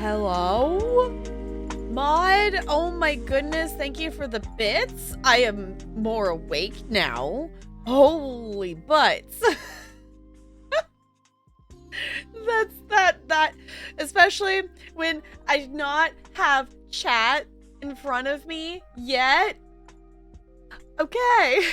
Hello? Mod? Oh my goodness, thank you for the bits. I am more awake now. Holy butts. that especially when I do not have chat in front of me yet. Okay.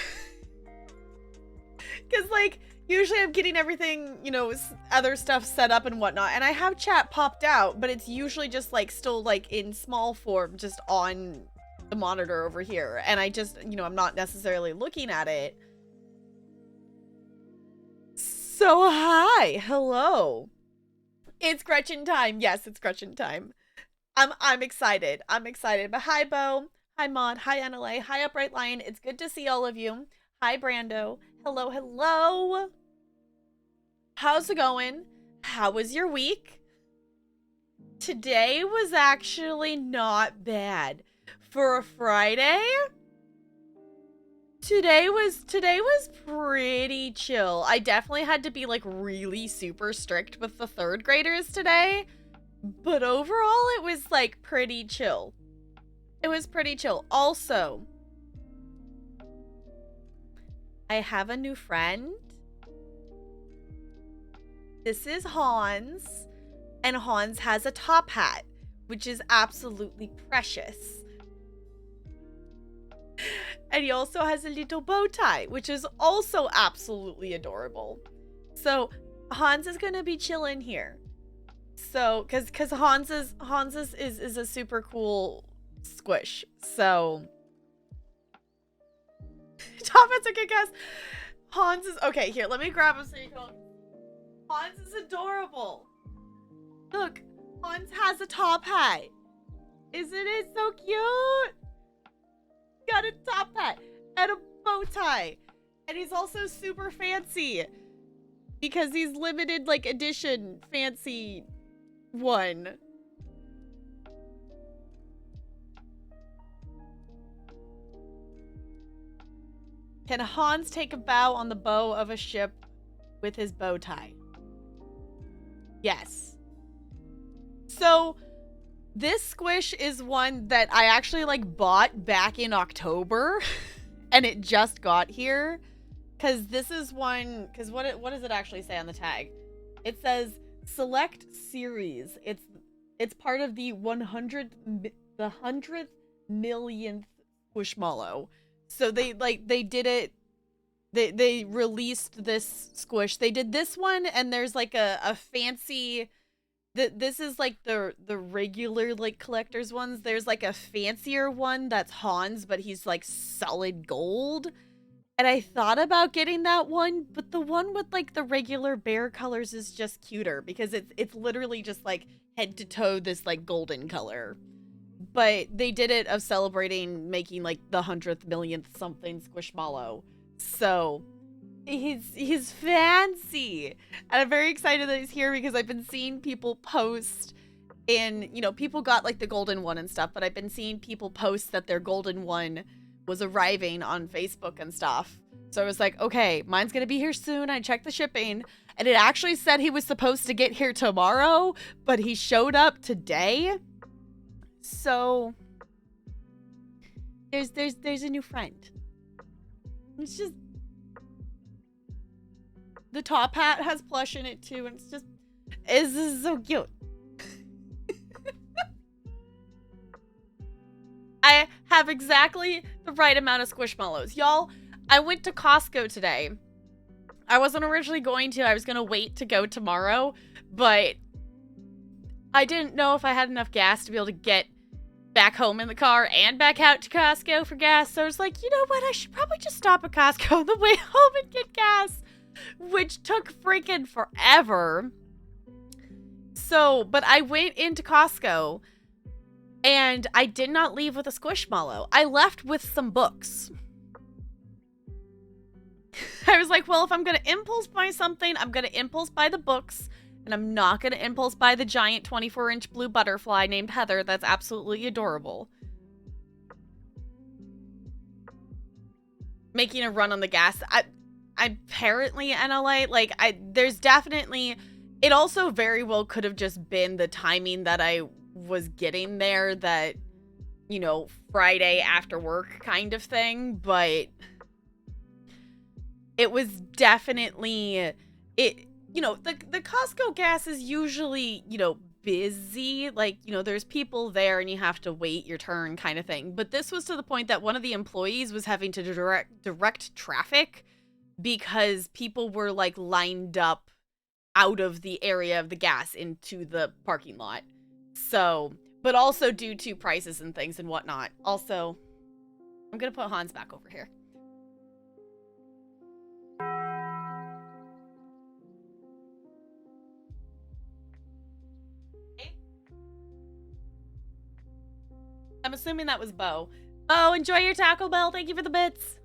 Cause like usually I'm getting everything, you know, other stuff set up and whatnot, and I have chat popped out, but it's usually just like still like in small form, just on the monitor over here, and I just, you know, I'm not necessarily looking at it. So hi, hello. It's Gretchen time. Yes, it's Gretchen time. I'm excited. I'm excited. But hi, Bo. Hi, Mod. Hi, NLA. Hi, Upright Lion. It's good to see all of you. Hi, Brando. Hello, hello. How's it going? How was your week? Today was actually not bad. For a Friday, today was pretty chill. I definitely had to be like really super strict with the third graders today, but overall it was like pretty chill. It was pretty chill. Also, I have a new friend. This is Hans, and Hans has a top hat, which is absolutely precious. And he also has a little bow tie, which is also absolutely adorable. So Hans is gonna be chilling here. So, cause Hans is a super cool squish. So top hat's a good guess. Hans is okay. Here, let me grab him so you can. Hans is adorable. Look, Hans has a top hat. Isn't it so cute? Got a top hat and a bow tie. And he's also super fancy because he's limited like edition fancy one. Can Hans take a bow on the bow of a ship with his bow tie? Yes. So this squish is one that I actually like bought back in October and it just got here. Cause this is one, cause what does it actually say on the tag? It says select series. It's part of the 100th millionth Squishmallow. So they did it. They released this squish. They did this one, and there's like a fancy This is like the regular like collector's ones. There's like a fancier one that's Hans, but he's like solid gold. And I thought about getting that one, but the one with like the regular bear colors is just cuter because it's literally just like head to toe this like golden color. But they did it of celebrating making like the 100th millionth something Squishmallow. So he's fancy. And I'm very excited that he's here because I've been seeing people post in, you know, people got like the golden one and stuff, but I've been seeing people post that their golden one was arriving on Facebook and stuff. So I was like, okay, mine's gonna be here soon. I checked the shipping and it actually said he was supposed to get here tomorrow, but he showed up today. So there's a new friend. It's just the top hat has plush in it too, and it's just so cute. I have exactly the right amount of Squishmallows. Y'all, I went to Costco today. I wasn't originally going to. I was going to wait to go tomorrow, but I didn't know if I had enough gas to be able to get back home in the car and back out to Costco for gas. So I was like, you know what? I should probably just stop at Costco on the way home and get gas, which took freaking forever. So, but I went into Costco and I did not leave with a Squishmallow. I left with some books. I was like, well, if I'm going to impulse buy something, I'm going to impulse buy the books. And I'm not going to impulse buy the giant 24-inch blue butterfly named Heather. That's absolutely adorable. Making a run on the gas. I apparently, NLA, like, there's definitely... It also very well could have just been the timing that I was getting there, that, you know, Friday after work kind of thing, but it was definitely, you know, the Costco gas is usually, you know, busy, like, you know, there's people there and you have to wait your turn kind of thing, but this was to the point that one of the employees was having to direct traffic because people were, like, lined up out of the area of the gas into the parking lot. So, but also due to prices and things and whatnot. Also, I'm gonna put Hans back over here. I'm assuming that was Bo. Bo, enjoy your Taco Bell. Thank you for the bits.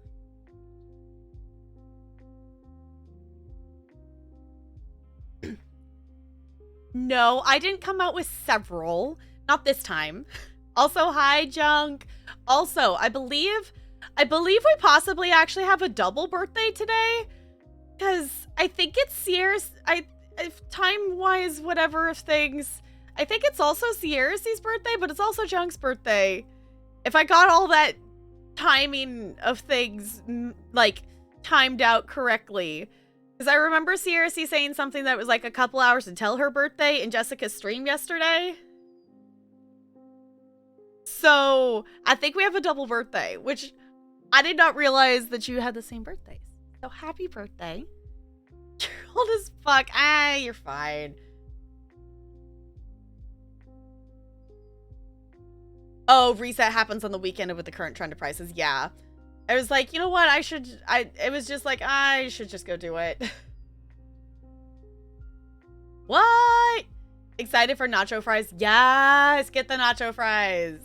No, I didn't come out with several. Not this time. Also, hi, Junk. Also, I believe we possibly actually have a double birthday today. Because I think it's Sierra's, if time-wise, whatever of things, I think it's also Sierra's birthday, but it's also Junk's birthday. If I got all that timing of things, like, timed out correctly. Because I remember Sierra saying something that was like a couple hours until her birthday in Jessica's stream yesterday. So, I think we have a double birthday, which I did not realize that you had the same birthdays. So, happy birthday. You're old as fuck. Ah, you're fine. Oh, reset happens on the weekend with the current trend of prices. Yeah. I was like, you know what? It was just like, I should just go do it. What? Excited for nacho fries? Yes, get the nacho fries.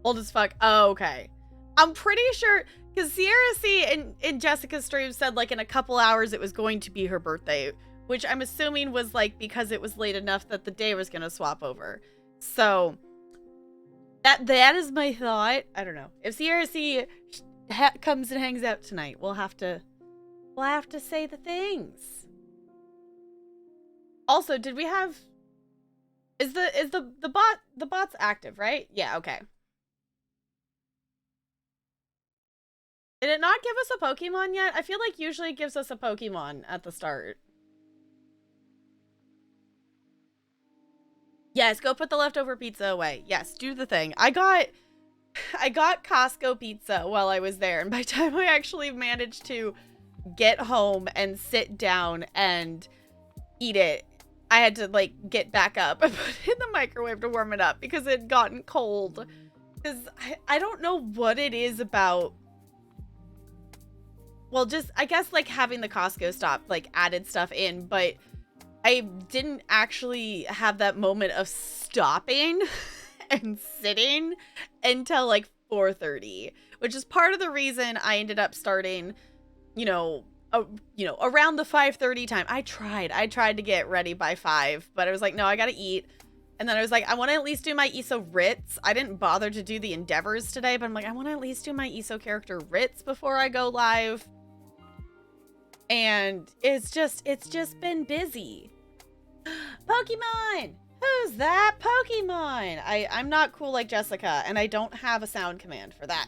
Old as fuck. Oh, okay. I'm pretty sure, because Sierra in Jessica's stream said like in a couple hours it was going to be her birthday, which I'm assuming was like because it was late enough that the day was going to swap over. So that is my thought. I don't know. If Sierra comes and hangs out tonight, we'll have to say the things. Also, did we have is the bot's active, right? Yeah, okay. Did it not give us a Pokemon yet? I feel like usually it gives us a Pokemon at the start. Yes, go put the leftover pizza away. Yes, do the thing. I got Costco pizza while I was there, and by the time I actually managed to get home and sit down and eat it. I had to like get back up and put it in the microwave to warm it up because it had gotten cold. Because I don't know what it is about. Well, just I guess like having the Costco stop like added stuff in, but I didn't actually have that moment of stopping and sitting until like 4:30, which is part of the reason I ended up starting, around the 5:30 time. I tried to get ready by 5, but I was like, no, I gotta eat. And then I was like, I want to at least do my ESO Ritz. I didn't bother to do the endeavors today, but I'm like, I want to at least do my ESO character Ritz before I go live. And it's just been busy. Pokemon! Who's that Pokemon? I'm not cool like Jessica, and I don't have a sound command for that.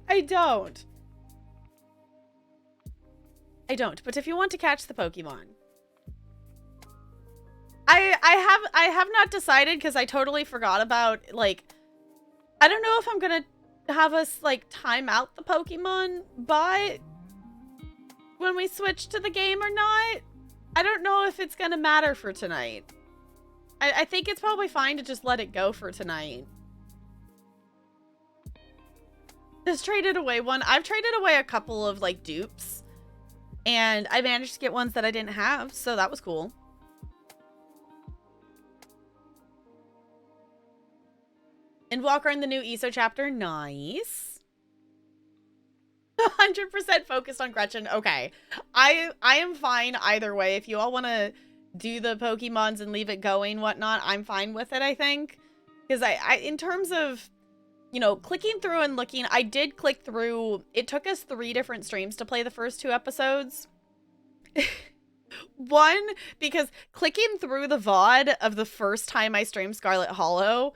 I don't. But if you want to catch the Pokemon, I have not decided because I totally forgot about, like, I don't know if I'm gonna have us like time out the Pokemon bot when we switch to the game or not. I don't know if it's gonna matter for tonight. I think it's probably fine to just let it go for tonight. Just traded away one. I've traded away a couple of like dupes, and I managed to get ones that I didn't have, so that was cool. And Walker in the new ESO chapter, nice. 100% focused on Gretchen. Okay, I am fine either way. If you all want to do the Pokemons and leave it going, whatnot, I'm fine with it. I think because I in terms of clicking through and looking, I did click through. It took us 3 different streams to play the first 2 episodes. One, because clicking through the VOD of the first time I streamed Scarlet Hollow,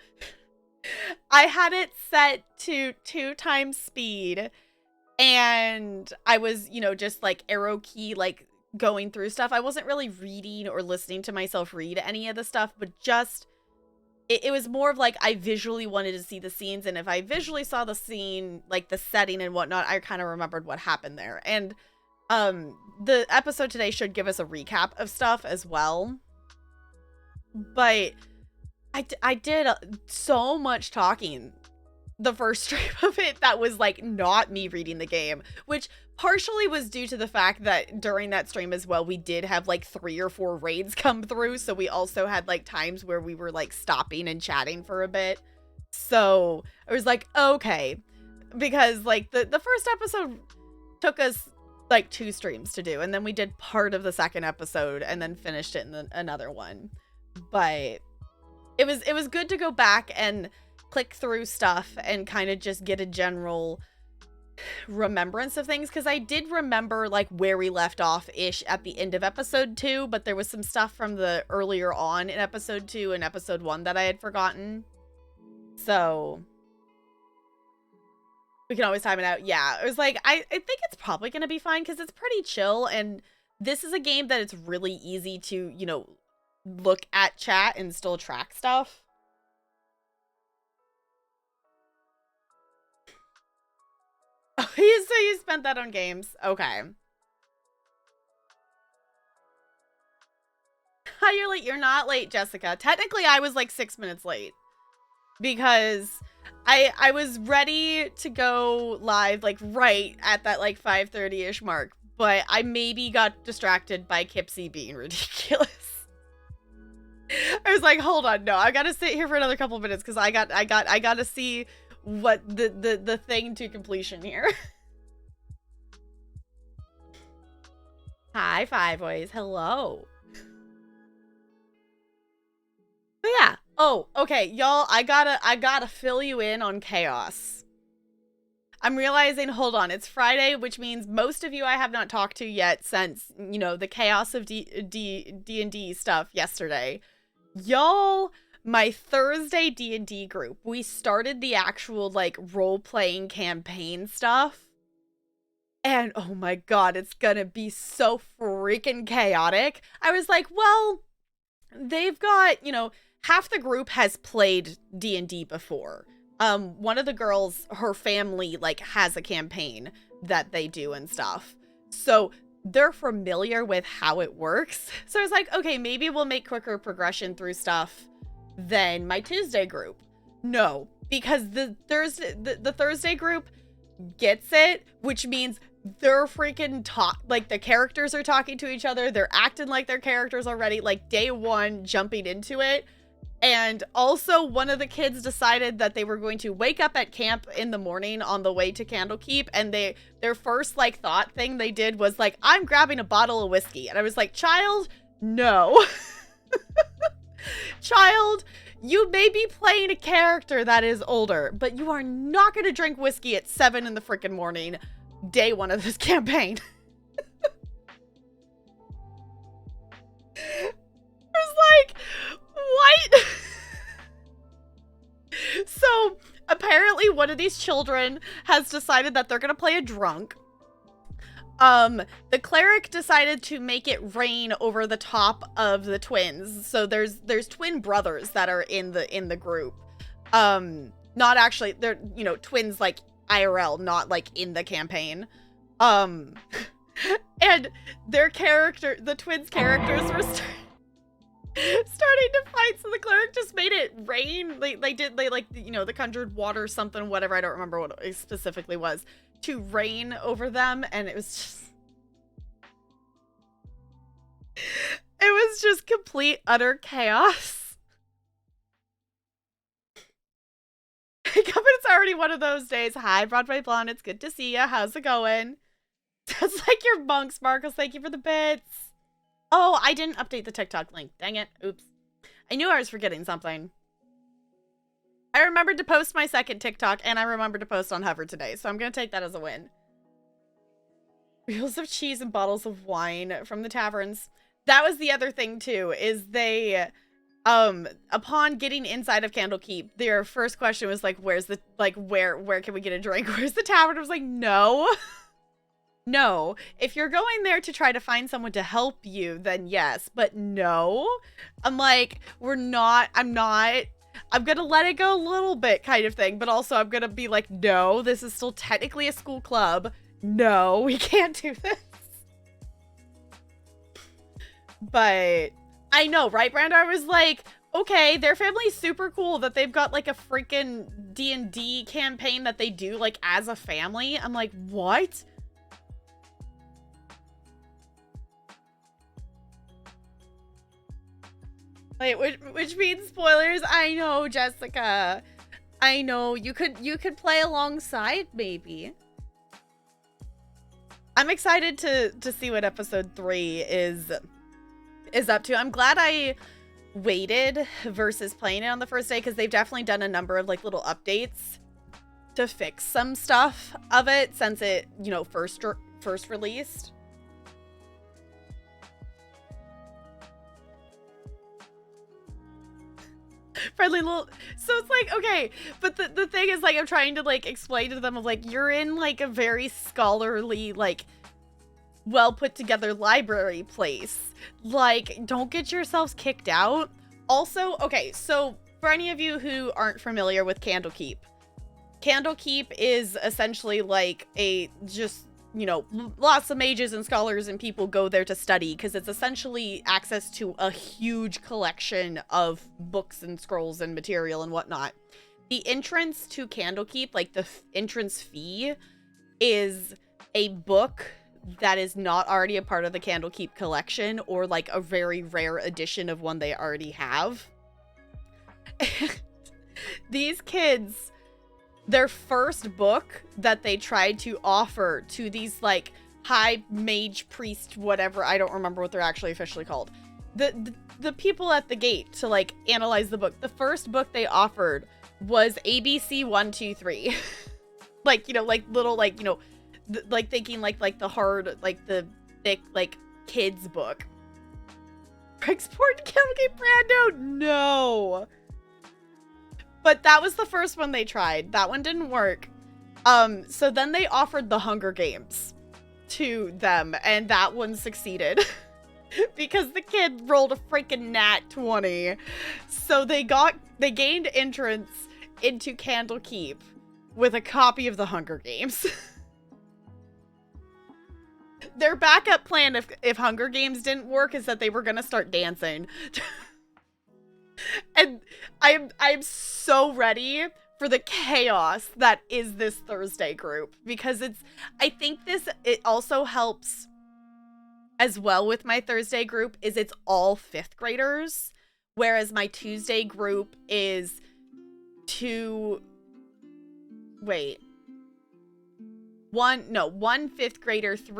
I had it set to 2 times speed, and I was, just like arrow key, like going through stuff. I wasn't really reading or listening to myself read any of the stuff, but just, it was more of like, I visually wanted to see the scenes. And if I visually saw the scene, like the setting and whatnot, I kind of remembered what happened there. And, the episode today should give us a recap of stuff as well. But I did so much talking the first stream of it that was like not me reading the game, which partially was due to the fact that during that stream as well, we did have like 3 or 4 raids come through. So we also had like times where we were like stopping and chatting for a bit. So I was like, okay, because like the first episode took us like 2 streams to do, and then we did part of the second episode and then finished it in another one. But it was good to go back and click through stuff and kind of just get a general remembrance of things, because I did remember like where we left off ish at the end of episode 2, but there was some stuff from the earlier on in episode 2 and episode 1 that I had forgotten. So we can always time it out. Yeah, it was like, I think it's probably going to be fine because it's pretty chill. And this is a game that it's really easy to, look at chat and still track stuff. Oh, so you spent that on games. Okay. You're late. You're not late, Jessica. Technically, I was like 6 minutes late because I was ready to go live like right at that like 5:30-ish mark, but I maybe got distracted by Kipsy being ridiculous. I was like, hold on, no, I gotta sit here for another couple minutes because I gotta see what the thing to completion here. Hi, Five Boys. Hello. But yeah. Oh, okay, y'all, I gotta fill you in on chaos. I'm realizing, hold on, it's Friday, which means most of you I have not talked to yet since, the chaos of D&D stuff yesterday. Y'all, my Thursday D&D group, we started the actual, like, role-playing campaign stuff. And, oh my god, it's gonna be so freaking chaotic. I was like, well, they've got, half the group has played D&D before. one of the girls, her family, like, has a campaign that they do and stuff. So they're familiar with how it works. So I was like, okay, maybe we'll make quicker progression through stuff than my Tuesday group. No, because the Thursday group gets it, which means they're freaking like, the characters are talking to each other. They're acting like their characters already, like, day one, jumping into it. And also, one of the kids decided that they were going to wake up at camp in the morning on the way to Candlekeep, and their first, like, thought thing they did was like, I'm grabbing a bottle of whiskey. And I was like, child, no. Child, you may be playing a character that is older, but you are not going to drink whiskey at 7 in the freaking morning, day one of this campaign. I was like, what? So apparently one of these children has decided that they're gonna play a drunk. The cleric decided to make it rain over the top of the twins. So there's twin brothers that are in the group. Not actually, they're, you know, twins like IRL, not like in the campaign. And the twins' characters were starting to fight, so the cleric just made it rain. They like, you know, the conjured water something, whatever, I don't remember what it specifically was, to rain over them, and it was just complete utter chaos. It's already one of those days. Hi, Broadway Blonde, it's good to see ya. How's it going? Sounds like your monk, Sparkles. Thank you for the bits. Oh, I didn't update the TikTok link. Dang it. Oops. I knew I was forgetting something. I remembered to post my second TikTok, and I remembered to post on Hover today, so I'm going to take that as a win. Wheels of cheese and bottles of wine from the taverns. That was the other thing, too, is they, upon getting inside of Candlekeep, their first question was like, where's the, like, where can we get a drink? Where's the tavern? I was like, no. No, if you're going there to try to find someone to help you, then yes, but no. I'm like, I'm gonna let it go a little bit kind of thing, but also I'm gonna be like, no, this is still technically a school club. No, we can't do this. But I know, right, Brand? I was like, okay, their family's super cool that they've got like a freaking D&D campaign that they do like as a family. I'm like, what? Wait, which means spoilers? I know, Jessica. I know, you could play alongside, maybe. I'm excited to see what episode 3 is up to. I'm glad I waited versus playing it on the first day, because they've definitely done a number of like little updates to fix some stuff of it since it, you know, first released. Friendly little, so it's like, okay, but the thing is, like, I'm trying to like explain to them of like, you're in like a very scholarly, like, well put together library place, like, don't get yourselves kicked out. Also, okay, so for any of you who aren't familiar with Candlekeep is essentially like a just, you know, lots of mages and scholars and people go there to study, because it's essentially access to a huge collection of books and scrolls and material and whatnot. The entrance to Candlekeep, like the entrance fee, is a book that is not already a part of the Candlekeep collection, or like a very rare edition of one they already have. And these kids, their first book that they tried to offer to these like high mage priest, whatever, I don't remember what they're actually officially called, the people at the gate to like analyze the book, the first book they offered was ABC 1, 2, 3. Like, you know, like little, like, you know, like thinking like the hard, like the thick, like kids book. Export Candlekeep Brando, no. But that was the first one they tried. That one didn't work. So then they offered the Hunger Games to them, and that one succeeded. Because the kid rolled a freaking nat 20. So they gained entrance into Candlekeep with a copy of the Hunger Games. Their backup plan if Hunger Games didn't work is that they were gonna start dancing. And I'm so ready for the chaos that is this Thursday group, because I think it also helps as well with my Thursday group is it's all 5th graders, whereas my Tuesday group is one 5th grader, 2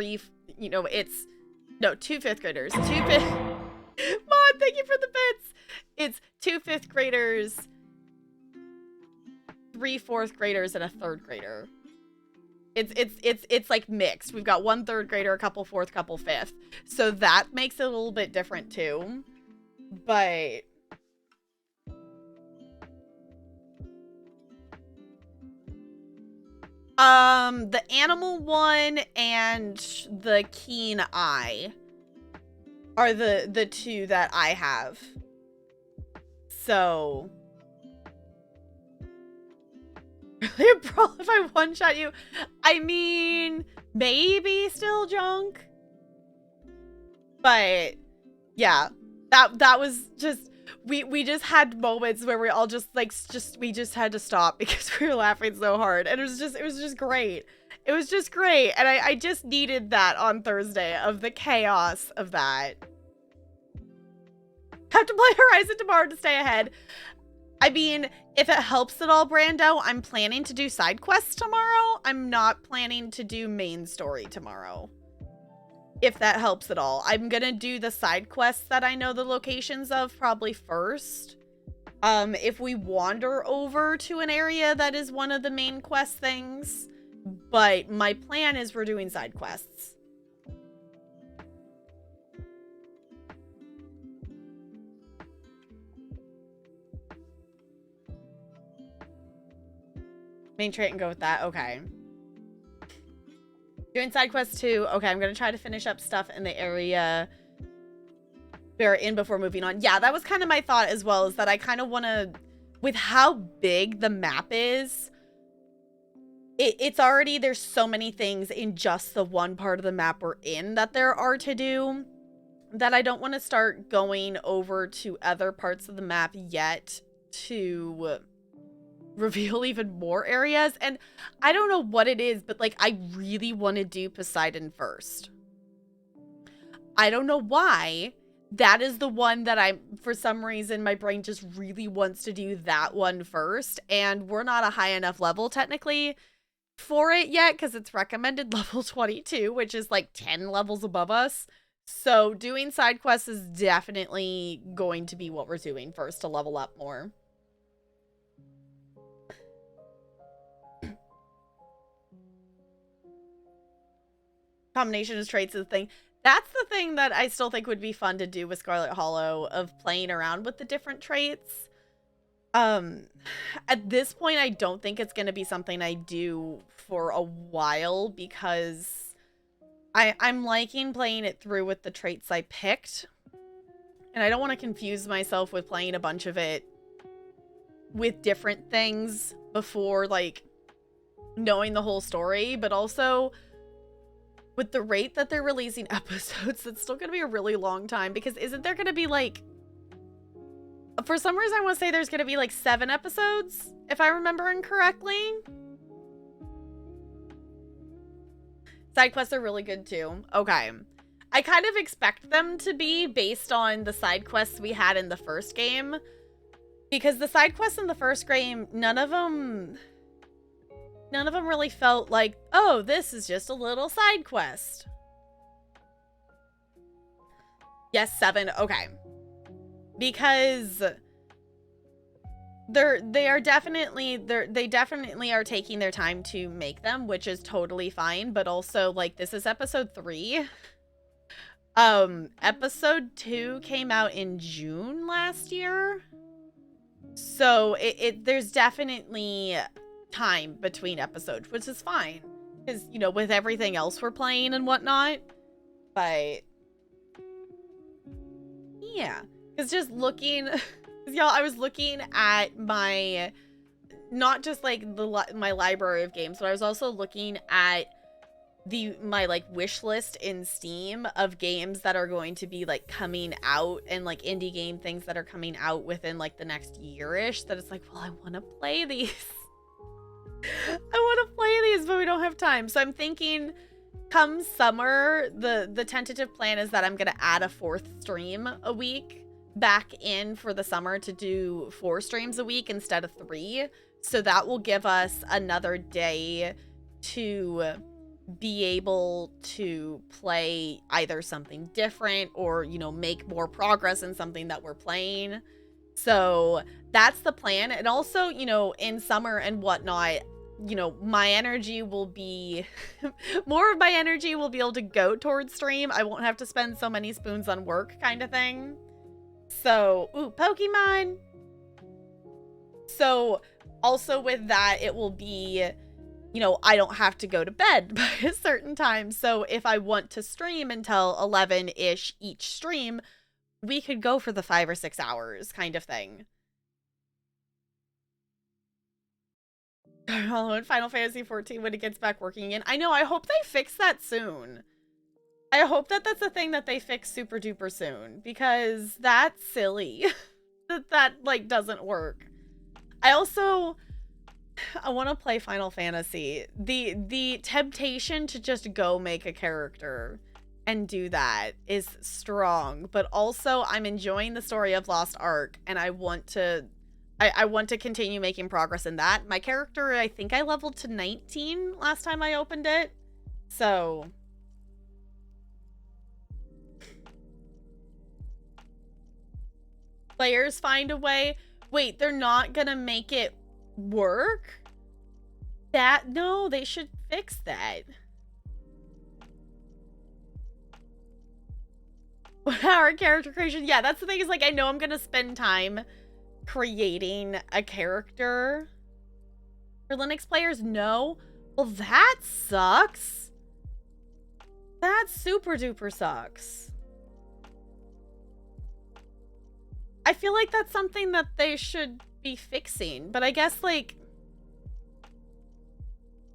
5th graders, Mom, thank you for the bits. It's 2 5th graders, 3 4th graders, and a 3rd grader. It's like mixed. We've got 1 3rd grader, a couple 4th, couple 5th. So that makes it a little bit different too. But the animal one and the keen eye are the 2 that I have. So bro, if I one-shot you, I mean, maybe still junk. But yeah, that was just, we just had moments where we all we just had to stop because we were laughing so hard, and it was just great. It was just great, and I just needed that on Thursday, of the chaos of that. Have to play Horizon tomorrow to stay ahead. I mean, if it helps at all, Brando, I'm planning to do side quests tomorrow. I'm not planning to do main story tomorrow. If that helps at all. I'm gonna do the side quests that I know the locations of probably first. If we wander over to an area that is one of the main quest things. But my plan is we're doing side quests. Main trait and go with that. Okay. Doing side quests too. Okay, I'm going to try to finish up stuff in the area we're in before moving on. Yeah, that was kind of my thought as well, is that I kind of want to, with how big the map is, it's already, there's so many things in just the one part of the map we're in that there are to do, that I don't want to start going over to other parts of the map yet to reveal even more areas. And I don't know what it is, but like, I really want to do Poseidon first. I don't know why. That is the one that for some reason, my brain just really wants to do that one first. And we're not a high enough level technically for it yet, because it's recommended level 22, which is like 10 levels above us. So doing side quests is definitely going to be what we're doing first to level up more. Combination of traits is the thing. That's the thing that I still think would be fun to do with Scarlet Hollow, of playing around with the different traits. At this point, I don't think it's going to be something I do for a while, because I'm liking playing it through with the traits I picked. And I don't want to confuse myself with playing a bunch of it with different things before, like, knowing the whole story. But also, with the rate that they're releasing episodes, it's still going to be a really long time, because isn't there going to be, like, for some reason I want to say there's going to be like 7 episodes, if I'm remembering correctly. Side quests are really good too. Okay. I kind of expect them to be, based on the side quests we had in the first game, because the side quests in the first game, none of them really felt like, oh, this is just a little side quest. Yes, 7. Okay. Because they definitely are taking their time to make them, which is totally fine. But also, like, this is episode 3. Episode 2 came out in June last year. So there's definitely time between episodes, which is fine, because, you know, with everything else we're playing and whatnot. But yeah, because just looking, y'all, I was looking at my not just like my library of games, but I was also looking at my like wish list in Steam of games that are going to be like coming out, and like indie game things that are coming out within like the next year-ish, that it's like, well, I want to play these. I want to play these, but we don't have time. So I'm thinking come summer, the tentative plan is that I'm going to add a 4th stream a week back in for the summer to do 4 streams a week instead of 3. So that will give us another day to be able to play either something different or, you know, make more progress in something that we're playing. So that's the plan. And also, you know, in summer and whatnot, you know, my energy will be more of my energy will be able to go towards stream. I won't have to spend so many spoons on work kind of thing. So, ooh, Pokemon. So also with that, it will be, you know, I don't have to go to bed by a certain time. So if I want to stream until 11-ish each stream, we could go for the 5 or 6 hours kind of thing. In Final Fantasy 14 when it gets back working again. I know, I hope they fix that soon. I hope that that's a thing that they fix super duper soon, because that's silly that like doesn't work. I want to play Final Fantasy. The temptation to just go make a character and do that is strong, but also I'm enjoying the story of Lost Ark, and I want to continue making progress in that. My character, I think I leveled to 19 last time I opened it. So players find a way. Wait, they're not gonna make it work? No, they should fix that. Our character creation. Yeah, that's the thing, is like, I know I'm gonna spend time creating a character. For Linux players, no. Well, that sucks. That super duper sucks. I feel like that's something that they should be fixing, but I guess, like,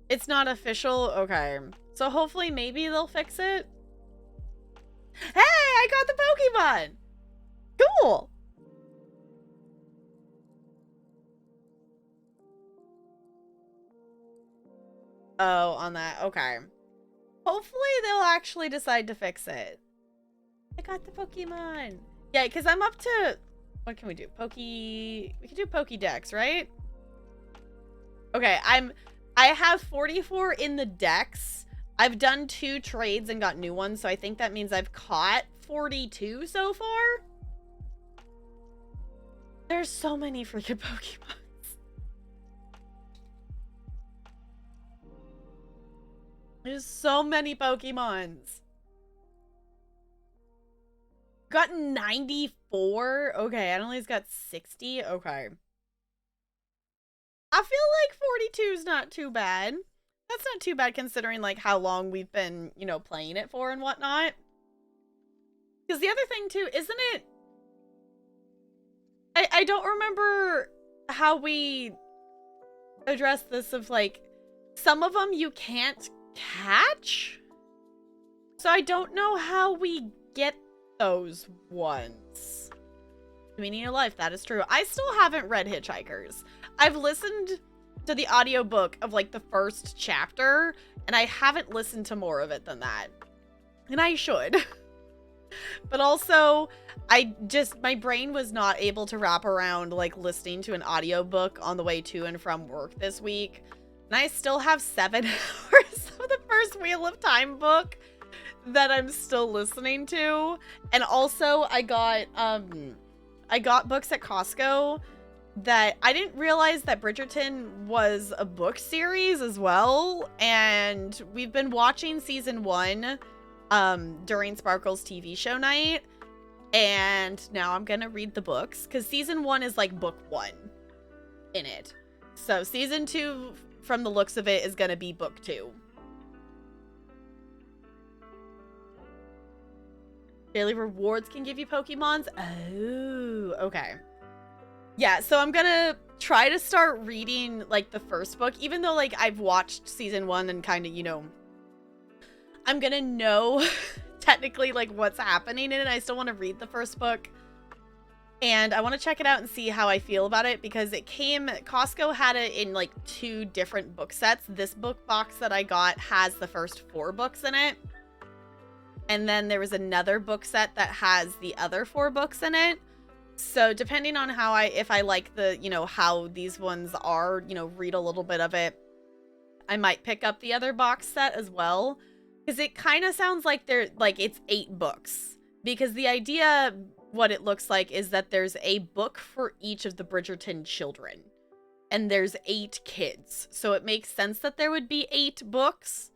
it's not official. Okay. So hopefully maybe they'll fix it. Hey, I got the Pokemon! Cool! Oh, on that. Okay. Hopefully they'll actually decide to fix it. I got the Pokemon. Yeah, because I'm up to... What can we do? We can do Pokédex, right? Okay, I have 44 in the Dex. I've done 2 trades and got new ones, so I think that means I've caught 42 so far. There's so many freaking Pokemon. There's so many Pokemons. Got 94? Okay, Annalise got 60. Okay. I feel like 42 is not too bad. That's not too bad considering, like, how long we've been, you know, playing it for and whatnot. Because the other thing, too, isn't it... I don't remember how we addressed this of, like, some of them you can't catch? So I don't know how we get those ones. Meaning of life, that is true. I still haven't read Hitchhikers. I've listened to the audiobook of like the first chapter, and I haven't listened to more of it than that. And I should. But also, my brain was not able to wrap around like listening to an audiobook on the way to and from work this week. And I still have 7 hours of the first Wheel of Time book that I'm still listening to. And also I got books at Costco that I didn't realize that Bridgerton was a book series as well. And we've been watching season 1 during Sparkle's TV show night. And now I'm gonna read the books because season 1 is like book 1 in it. So season 2, from the looks of it, is gonna be book 2. Daily rewards can give you Pokemons. Oh, okay. Yeah, so I'm gonna try to start reading like the first book, even though like I've watched season 1 and kind of, you know, I'm gonna know technically like what's happening in it. I still want to read the first book. And I want to check it out and see how I feel about it, because it came, Costco had it in like 2 different book sets. This book box that I got has the first 4 books in it. And then there was another book set that has the other 4 books in it. So depending on how if I like the, you know, how these ones are, you know, read a little bit of it, I might pick up the other box set as well. Because it kind of sounds like it's 8 books. Because the idea, what it looks like, is that there's a book for each of the Bridgerton children. And there's 8 kids. So it makes sense that there would be 8 books.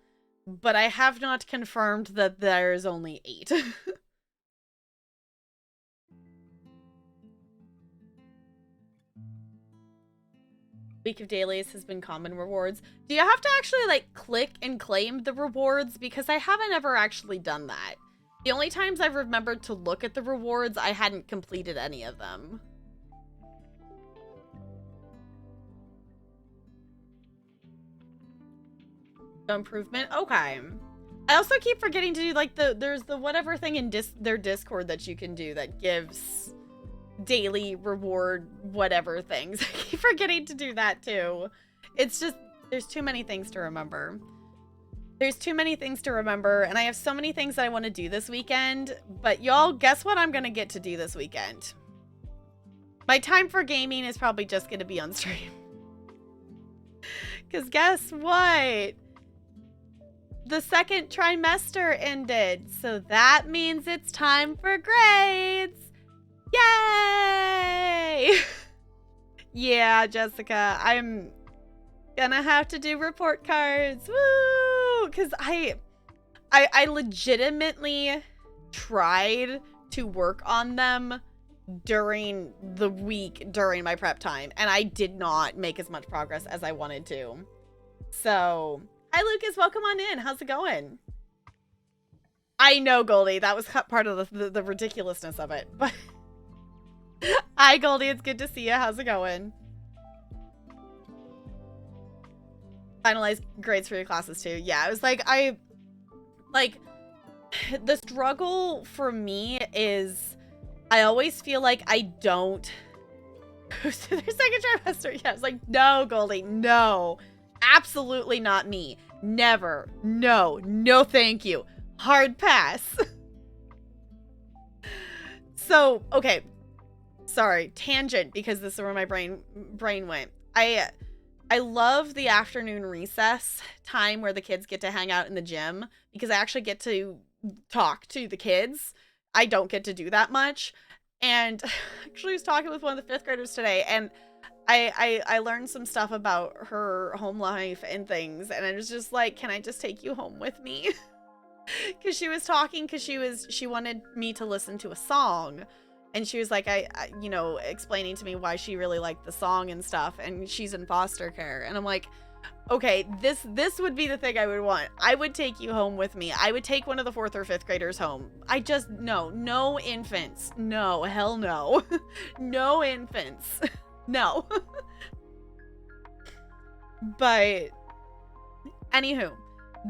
But I have not confirmed that there's only 8. Week of dailies has been common rewards. Do you have to actually like click and claim the rewards? Because I haven't ever actually done that. The only times I've remembered to look at the rewards, I hadn't completed any of them. Improvement? Okay. I also keep forgetting to do like there's the whatever thing in their Discord that you can do that gives daily reward whatever things. I keep forgetting to do that too. It's just, there's too many things to remember. There's too many things to remember, and I have so many things that I want to do this weekend, but y'all, guess what I'm gonna get to do this weekend? My time for gaming is probably just gonna be on stream. Because guess what? The second trimester ended, so that means it's time for grades! Yay! Yeah, Jessica, I'm gonna have to do report cards. Woo! Because I legitimately tried to work on them during the week during my prep time, and I did not make as much progress as I wanted to. So, hi Lucas, welcome on in. How's it going? I know, Goldie, that was part of the ridiculousness of it, but hi Goldie, it's good to see you. How's it going? Finalize grades for your classes too. Yeah, it was like, the struggle for me is I always feel like I don't their second trimester. Yeah, it's like, no, Goldie, no, absolutely not me. Never. No, thank you. Hard pass. So, okay. Sorry, tangent, because this is where my brain went. I love the afternoon recess time where the kids get to hang out in the gym, because I actually get to talk to the kids. I don't get to do that much. And actually I was talking with one of the 5th graders today, and I learned some stuff about her home life and things, and I was just like, can I just take you home with me? Because she was talking, because she wanted me to listen to a song. And she was like, you know, explaining to me why she really liked the song and stuff, and she's in foster care. And I'm like, okay, this would be the thing I would want. I would take you home with me. I would take one of the 4th or 5th graders home. I just, no infants. No, hell no. No infants. No. But, anywho,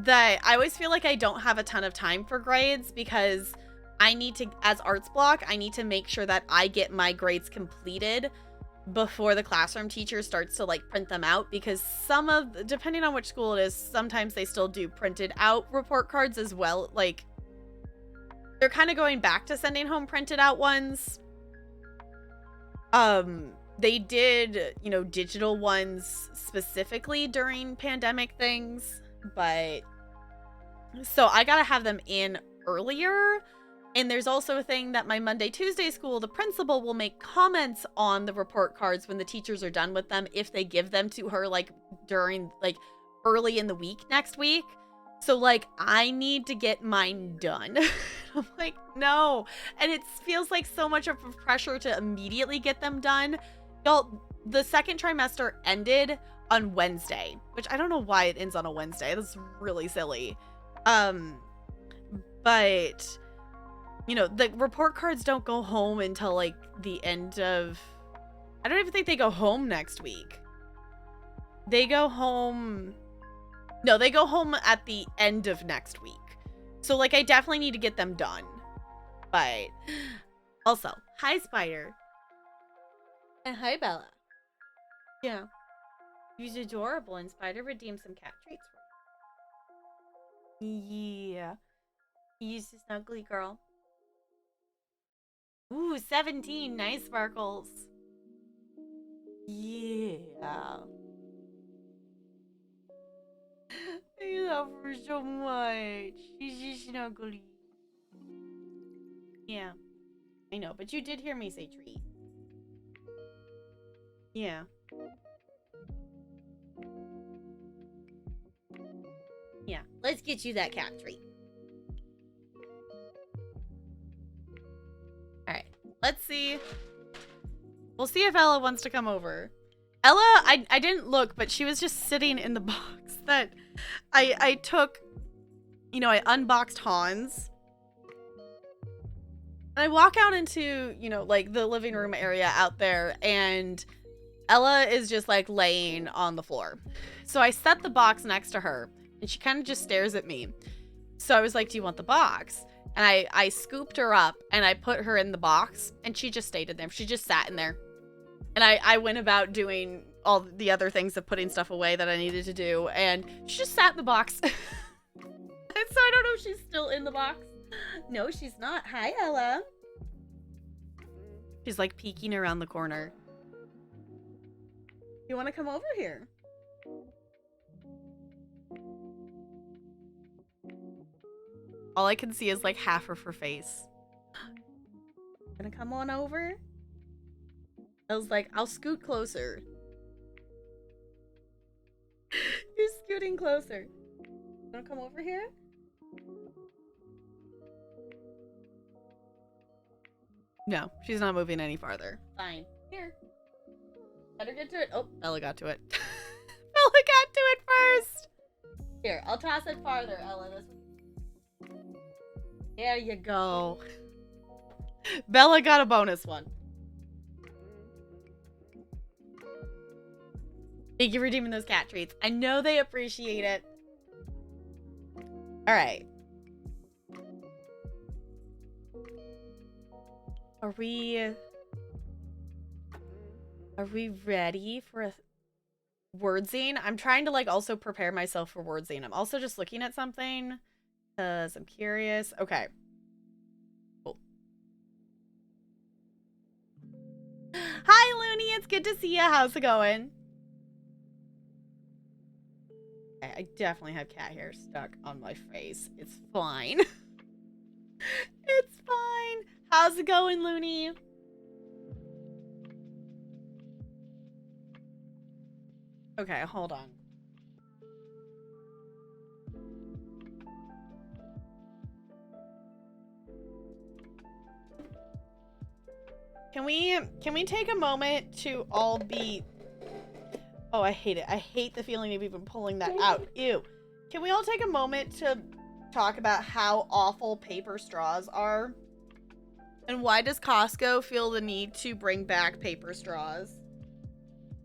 I always feel like I don't have a ton of time for grades, because I need to, as arts block, I need to make sure that I get my grades completed before the classroom teacher starts to like print them out, because depending on which school it is, sometimes they still do printed out report cards as well. Like, they're kind of going back to sending home printed out ones. They did, you know, digital ones specifically during pandemic things, but so I gotta have them in earlier. And there's also a thing that my Monday, Tuesday school, the principal will make comments on the report cards when the teachers are done with them, if they give them to her, like, during, like, early in the week next week. So, like, I need to get mine done. I'm like, no. And it feels like so much of a pressure to immediately get them done. Y'all, the second trimester ended on Wednesday, which I don't know why it ends on a Wednesday. That's really silly. But, you know, the report cards don't go home until like the end of I don't even think they go home next week. They go home... No, they go home at the end of next week. So, like, I definitely need to get them done. But... Also, hi, Spider. And hi, Bella. Yeah. He's adorable, and Spider redeemed some cat treats for you. Yeah. He's a snuggly girl. Ooh, 17. Nice, Sparkles. Yeah. I love her so much. She's just snuggly. Yeah. I know, but you did hear me say treat. Yeah. Yeah. Let's get you that cat treat. Alright. Let's see. We'll see if Ella wants to come over. Ella, I didn't look, but she was just sitting in the box that I took. You know, I unboxed Hans. And I walk out into, you know, like the living room area out there, and Ella is just like laying on the floor. So I set the box next to her, and she kind of just stares at me. So I was like, do you want the box? And I scooped her up, and I put her in the box, and she just stayed in there. She just sat in there. And I went about doing all the other things of putting stuff away that I needed to do, and she just sat in the box. And so I don't know if she's still in the box. No, she's not. Hi, Ella. She's like peeking around the corner. You want to come over here? All I can see is like half of her face. Gonna come on over? I was like, I'll scoot closer. You're scooting closer. Wanna come over here? No, she's not moving any farther. Fine. Here. Better get to it. Oh, Ella got to it. Ella got to it first. Here, I'll toss it farther, Ella. This one. There you go. Bella got a bonus one. Thank you for redeeming those cat treats. I know they appreciate it. All right. Are we ready for a word zine? I'm trying to like also prepare myself for word zine. I'm also just looking at something because I'm curious. Okay. Cool. Hi, Looney. It's good to see you. How's it going? Okay, I definitely have cat hair stuck on my face. It's fine. It's fine. How's it going, Looney? Okay, hold on. Can we take a moment to all be... Oh, I hate it. I hate the feeling of even pulling that out. Ew. Can we all take a moment to talk about how awful paper straws are? And why does Costco feel the need to bring back paper straws?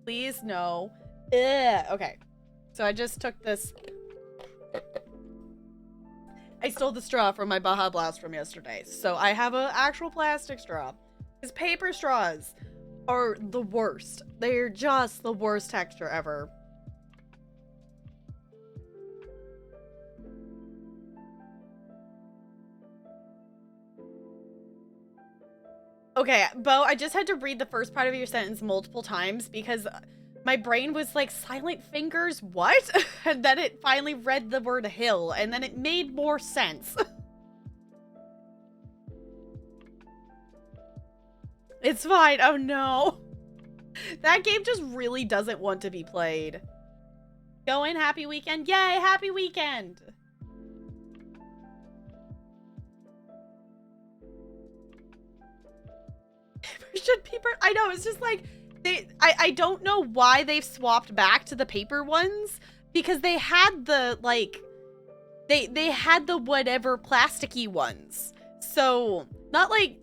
Please, no. Ugh. Okay. So I just took this. I stole the straw from my Baja Blast from yesterday. So I have an actual plastic straw. Because paper straws are the worst. They're just the worst texture ever. Okay, Bo, I just had to read the first part of your sentence multiple times because my brain was like, silent fingers, what? And then it finally read the word hill, and then it made more sense. It's fine. Oh no. That game just really doesn't want to be played. Going, happy weekend. Yay, happy weekend. Should paper, I know, it's just like I don't know why they've swapped back to the paper ones, because they had the like they had the whatever plasticky ones. So not like,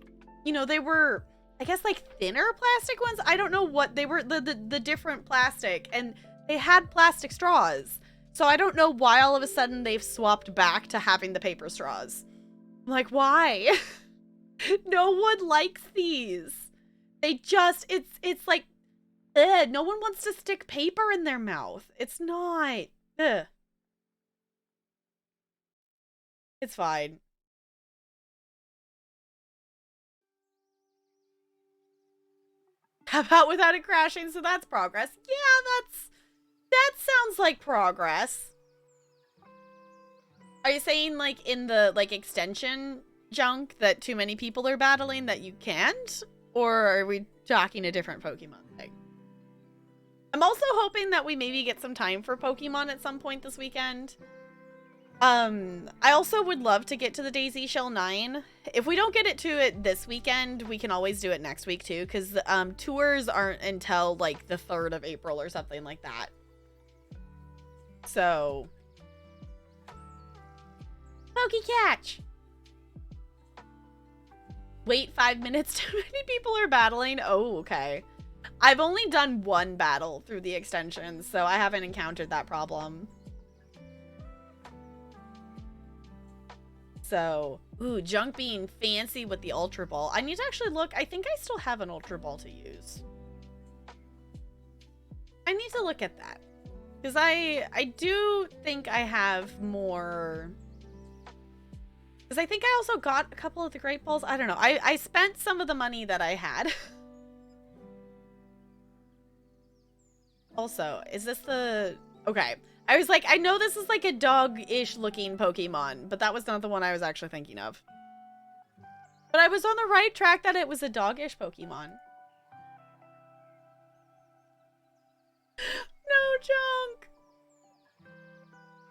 you know, they were, I guess like thinner plastic ones. I don't know what they were, the different plastic, and they had plastic straws. So I don't know why all of a sudden they've swapped back to having the paper straws. I'm like, why? No one likes these. They just, it's like, ugh, no one wants to stick paper in their mouth. It's not. Ugh. It's fine. How about without it crashing? So that's progress. Yeah, that sounds like progress. Are you saying like in the like extension junk that too many people are battling that you can't? Or are we talking a different Pokemon thing? I'm also hoping that we maybe get some time for Pokemon at some point this weekend. I also would love to get to the Daisy Shell 9. If we don't get it to it this weekend, we can always do it next week too, because tours aren't until like the 3rd of April or something like that. So, Pokecatch! Wait 5 minutes, too many people are battling. Oh, okay. I've only done one battle through the extension, so I haven't encountered that problem. So, ooh, Junk being fancy with the Ultra Ball. I need to actually look. I think I still have an Ultra Ball to use. I need to look at that. Because I do think I have more. Because I think I also got a couple of the Great Balls. I don't know. I spent some of the money that I had. Also, is this the... Okay. I was like, I know this is like a dog-ish looking Pokemon, but that was not the one I was actually thinking of. But I was on the right track that it was a dog-ish Pokemon. No, Junk!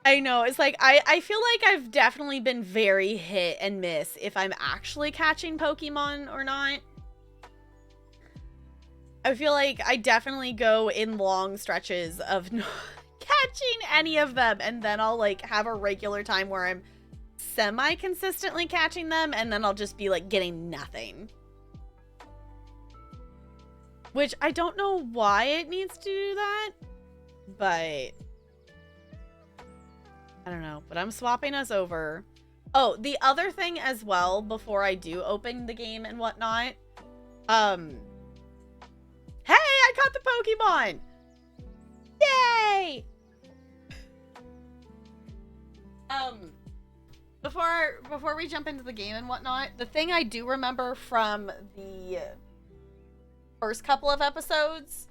I know, it's like, I feel like I've definitely been very hit and miss if I'm actually catching Pokemon or not. I feel like I definitely go in long stretches of not catching any of them, and then I'll like have a regular time where I'm semi-consistently catching them, and then I'll just be like getting nothing. Which I don't know why it needs to do that, but I don't know. But I'm swapping us over. Oh, the other thing as well, before I do open the game and whatnot, hey, I caught the Pokemon! Yay! Before we jump into the game and whatnot, the thing I do remember from the first couple of episodes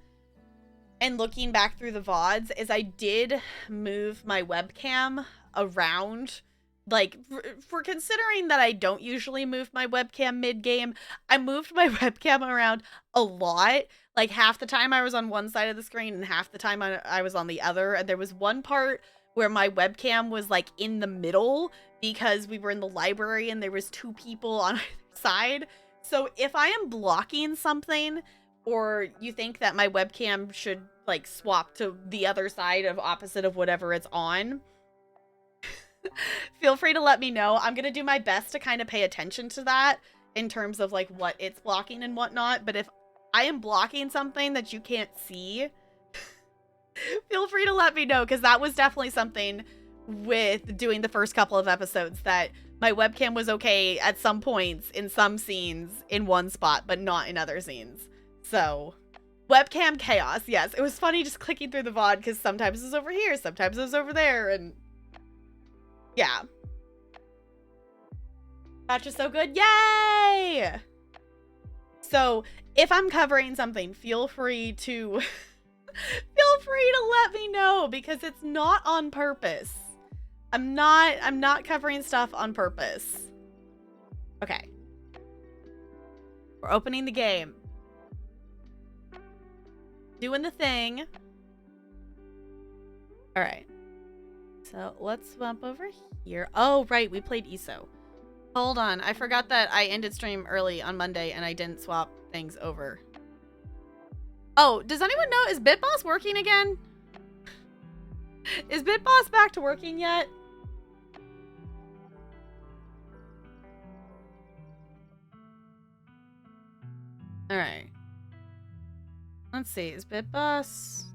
and looking back through the VODs is I did move my webcam around. Like, for considering that I don't usually move my webcam mid-game, I moved my webcam around a lot. Like, half the time I was on one side of the screen and half the time I was on the other. And there was one part where my webcam was, like, in the middle because we were in the library and there was two people on either side. So if I am blocking something, or you think that my webcam should, like, swap to the other side of opposite of whatever it's on, feel free to let me know. I'm gonna do my best to kind of pay attention to that in terms of, like, what it's blocking and whatnot. But if I am blocking something that you can't see, feel free to let me know, because that was definitely something with doing the first couple of episodes, that my webcam was okay at some points in some scenes in one spot, but not in other scenes. So, webcam chaos. Yes, it was funny just clicking through the VOD, because sometimes it was over here, sometimes it was over there, and yeah. Patch is so good. Yay! So, if I'm covering something, feel free to let me know, because it's not on purpose. I'm not covering stuff on purpose. Okay. We're opening the game. Doing the thing. All right. So let's swap over here. Oh, right. We played ESO. Hold on. I forgot that I ended stream early on Monday and I didn't swap things over. Oh, does anyone know? Is BitBoss working again? Is BitBoss back to working yet? Alright. Let's see. Is Bitbus...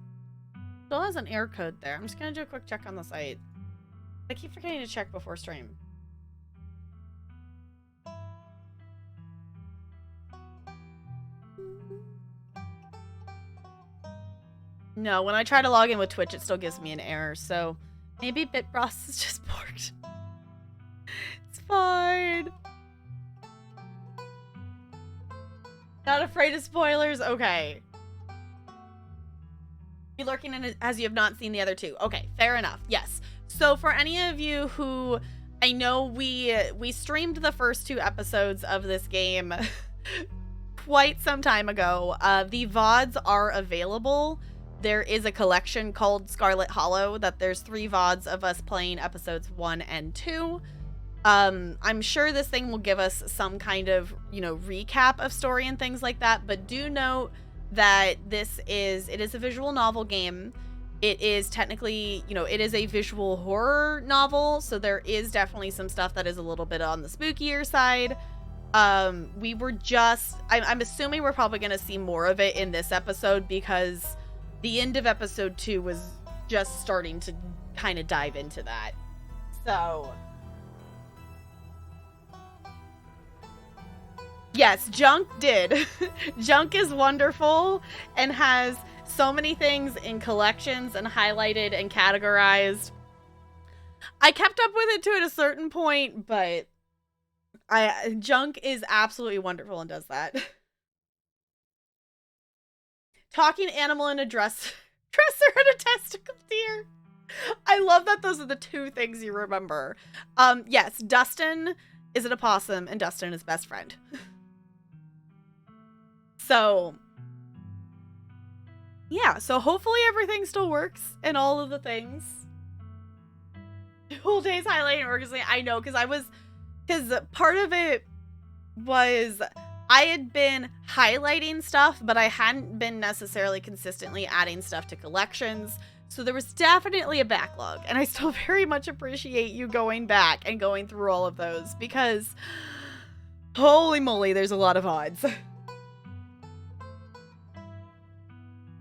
Still has an error code there. I'm just gonna do a quick check on the site. I keep forgetting to check before stream. No, when I try to log in with Twitch, it still gives me an error, so maybe Bitbus is just porked. It's fine. Not afraid of spoilers? Okay. Be lurking in it as you have not seen the other two. Okay, fair enough. Yes. So for any of you who... I know we streamed the first 2 episodes of this game quite some time ago. The VODs are available. There is a collection called Scarlet Hollow that there's 3 VODs of us playing episodes 1 and 2. I'm sure this thing will give us some kind of, you know, recap of story and things like that, but do note that it is a visual novel game. It is technically, you know, it is a visual horror novel, so there is definitely some stuff that is a little bit on the spookier side. I'm assuming we're probably going to see more of it in this episode because the end of episode 2 was just starting to kind of dive into that. So... Yes, Junk did. Junk is wonderful and has so many things in collections and highlighted and categorized. I kept up with it to at a certain point, but Junk is absolutely wonderful and does that. Talking animal in a dresser and a testicle deer. I love that those are the 2 things you remember. Yes, Dustin is an opossum and Dustin is best friend. So, yeah, so hopefully everything still works and all of the things. Whole days highlighting organizing. I know, because part of it was I had been highlighting stuff, but I hadn't been necessarily consistently adding stuff to collections. So there was definitely a backlog, and I still very much appreciate you going back and going through all of those because holy moly, there's a lot of odds.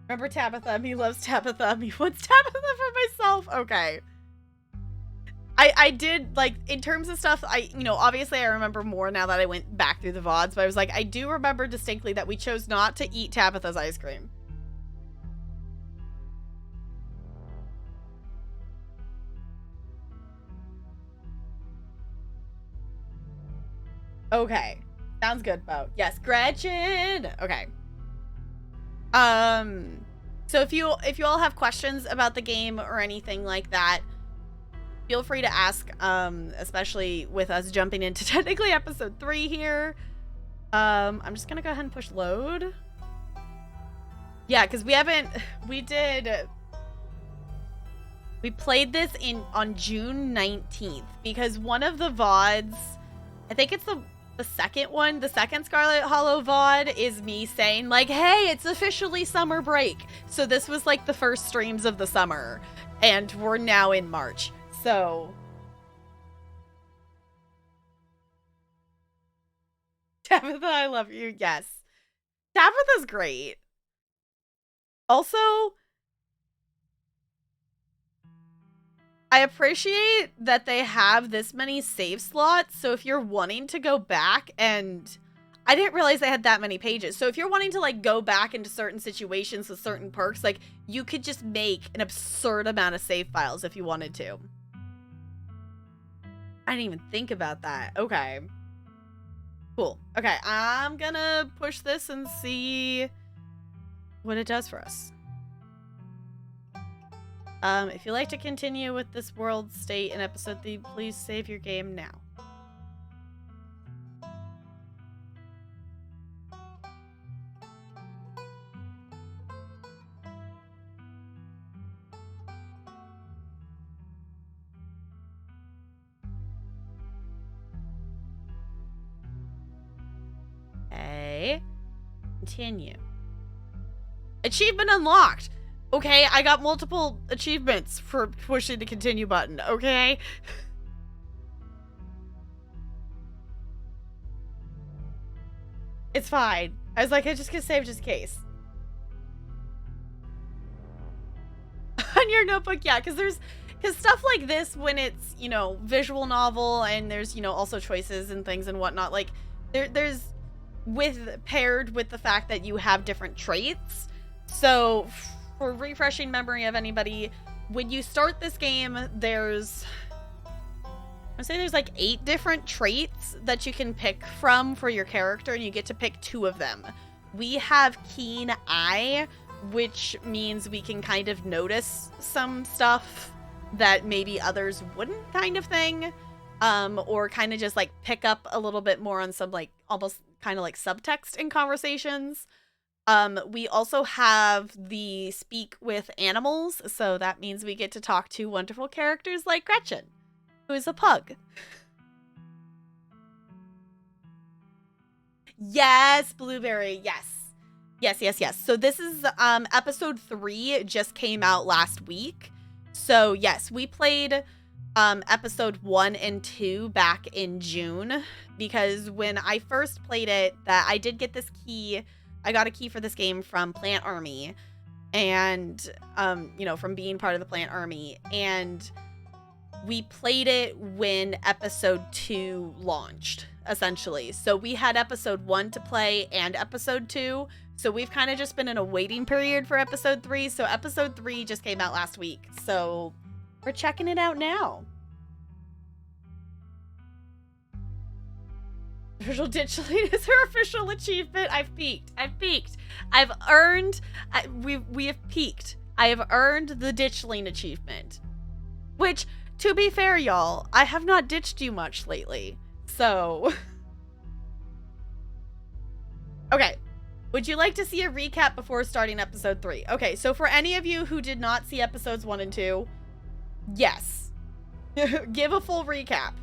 Remember Tabitha? He loves Tabitha. He wants Tabitha for myself. Okay. I did, like, in terms of stuff, obviously I remember more now that I went back through the VODs, but I was like, I do remember distinctly that we chose not to eat Tabitha's ice cream. Okay. Sounds good, Bo. Yes, Gretchen! Okay. So if you all have questions about the game or anything like that, feel free to ask, especially with us jumping into technically episode 3 here. I'm just gonna go ahead and push load. Yeah, because we played this on June 19th because one of the VODs, I think it's the second one, the second Scarlet Hollow VOD is me saying like, hey, it's officially summer break. So this was like the first streams of the summer and we're now in March. So Tabitha, I love you. Yes. Tabitha's great. Also, I appreciate that they have this many save slots, so if you're wanting to go back, and I didn't realize they had that many pages, so if you're wanting to like go back into certain situations with certain perks, like you could just make an absurd amount of save files if you wanted to. I didn't even think about that. Okay. Cool. Okay, I'm gonna push this and see what it does for us. If you'd like to continue with this world state in episode 3, please save your game now. Okay. Continue. Achievement unlocked! Okay, I got multiple achievements for pushing the continue button, okay? It's fine. I was like, I just gonna save just in case. On your notebook, yeah, because stuff like this, when it's, you know, visual novel and there's, you know, also choices and things and whatnot, like there's paired with the fact that you have different traits. So for refreshing memory of anybody, when you start this game, there's like 8 different traits that you can pick from for your character, and you get to pick 2 of them. We have Keen Eye, which means we can kind of notice some stuff that maybe others wouldn't, kind of thing. Or kind of just like pick up a little bit more on some like almost kind of like subtext in conversations. We also have the speak with animals, so that means we get to talk to wonderful characters like Gretchen, who is a pug. Yes, Blueberry, yes. Yes. So this is episode 3 just came out last week. So yes, we played episode 1 and 2 back in June, because when I first played it, that I did get this key. I got a key for this game from Plant Army, and you know, from being part of the Plant Army, and we played it when episode 2 launched, essentially. So we had episode 1 to play and episode 2. So we've kind of just been in a waiting period for episode 3. So episode 3 just came out last week. So we're checking it out now. Official ditch lead is her official achievement. I've peaked. I've earned. We have peaked. I have earned the ditch lane achievement. Which, to be fair, y'all, I have not ditched you much lately. So. Okay. Would you like to see a recap before starting episode 3? Okay, so for any of you who did not see episodes 1 and 2, yes. Give a full recap.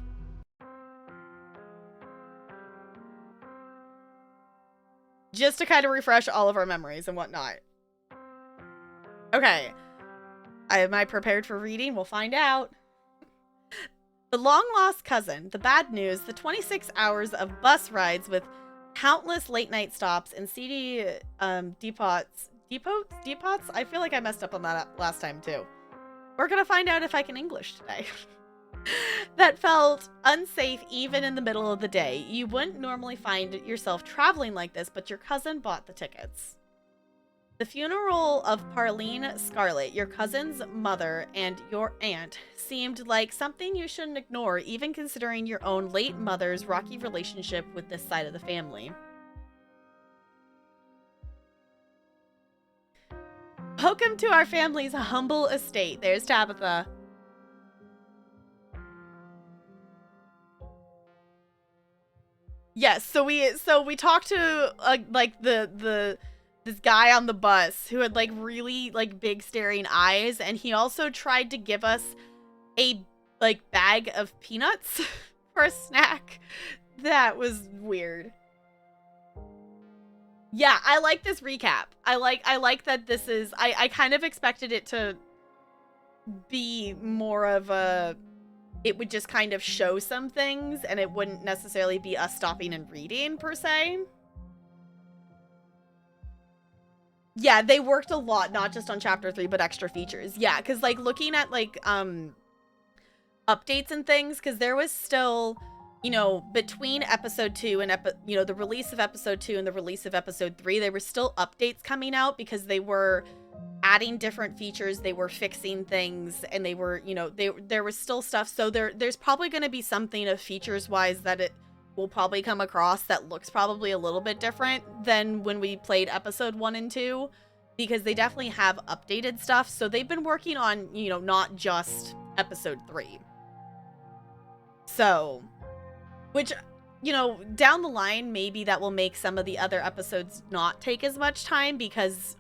Just to kind of refresh all of our memories and whatnot. Okay. Am I prepared for reading? We'll find out. The long-lost cousin, the bad news, the 26 hours of bus rides with countless late-night stops and seedy depots? I feel like I messed up on that last time, too. We're gonna find out if I can English today. That felt unsafe even in the middle of the day. You wouldn't normally find yourself traveling like this, but your cousin bought the tickets. The funeral of Parlene Scarlet, your cousin's mother, and your aunt seemed like something you shouldn't ignore, even considering your own late mother's rocky relationship with this side of the family. Welcome to our family's humble estate. There's Tabitha. Yes, so we talked to like this guy on the bus who had like really like big staring eyes, and he also tried to give us a like bag of peanuts for a snack. That was weird. Yeah, I like this recap. I like that this is I kind of expected it to be more of a, it would just kind of show some things and it wouldn't necessarily be us stopping and reading per se. Yeah, they worked a lot, not just on chapter 3, but extra features. Yeah, because like looking at like updates and things, because there was still, you know, between episode 2 and the release of episode 2 and the release of episode 3, there were still updates coming out because they were adding different features, they were fixing things, and they were, you know, there was still stuff. So there's probably going to be something of features wise that it will probably come across that looks probably a little bit different than when we played episode 1 and 2, because they definitely have updated stuff. So they've been working on, you know, not just episode 3. So, which, you know, down the line, maybe that will make some of the other episodes not take as much time because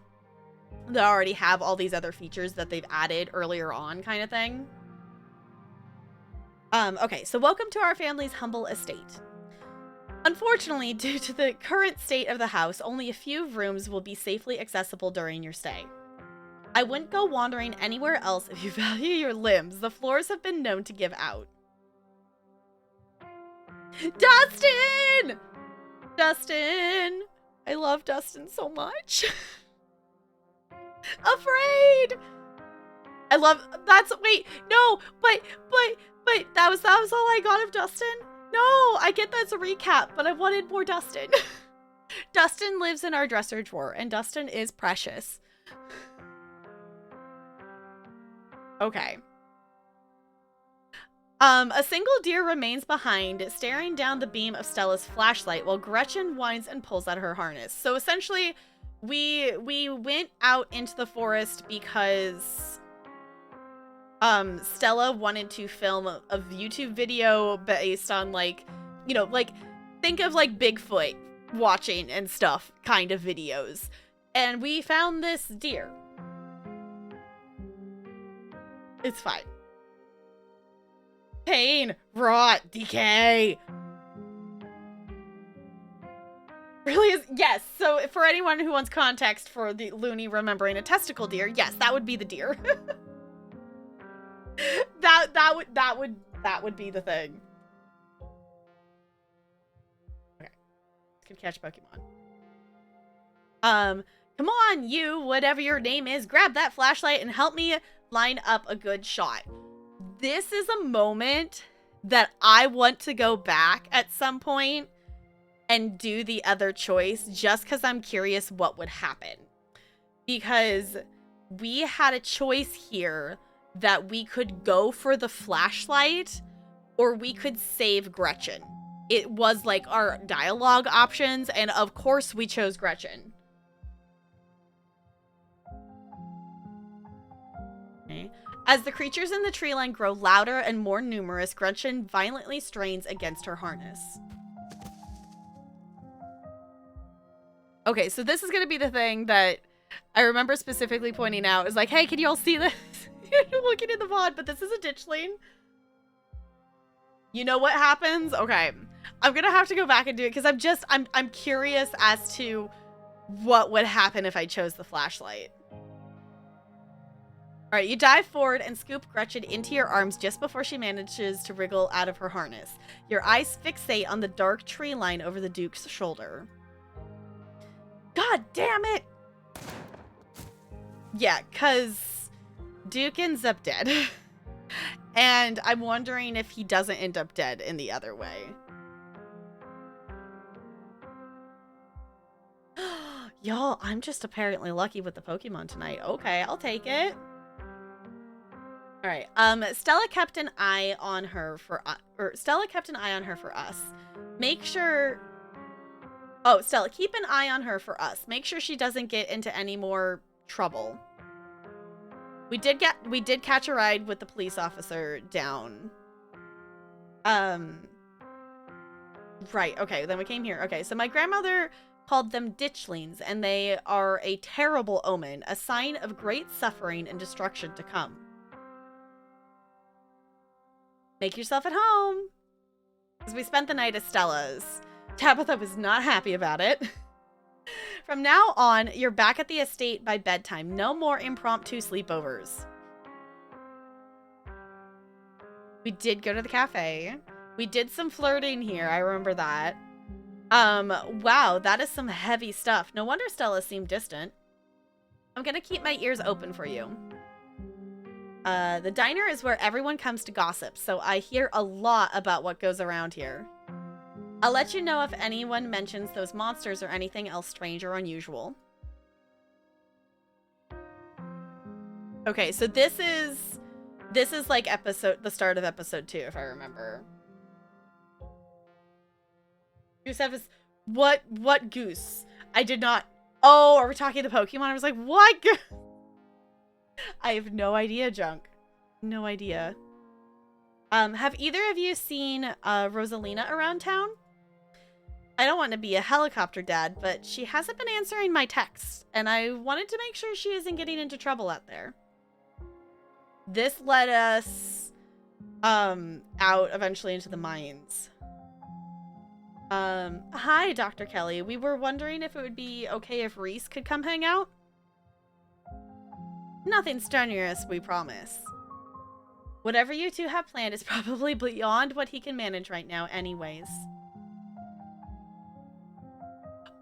they already have all these other features that they've added earlier on, kind of thing. Okay, so welcome to our family's humble estate. Unfortunately, due to the current state of the house, only a few rooms will be safely accessible during your stay. I wouldn't go wandering anywhere else if you value your limbs. The floors have been known to give out. Dustin! Dustin! I love Dustin so much. Afraid. I love, wait, no, but that was all I got of Dustin. No, I get that's a recap, but I wanted more Dustin. Dustin lives in our dresser drawer, and Dustin is precious. Okay. A single deer remains behind, staring down the beam of Stella's flashlight while Gretchen whines and pulls at her harness. So essentially, we went out into the forest because Stella wanted to film a YouTube video based on, like, you know, like, think of like Bigfoot watching and stuff kind of videos. And we found this deer. It's fine. Pain, rot, decay. Really is, yes. So for anyone who wants context for the loony remembering a testicle deer, yes, that would be the deer. that would be the thing. Okay, could catch Pokemon. Come on, you, whatever your name is, grab that flashlight and help me line up a good shot. This is a moment that I want to go back at some point and do the other choice just because I'm curious what would happen. Because we had a choice here that we could go for the flashlight or we could save Gretchen. It was like our dialogue options, and of course we chose Gretchen. Okay. As the creatures in the tree line grow louder and more numerous, Gretchen violently strains against her harness. Okay, so this is going to be the thing that I remember specifically pointing out. Is like, hey, can you all see this? You're looking in the VOD, but this is a ditchling. You know what happens? Okay, I'm going to have to go back and do it because I'm curious as to what would happen if I chose the flashlight. All right, you dive forward and scoop Gretchen into your arms just before she manages to wriggle out of her harness. Your eyes fixate on the dark tree line over the Duke's shoulder. God damn it! Yeah, because Duke ends up dead. And I'm wondering if he doesn't end up dead in the other way. Y'all, I'm just apparently lucky with the Pokemon tonight. Okay, I'll take it. All right. Stella kept an eye on her for us. Make sure. Oh, Stella, keep an eye on her for us. Make sure she doesn't get into any more trouble. We did catch a ride with the police officer down. Right. Okay. Then we came here. Okay. So my grandmother called them ditchlings, and they are a terrible omen, a sign of great suffering and destruction to come. Make yourself at home. Because we spent the night at Stella's. Tabitha was not happy about it. From now on, you're back at the estate by bedtime. No more impromptu sleepovers. We did go to the cafe. We did some flirting here. I remember that. Wow, that is some heavy stuff. No wonder Stella seemed distant. I'm gonna keep my ears open for you. The diner is where everyone comes to gossip, so I hear a lot about what goes around here. I'll let you know if anyone mentions those monsters or anything else strange or unusual. Okay, so this is like the start of episode 2, if I remember. Goose is what goose? I did not. Oh, are we talking the Pokemon? I was like, what goose? I have no idea, Junk. No idea. Have either of you seen Rosalina around town? I don't want to be a helicopter dad, but she hasn't been answering my texts, and I wanted to make sure she isn't getting into trouble out there. This led us out eventually into the mines. Hi, Dr. Kelly. We were wondering if it would be okay if Reese could come hang out. Nothing strenuous, we promise. Whatever you two have planned is probably beyond what he can manage right now anyways.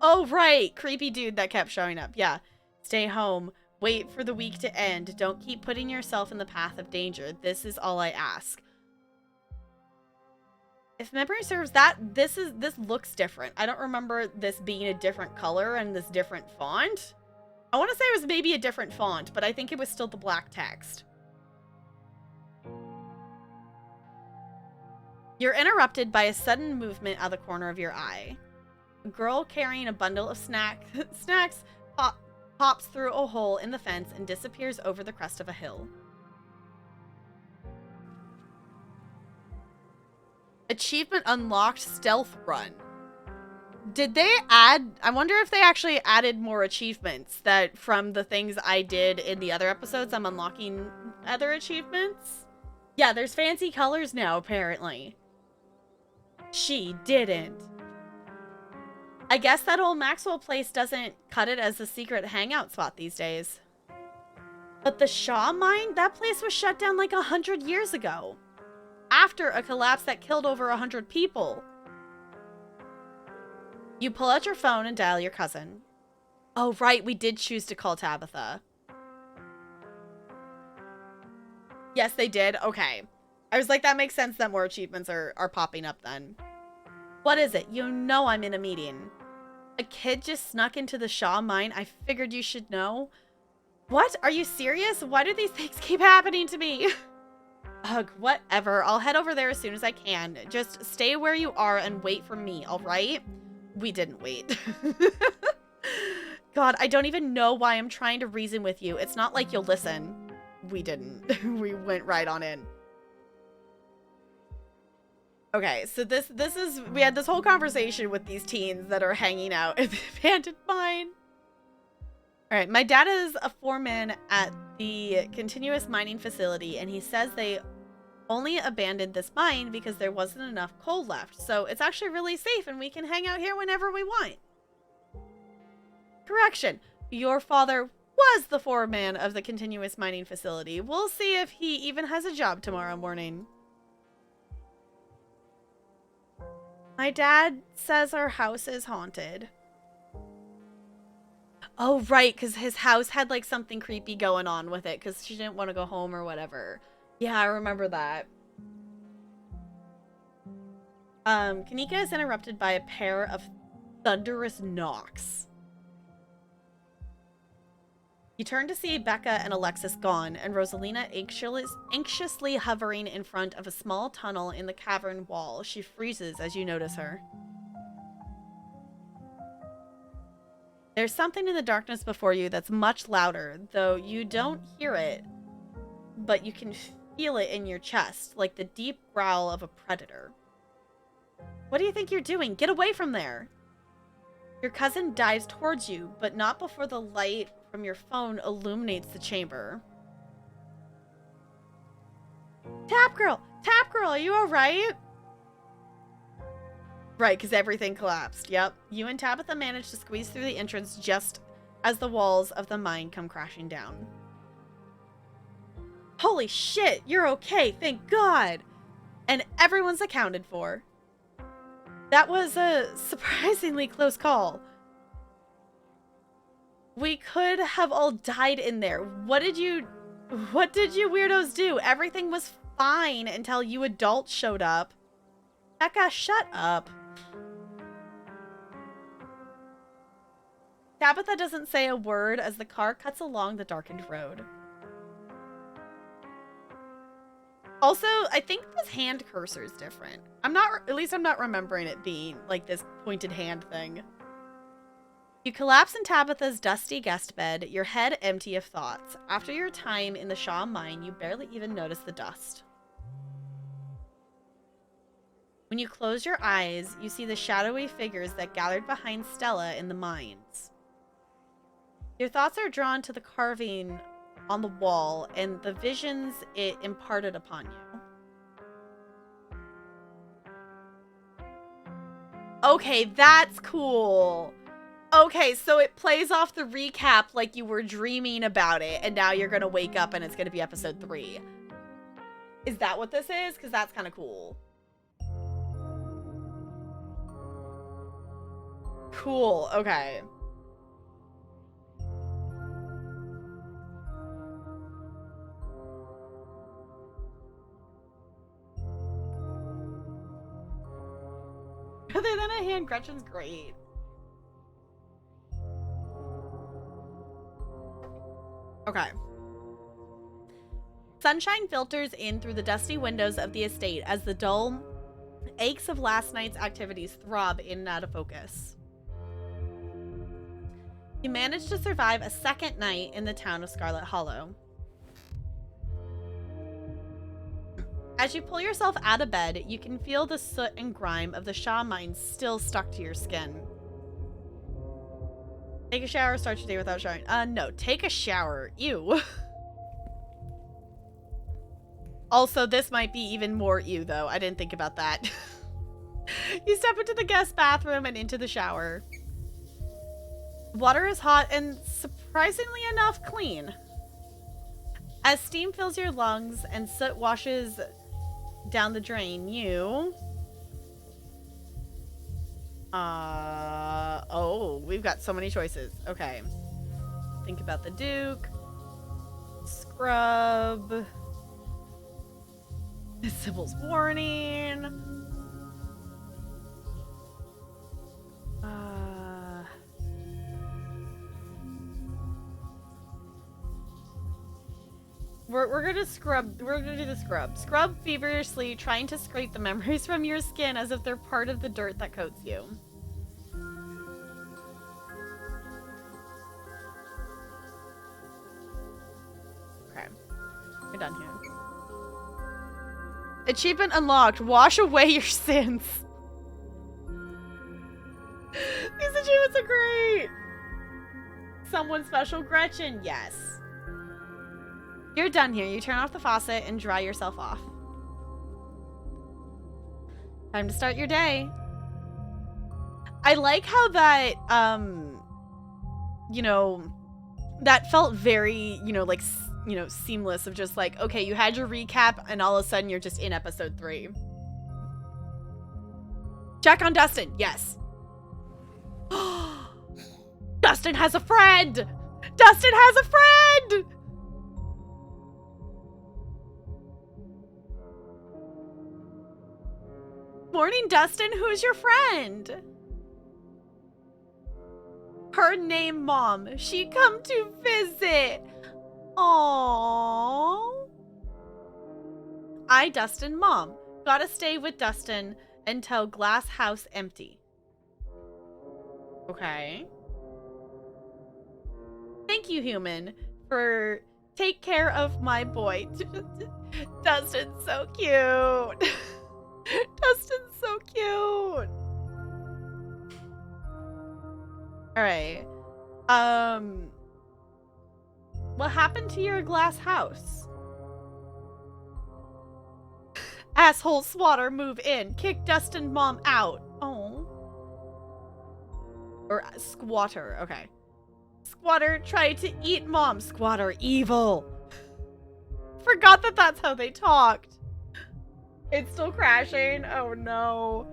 Oh, right. Creepy dude that kept showing up. Yeah. Stay home. Wait for the week to end. Don't keep putting yourself in the path of danger. This is all I ask. If memory serves, this looks different. I don't remember this being a different color and this different font. I want to say it was maybe a different font, but I think it was still the black text. You're interrupted by a sudden movement out of the corner of your eye. A girl carrying a bundle of snacks pops through a hole in the fence and disappears over the crest of a hill. Achievement unlocked, stealth run. Did they add... I wonder if they actually added more achievements that from the things I did in the other episodes, I'm unlocking other achievements? Yeah, there's fancy colors now, apparently. She didn't. I guess that old Maxwell place doesn't cut it as a secret hangout spot these days. But the Shaw mine? That place was shut down like 100 years ago. After a collapse that killed over 100 people. You pull out your phone and dial your cousin. Oh, right, we did choose to call Tabitha. Yes, they did? Okay. I was like, that makes sense that more achievements are popping up then. What is it? You know I'm in a meeting. A kid just snuck into the Shaw mine. I figured you should know. What? Are you serious? Why do these things keep happening to me? Ugh, whatever. I'll head over there as soon as I can. Just stay where you are and wait for me, alright? We didn't wait. God, I don't even know why I'm trying to reason with you. It's not like you'll listen. We didn't. We went right on in. Okay, so this is... We had this whole conversation with these teens that are hanging out at the abandoned mine. Alright, my dad is a foreman at the continuous mining facility, and he says they only abandoned this mine because there wasn't enough coal left. So it's actually really safe, and we can hang out here whenever we want. Correction. Your father was the foreman of the continuous mining facility. We'll see if he even has a job tomorrow morning. My dad says our house is haunted. Oh, right, because his house had, like, something creepy going on with it, because she didn't want to go home or whatever. Yeah, I remember that. Kanika is interrupted by a pair of thunderous knocks. You turn to see Becca and Alexis gone, and Rosalina anxiously hovering in front of a small tunnel in the cavern wall. She freezes as you notice her. There's something in the darkness before you that's much louder, though you don't hear it, but you can feel it in your chest, like the deep growl of a predator. What do you think you're doing? Get away from there! Your cousin dives towards you, but not before the light from your phone illuminates the chamber. Tap girl! Tap girl, are you alright? Right, because everything collapsed. Yep. You and Tabitha managed to squeeze through the entrance just as the walls of the mine come crashing down. Holy shit, you're okay, thank God! And everyone's accounted for. That was a surprisingly close call. We could have all died in there. What did you weirdos do? Everything was fine until you adults showed up. Becca, shut up. Tabitha doesn't say a word as the car cuts along the darkened road. Also, I think this hand cursor is different. At least I'm not remembering it being like this pointed hand thing. You collapse in Tabitha's dusty guest bed, your head empty of thoughts. After your time in the Shaw mine, you barely even notice the dust. When you close your eyes, you see the shadowy figures that gathered behind Stella in the mines. Your thoughts are drawn to the carving on the wall and the visions it imparted upon you. Okay, that's cool. Okay, so it plays off the recap like you were dreaming about it, and now you're gonna wake up and it's gonna be episode 3. Is that what this is? Because that's kind of cool. Cool. Okay. Other than a hand, Gretchen's great. Okay. Sunshine filters in through the dusty windows of the estate as the dull aches of last night's activities throb in and out of focus. You managed to survive a second night in the town of Scarlet Hollow. As you pull yourself out of bed, you can feel the soot and grime of the Shaw mines still stuck to your skin. Take a shower, start your day without showering. No, take a shower. Ew. Also, this might be even more ew, though. I didn't think about that. You step into the guest bathroom and into the shower. Water is hot and, surprisingly enough, clean. As steam fills your lungs and soot washes down the drain, you... Oh, we've got so many choices. Okay. Think about the Duke. Scrub. Sybil's warning. We're gonna scrub. We're gonna do the scrub. Scrub feverishly, trying to scrape the memories from your skin as if they're part of the dirt that coats you. Okay, we're done here. Achievement unlocked. Wash away your sins. These achievements are great. Someone special, Gretchen. Yes. You're done here. You turn off the faucet and dry yourself off. Time to start your day. I like how that, you know, that felt very, you know, like, you know, seamless of just like, okay, you had your recap and all of a sudden you're just in episode 3. Check on Dustin. Yes. Dustin has a friend. Dustin has a friend. Morning, Dustin. Who's your friend? Her name, Mom. She come to visit. Aww. I, Dustin, Mom. Gotta stay with Dustin until glass house empty. Okay. Thank you, human, for take care of my boy. Dustin's so cute. Dustin's so cute. All right. What happened to your glass house? Asshole swatter, move in. Kick Dustin Mom out. Oh. Or squatter. Okay. Squatter tried to eat Mom. Squatter evil. Forgot that that's how they talked. It's still crashing. Oh no.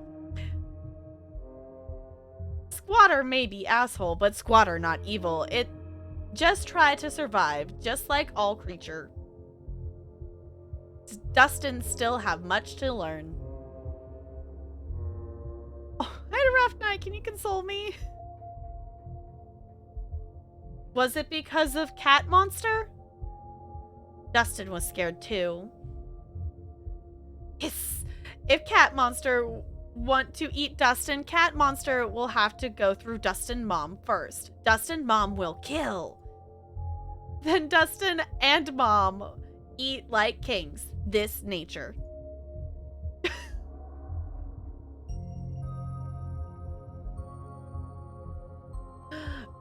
Squatter may be asshole, but squatter not evil. It just try to survive, just like all creature. Dustin still have much to learn. Oh, I had a rough night. Can you console me? Was it because of Cat Monster? Dustin was scared too. Yes. If Cat Monster want to eat Dustin, Cat Monster will have to go through Dustin Mom first. Dustin Mom will kill. Then Dustin and Mom eat like kings. This nature.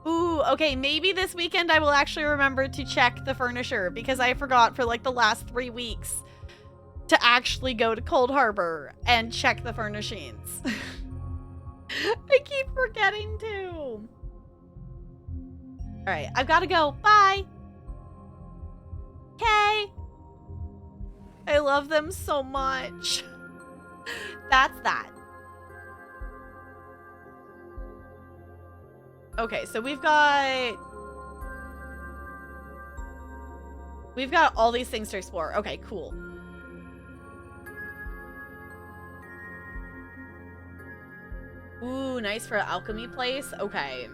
Ooh, okay, maybe this weekend I will actually remember to check the furniture because I forgot for like the last 3 weeks to actually go to Cold Harbor and check the furnishings. I keep forgetting to. All right, I've got to go. Bye. Okay. I love them so much. That's that. Okay, so we've got all these things to explore. Okay, cool. Ooh, nice for an alchemy place. Okay.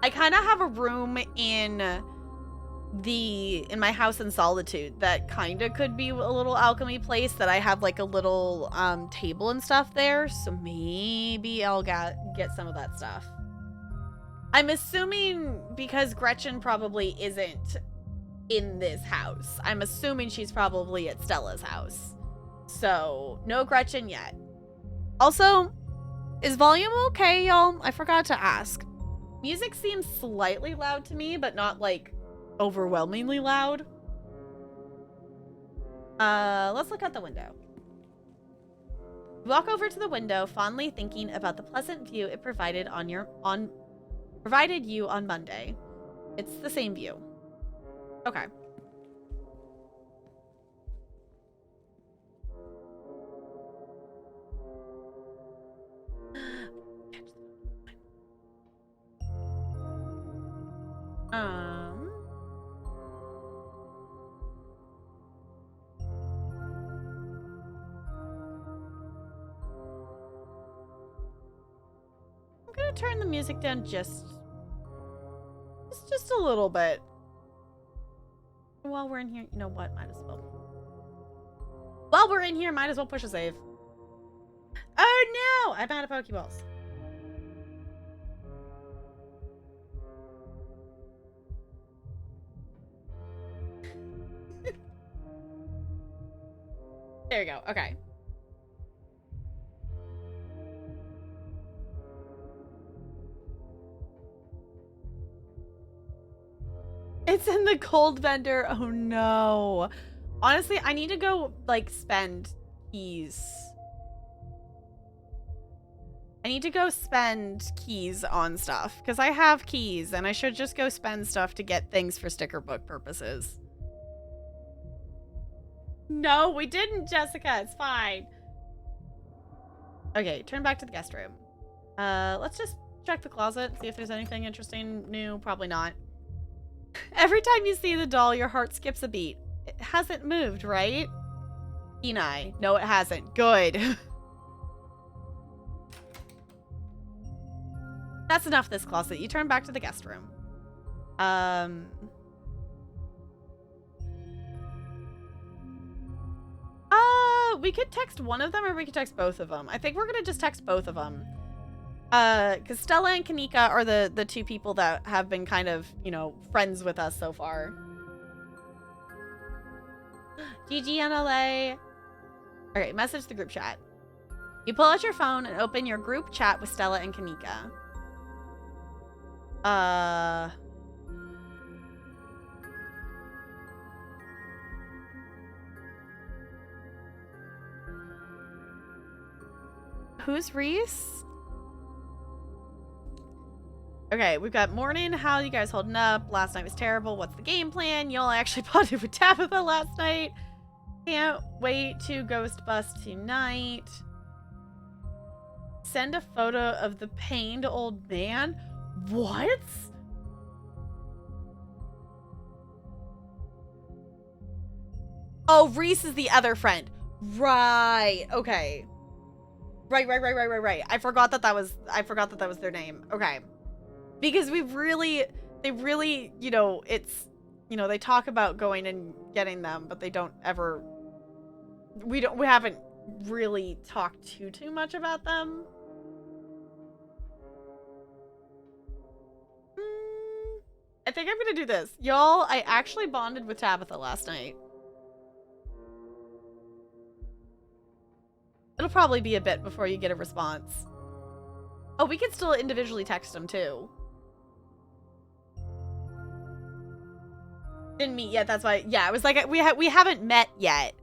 I kind of have a room in my house in Solitude that kind of could be a little alchemy place that I have like a little table and stuff there, so maybe I'll get some of that stuff. I'm assuming because Gretchen probably isn't in this house. I'm assuming she's probably at Stella's house. So, no Gretchen yet. Also, is volume okay, y'all? I forgot to ask. Music seems slightly loud to me, but not like overwhelmingly loud. Let's look out the window. Walk over to the window, fondly thinking about the pleasant view it provided provided you on Monday. It's the same view. Okay. I'm gonna turn the music down just a little bit. While we're in here, you know what? Might as well. While we're in here, might as well push a save. Oh no! I'm out of Pokeballs. There you go. Okay. It's in the cold vendor. Oh no. Honestly, I need to go like spend keys. I need to go spend keys on stuff because I have keys and I should just go spend stuff to get things for sticker book purposes. No, we didn't, Jessica. It's fine. Okay, turn back to the guest room. Let's just check the closet, see if there's anything interesting new. Probably not. Every time you see the doll, your heart skips a beat. It hasn't moved, right? Kenai. No, it hasn't. Good. That's enough this closet. You turn back to the guest room. We could text one of them or we could text both of them. I think we're gonna just text both of them. Because Stella and Kanika are the two people that have been kind of, you know, friends with us so far. GG NLA. Okay, message the group chat. You pull out your phone and open your group chat with Stella and Kanika. Who's Reese? Okay, we've got morning. How you guys holding up? Last night was terrible. What's the game plan? Y'all actually bonded with Tabitha last night. Can't wait to ghost bust tonight. Send a photo of the pained old man. What? Oh, Reese is the other friend. Right. Okay. Right. I forgot that that was their name. Okay. Because they really, you know, it's, you know, they talk about going and getting them, but they don't ever, we haven't really talked too much about them. I think I'm gonna do this. Y'all, I actually bonded with Tabitha last night. It'll probably be a bit before you get a response. Oh, we can still individually text them too. Didn't meet yet, that's why. Yeah, it was like we haven't met yet.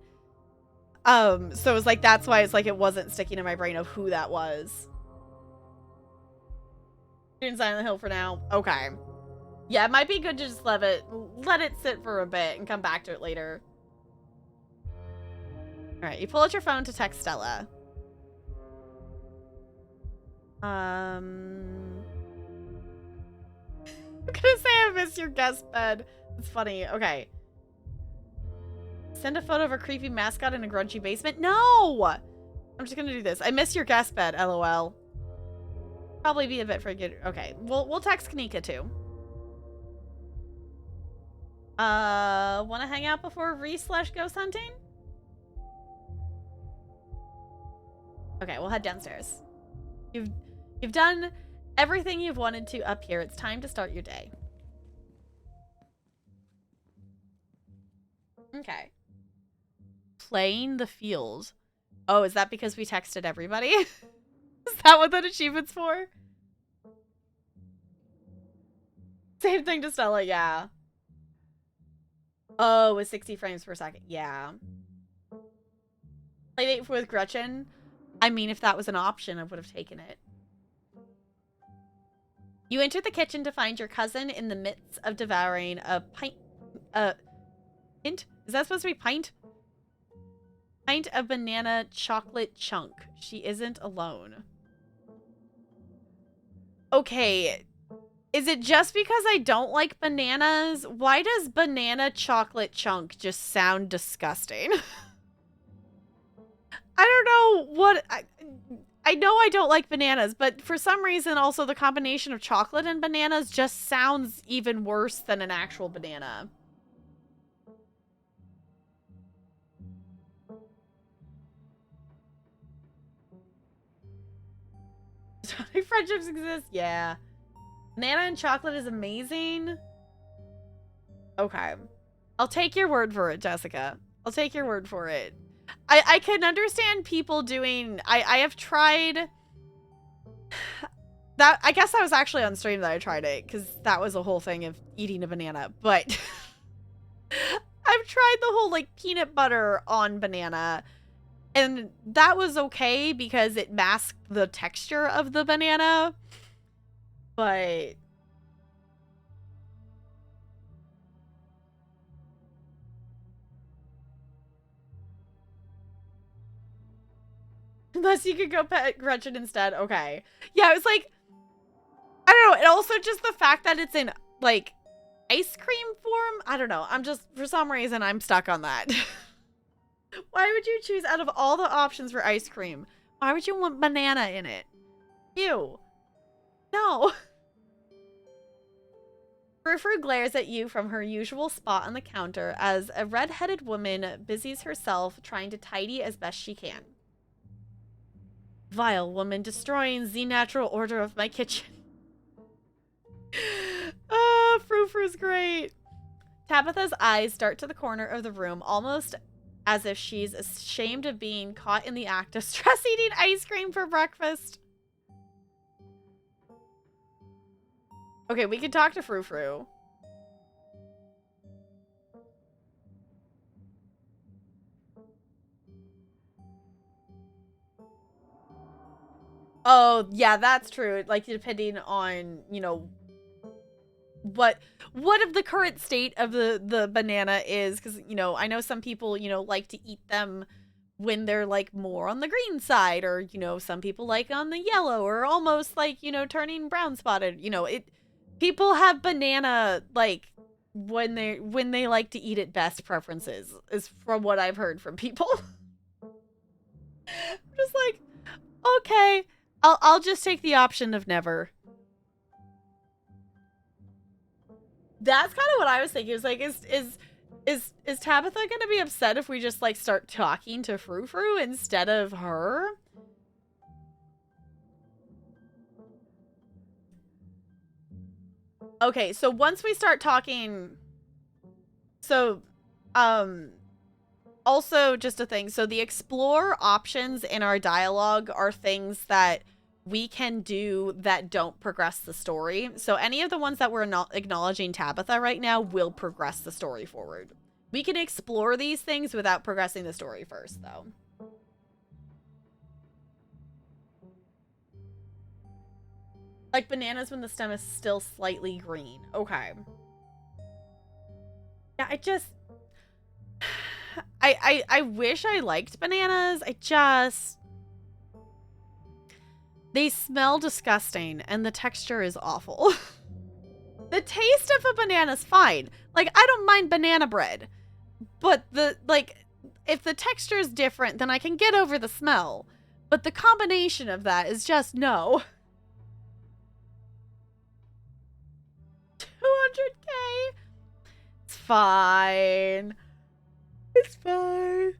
So it was like that's why it's like it wasn't sticking in my brain of who that was. Doing Silent Hill for now. Okay. Yeah, it might be good to just let it sit for a bit and come back to it later. All right, you pull out your phone to text Stella. I'm gonna say I miss your guest bed. It's funny. Okay. Send a photo of a creepy mascot in a grungy basement. No! I'm just gonna do this. I miss your guest bed, LOL. Probably be a bit friggin'. Okay. We'll text Kanika too. Wanna hang out before re/ghost hunting? Okay, we'll head downstairs. You've done everything you've wanted to up here. It's time to start your day. Okay. Playing the field. Oh, is that because we texted everybody? Is that what that achievement's for? Same thing to Stella, yeah. Oh, with 60 frames per second. Yeah. Playdate with Gretchen. I mean, if that was an option, I would have taken it. You enter the kitchen to find your cousin in the midst of devouring a pint. Hint? Is that supposed to be pint? Pint of banana chocolate chunk. She isn't alone. Okay. Is it just because I don't like bananas? Why does banana chocolate chunk just sound disgusting? I don't know what... I know I don't like bananas, but for some reason also the combination of chocolate and bananas just sounds even worse than an actual banana. Friendships exist? Yeah. Banana and chocolate is amazing. Okay. I'll take your word for it, Jessica. I'll take your word for it. I can understand people doing... I have tried... that. I guess I was actually on stream that I tried it, because that was a whole thing of eating a banana, but... I've tried the whole, like, peanut butter on banana, and that was okay because it masked the texture of the banana, but... Unless you could go pet Gretchen instead. Okay. Yeah, it was like... I don't know. And also just the fact that it's in, like, ice cream form. I don't know. I'm just... For some reason, I'm stuck on that. Why would you choose out of all the options for ice cream? Why would you want banana in it? Ew. No. Frou-Frou glares at you from her usual spot on the counter as a red-headed woman busies herself trying to tidy as best she can. Vile woman destroying the natural order of my kitchen. Ah, Frou-Frou's great. Tabitha's eyes dart to the corner of the room, almost as if she's ashamed of being caught in the act of stress eating ice cream for breakfast. Okay, we can talk to Frou-Frou. Oh, yeah, that's true. Like, depending on, you know, what of the current state of the banana is, because, you know, I know some people, you know, like to eat them when they're, like, more on the green side, or, you know, some people like on the yellow, or almost, like, you know, turning brown spotted. You know, people have banana, like, when they like to eat it best preferences, is from what I've heard from people. I'm just like, okay, I'll just take the option of never. That's kind of what I was thinking. It was like, is Tabitha gonna be upset if we just, like, start talking to Frou-Frou instead of her? Okay, so once we start talking, so, also just a thing. So the explore options in our dialogue are things that we can do that don't progress the story. So any of the ones that we're not acknowledging Tabitha right now will progress the story forward. We can explore these things without progressing the story first, though. Like bananas when the stem is still slightly green. Okay. Yeah, I wish I liked bananas. They smell disgusting and the texture is awful. The taste of a banana's fine. Like, I don't mind banana bread. But if the texture is different, then I can get over the smell. But the combination of that is just no. 200K? It's fine. It's fine.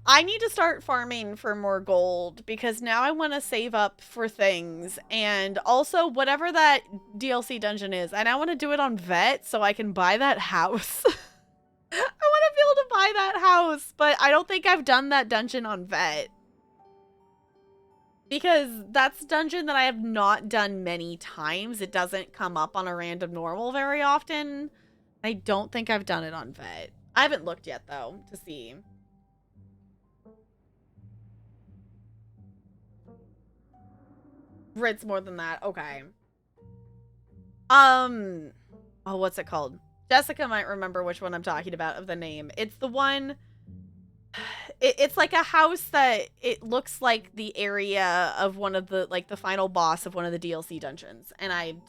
I need to start farming for more gold because now I want to save up for things. And also, whatever that DLC dungeon is, I now want to do it on vet so I can buy that house. I want to be able to buy that house, but I don't think I've done that dungeon on vet. Because that's a dungeon that I have not done many times. It doesn't come up on a random normal very often. I don't think I've done it on vet. I haven't looked yet, though, to see. It's more than that. Okay. Oh, what's it called? Jessica might remember which one I'm talking about of the name. It's the one... It's like a house that it looks like the area of one of the, like, the final boss of one of the DLC dungeons. And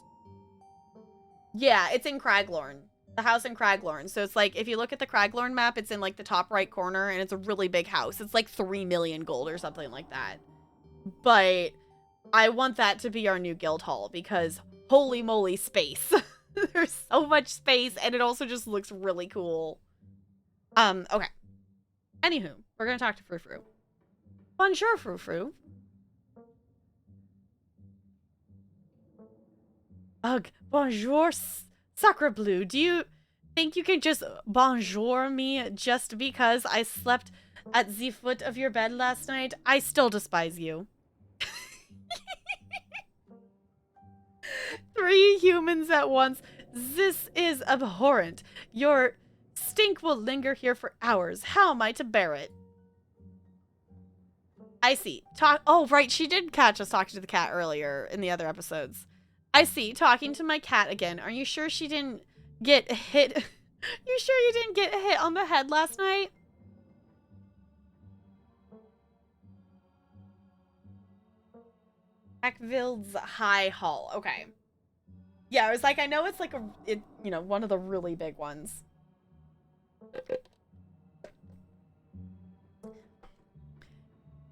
yeah, it's in Craglorn. The house in Craglorn. So it's like, if you look at the Craglorn map, it's in, like, the top right corner, and it's a really big house. It's like 3 million gold or something like that. But I want that to be our new guild hall, because holy moly space. There's so much space, and it also just looks really cool. Okay. Anywho, we're gonna talk to Frou-Frou. Bonjour, Frou-Frou. Ugh, bonjour, Sacre Bleu. Do you think you can just bonjour me just because I slept at the foot of your bed last night? I still despise you. 3 humans at once. This is abhorrent. Your stink will linger here for hours. How am I to bear it? I see. Oh, right. She did catch us talking to the cat earlier in the other episodes. I see. Talking to my cat again. Are you sure she didn't get hit? You sure you didn't get hit on the head last night? Eckville's High Hall. Okay. Yeah, I was like, I know it's like one of the really big ones.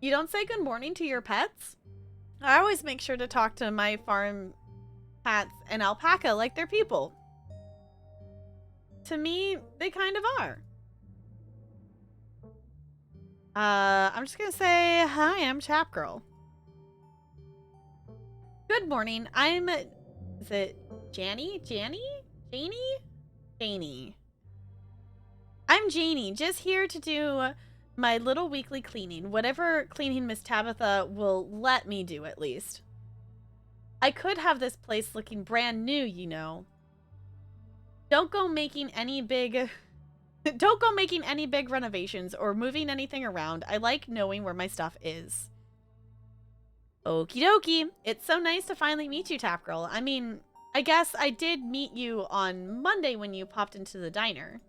You don't say good morning to your pets? I always make sure to talk to my farm cats and alpaca like they're people. To me, they kind of are. I'm just gonna say, hi, I'm Chap Girl. Good morning, is it Janie? Janie? I'm Janie, just here to do my little weekly cleaning. Whatever cleaning Miss Tabitha will let me do, at least. I could have this place looking brand new, you know. Don't go making any big renovations or moving anything around. I like knowing where my stuff is. Okie dokie. It's so nice to finally meet you, Tap Girl. I mean, I guess I did meet you on Monday when you popped into the diner.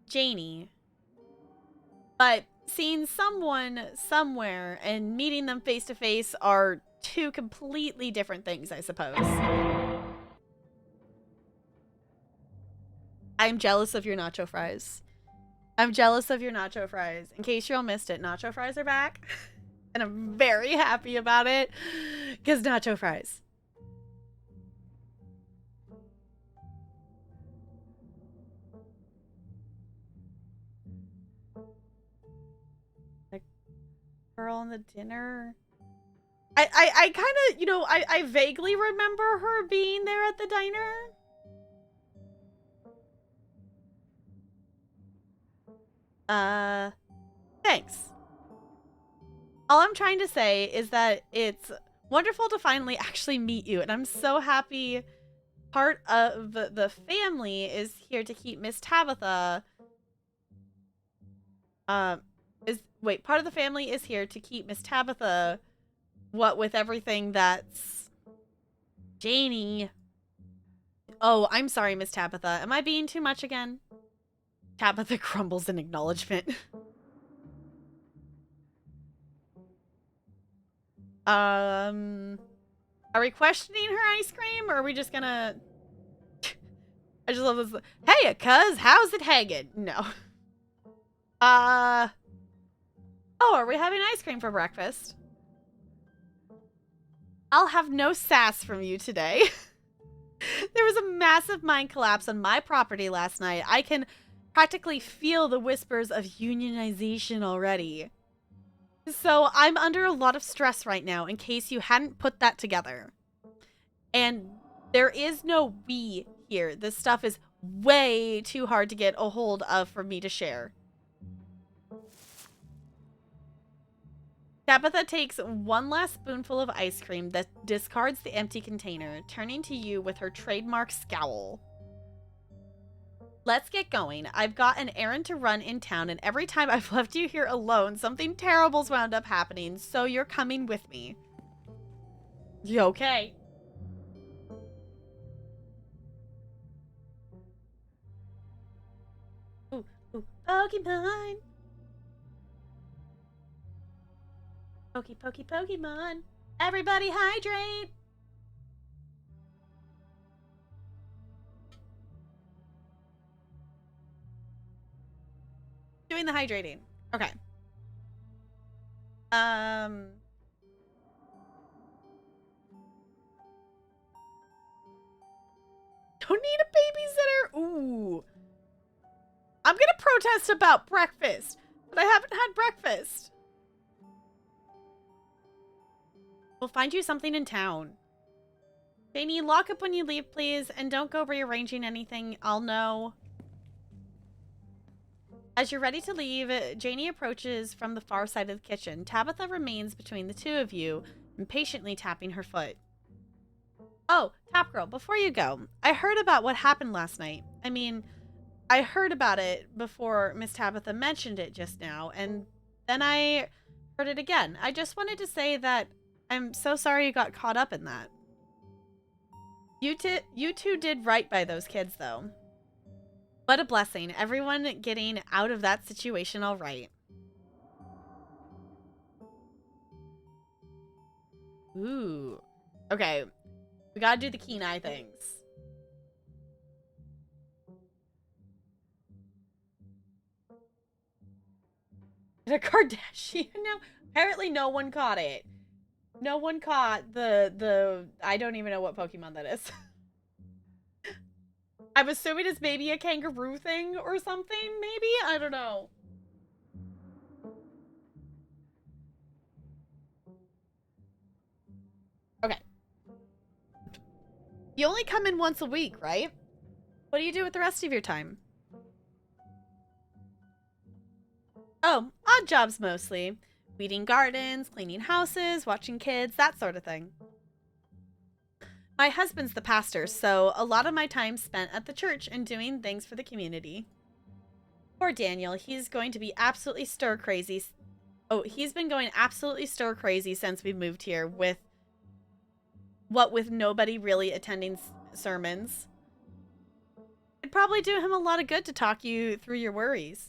Janie. But seeing someone somewhere and meeting them face to face are 2 completely different things, I suppose. I'm jealous of your nacho fries. I'm jealous of your nacho fries. In case you all missed it, nacho fries are back. And I'm very happy about it. Because nacho fries. The girl in the dinner. I kind of, you know, I vaguely remember her being there at the diner. Thanks. All I'm trying to say is that it's wonderful to finally actually meet you, and I'm so happy part of the family is here to keep Miss Tabitha. Part of the family is here to keep Miss Tabitha, what with everything that's Janie. Oh, I'm sorry, Miss Tabitha. Am I being too much again? Tabitha crumbles in acknowledgement. Are we questioning her ice cream, or are we just gonna... I just love this. Hey, cuz, how's it hanging? No. Oh, are we having ice cream for breakfast? I'll have no sass from you today. There was a massive mine collapse on my property last night. I can practically feel the whispers of unionization already. So I'm under a lot of stress right now, in case you hadn't put that together. And there is no we here. This stuff is way too hard to get a hold of for me to share. Tabitha takes one last spoonful of ice cream that discards the empty container, turning to you with her trademark scowl. Let's get going. I've got an errand to run in town, and every time I've left you here alone, something terrible's wound up happening, so you're coming with me. You okay? Ooh, ooh, Pokemon! Pokemon! Everybody hydrate! Doing the hydrating. Okay. Don't need a babysitter? Ooh. I'm gonna protest about breakfast, but I haven't had breakfast. We'll find you something in town. Janie, lock up when you leave, please, and don't go rearranging anything. I'll know. As you're ready to leave, Janie approaches from the far side of the kitchen. Tabitha remains between the two of you, impatiently tapping her foot. Oh, Tap Girl, before you go, I heard about what happened last night. I mean, I heard about it before Miss Tabitha mentioned it just now, and then I heard it again. I just wanted to say that I'm so sorry you got caught up in that. You two did right by those kids, though. What a blessing. Everyone getting out of that situation all right. Ooh. Okay. We gotta do the keen eye things. The Kardashian? No. Apparently no one caught it. No one caught the I don't even know what Pokemon that is. I'm assuming it's maybe a kangaroo thing or something, maybe? I don't know. Okay. You only come in once a week, right? What do you do with the rest of your time? Oh, odd jobs mostly. Weeding gardens, cleaning houses, watching kids, that sort of thing. My husband's the pastor, so a lot of my time spent at the church and doing things for the community. Poor Daniel, he's going to be absolutely stir crazy. Oh, he's been going absolutely stir crazy since we moved here with nobody really attending sermons. It'd probably do him a lot of good to talk you through your worries.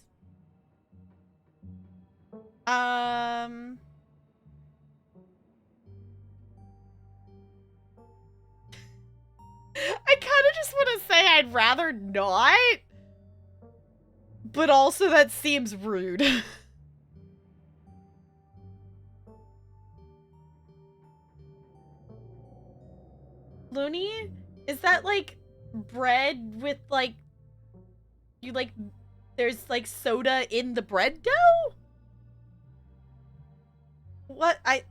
I kind of just want to say I'd rather not. But also that seems rude. Looney? Is that like bread with like there's like soda in the bread dough? What? I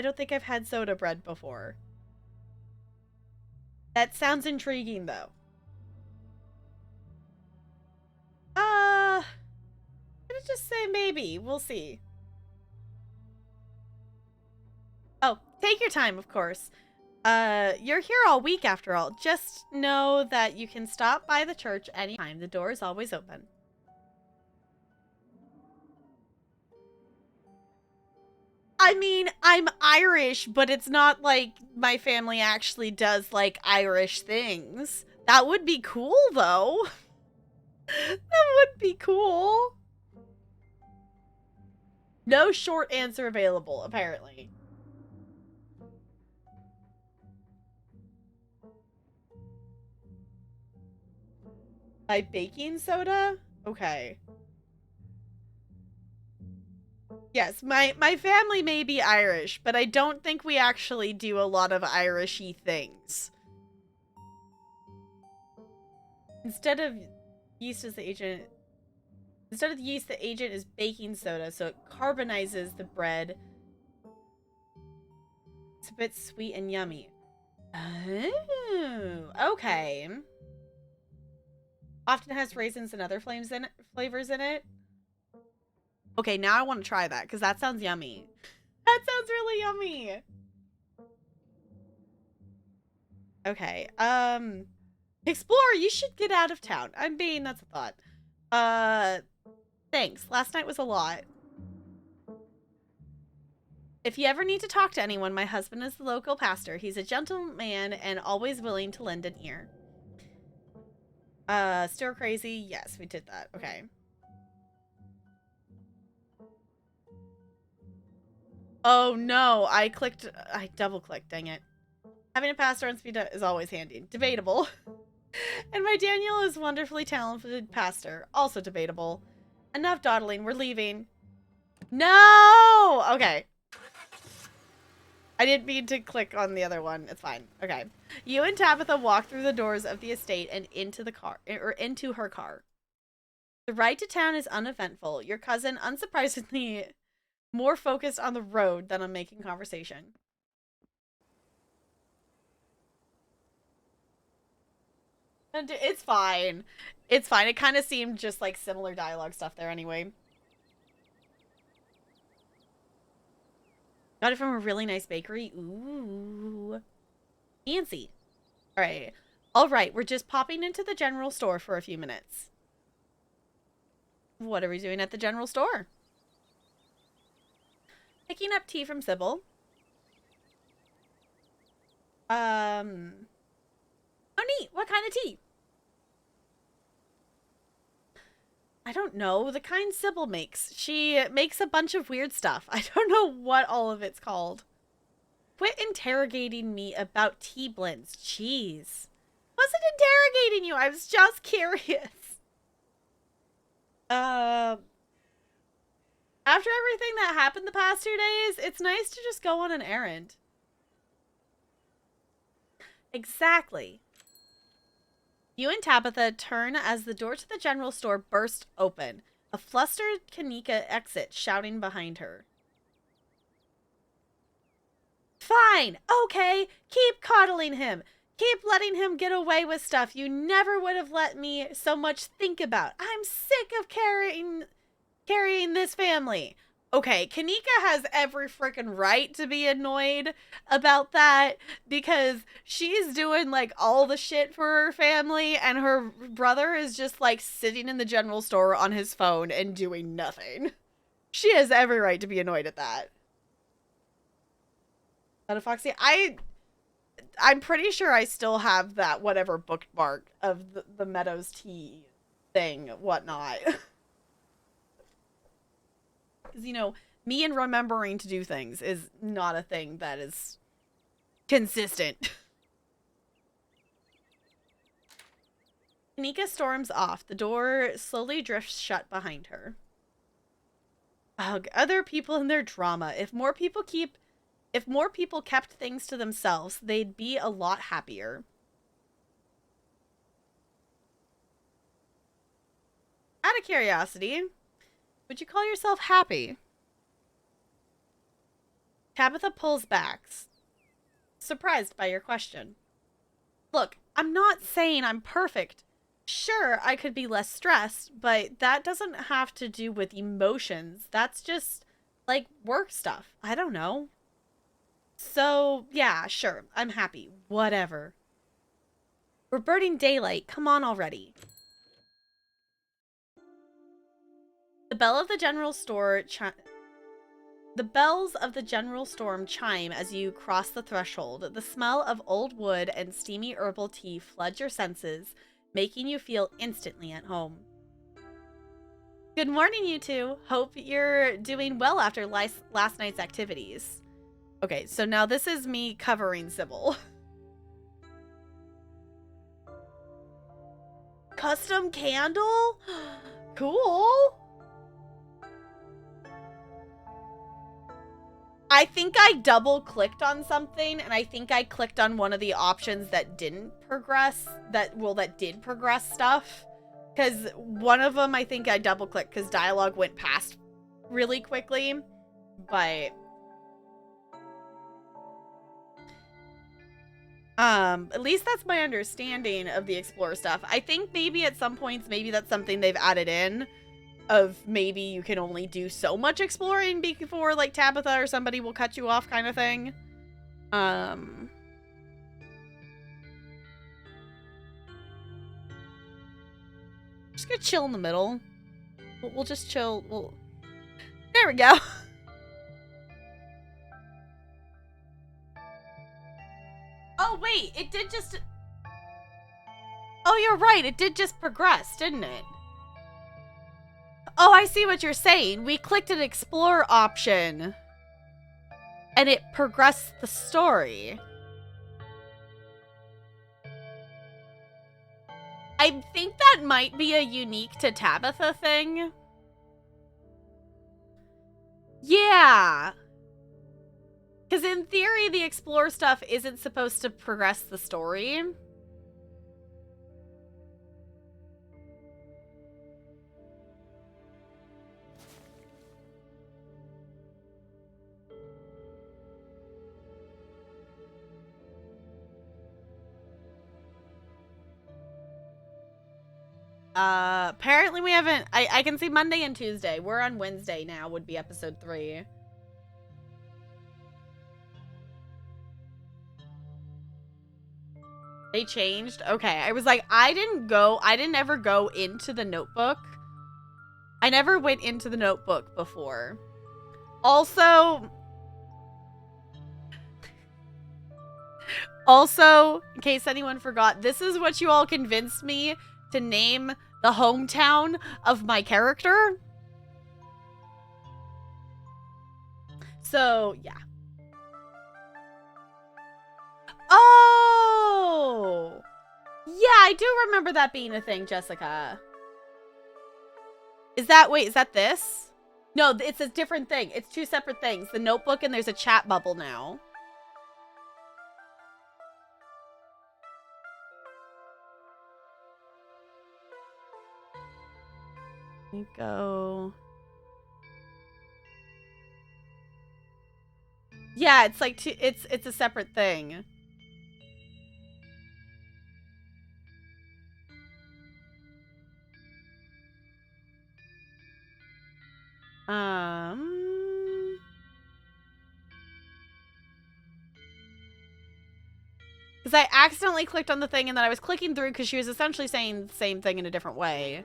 don't think I've had soda bread before. That sounds intriguing though. I'm gonna just say maybe. We'll see. Oh, take your time, of course. You're here all week after all. Just know that you can stop by the church anytime. The door is always open. I mean, I'm Irish, but it's not like my family actually does like Irish things. That would be cool though. That would be cool. No short answer available, apparently. By baking soda? Okay. Yes, my family may be Irish, but I don't think we actually do a lot of Irishy things. Instead of yeast as the agent, instead of the yeast, the agent is baking soda, so it carbonizes the bread. It's a bit sweet and yummy. Oh, okay. Often has raisins and other flavors in it. Okay, now I want to try that because that sounds yummy. That sounds really yummy. Okay. Explore, you should get out of town. That's a thought. Thanks. Last night was a lot. If you ever need to talk to anyone, my husband is the local pastor. He's a gentleman and always willing to lend an ear. Stir crazy. Yes, we did that. Okay. Oh no, I double clicked, dang it. Having a pastor on speed is always handy. Debatable. And my Daniel is wonderfully talented pastor. Also debatable. Enough dawdling, we're leaving. No! Okay. I didn't mean to click on the other one. It's fine. Okay. You and Tabitha walk through the doors of the estate and into the car, or into her car. The ride to town is uneventful. Your cousin, unsurprisingly, more focused on the road than on making conversation. And it's fine. It's fine. It kind of seemed just like similar dialogue stuff there anyway. Got it from a really nice bakery. Ooh. Fancy. Alright. Alright, we're just popping into the general store for a few minutes. What are we doing at the general store? Picking up tea from Sybil. Oh neat. What kind of tea? I don't know. The kind Sybil makes. She makes a bunch of weird stuff. I don't know what all of it's called. Quit interrogating me about tea blends. Jeez. Wasn't interrogating you. I was just curious. After everything that happened the past 2 days, it's nice to just go on an errand. Exactly. You and Tabitha turn as the door to the general store bursts open. A flustered Kanika exits, shouting behind her. Fine, okay, keep coddling him. Keep letting him get away with stuff you never would have let me so much think about. I'm sick of carrying this family. Okay, Kanika has every freaking right to be annoyed about that because she's doing like all the shit for her family and her brother is just like sitting in the general store on his phone and doing nothing. She has every right to be annoyed at that. But Foxy, I'm pretty sure I still have that whatever bookmark of the Meadows tea thing, whatnot. Because, you know, me and remembering to do things is not a thing that is consistent. Kanika storms off. The door slowly drifts shut behind her. Ugh, other people and their drama. If more people kept things to themselves, they'd be a lot happier. Out of curiosity, would you call yourself happy? Tabitha pulls back, surprised by your question. Look, I'm not saying I'm perfect. Sure, I could be less stressed, but that doesn't have to do with emotions. That's just, like, work stuff. I don't know. So, yeah, sure, I'm happy. Whatever. We're burning daylight. Come on already. The bell of the general store The bells of the general store chime as you cross the threshold. The smell of old wood and steamy herbal tea floods your senses, making you feel instantly at home. Good morning, you two. Hope you're doing well after last night's activities. Okay, so now this is me covering Sybil. custom candle? Cool. I think I double clicked on something, and I think I clicked on one of the options that didn't progress, that did progress stuff. Because one of them, I think I double clicked because dialogue went past really quickly. But at least that's my understanding of the explore stuff. I think maybe at some points, maybe that's something they've added in, of maybe you can only do so much exploring before, like, Tabitha or somebody will cut you off kind of thing. Just gonna chill in the middle. We'll just chill. There we go. Oh, wait, it did just... Oh, you're right, it did just progress, didn't it? Oh, I see what you're saying. We clicked an explore option, and it progressed the story. I think that might be a unique to Tabitha thing. Yeah. Because in theory, the explore stuff isn't supposed to progress the story. Apparently we haven't... I can see Monday and Tuesday. We're on Wednesday now, would be episode 3. They changed? Okay, I was like, I didn't ever go into the notebook. I never went into the notebook before. Also, in case anyone forgot, this is what you all convinced me to name the hometown of my character. So, yeah. Oh! Yeah, I do remember that being a thing, Jessica. Is that, wait, is that this? No, it's a different thing. It's 2 separate things. The notebook and there's a chat bubble now. Let me go. Yeah, it's like it's a separate thing. Because I accidentally clicked on the thing and then I was clicking through because she was essentially saying the same thing in a different way.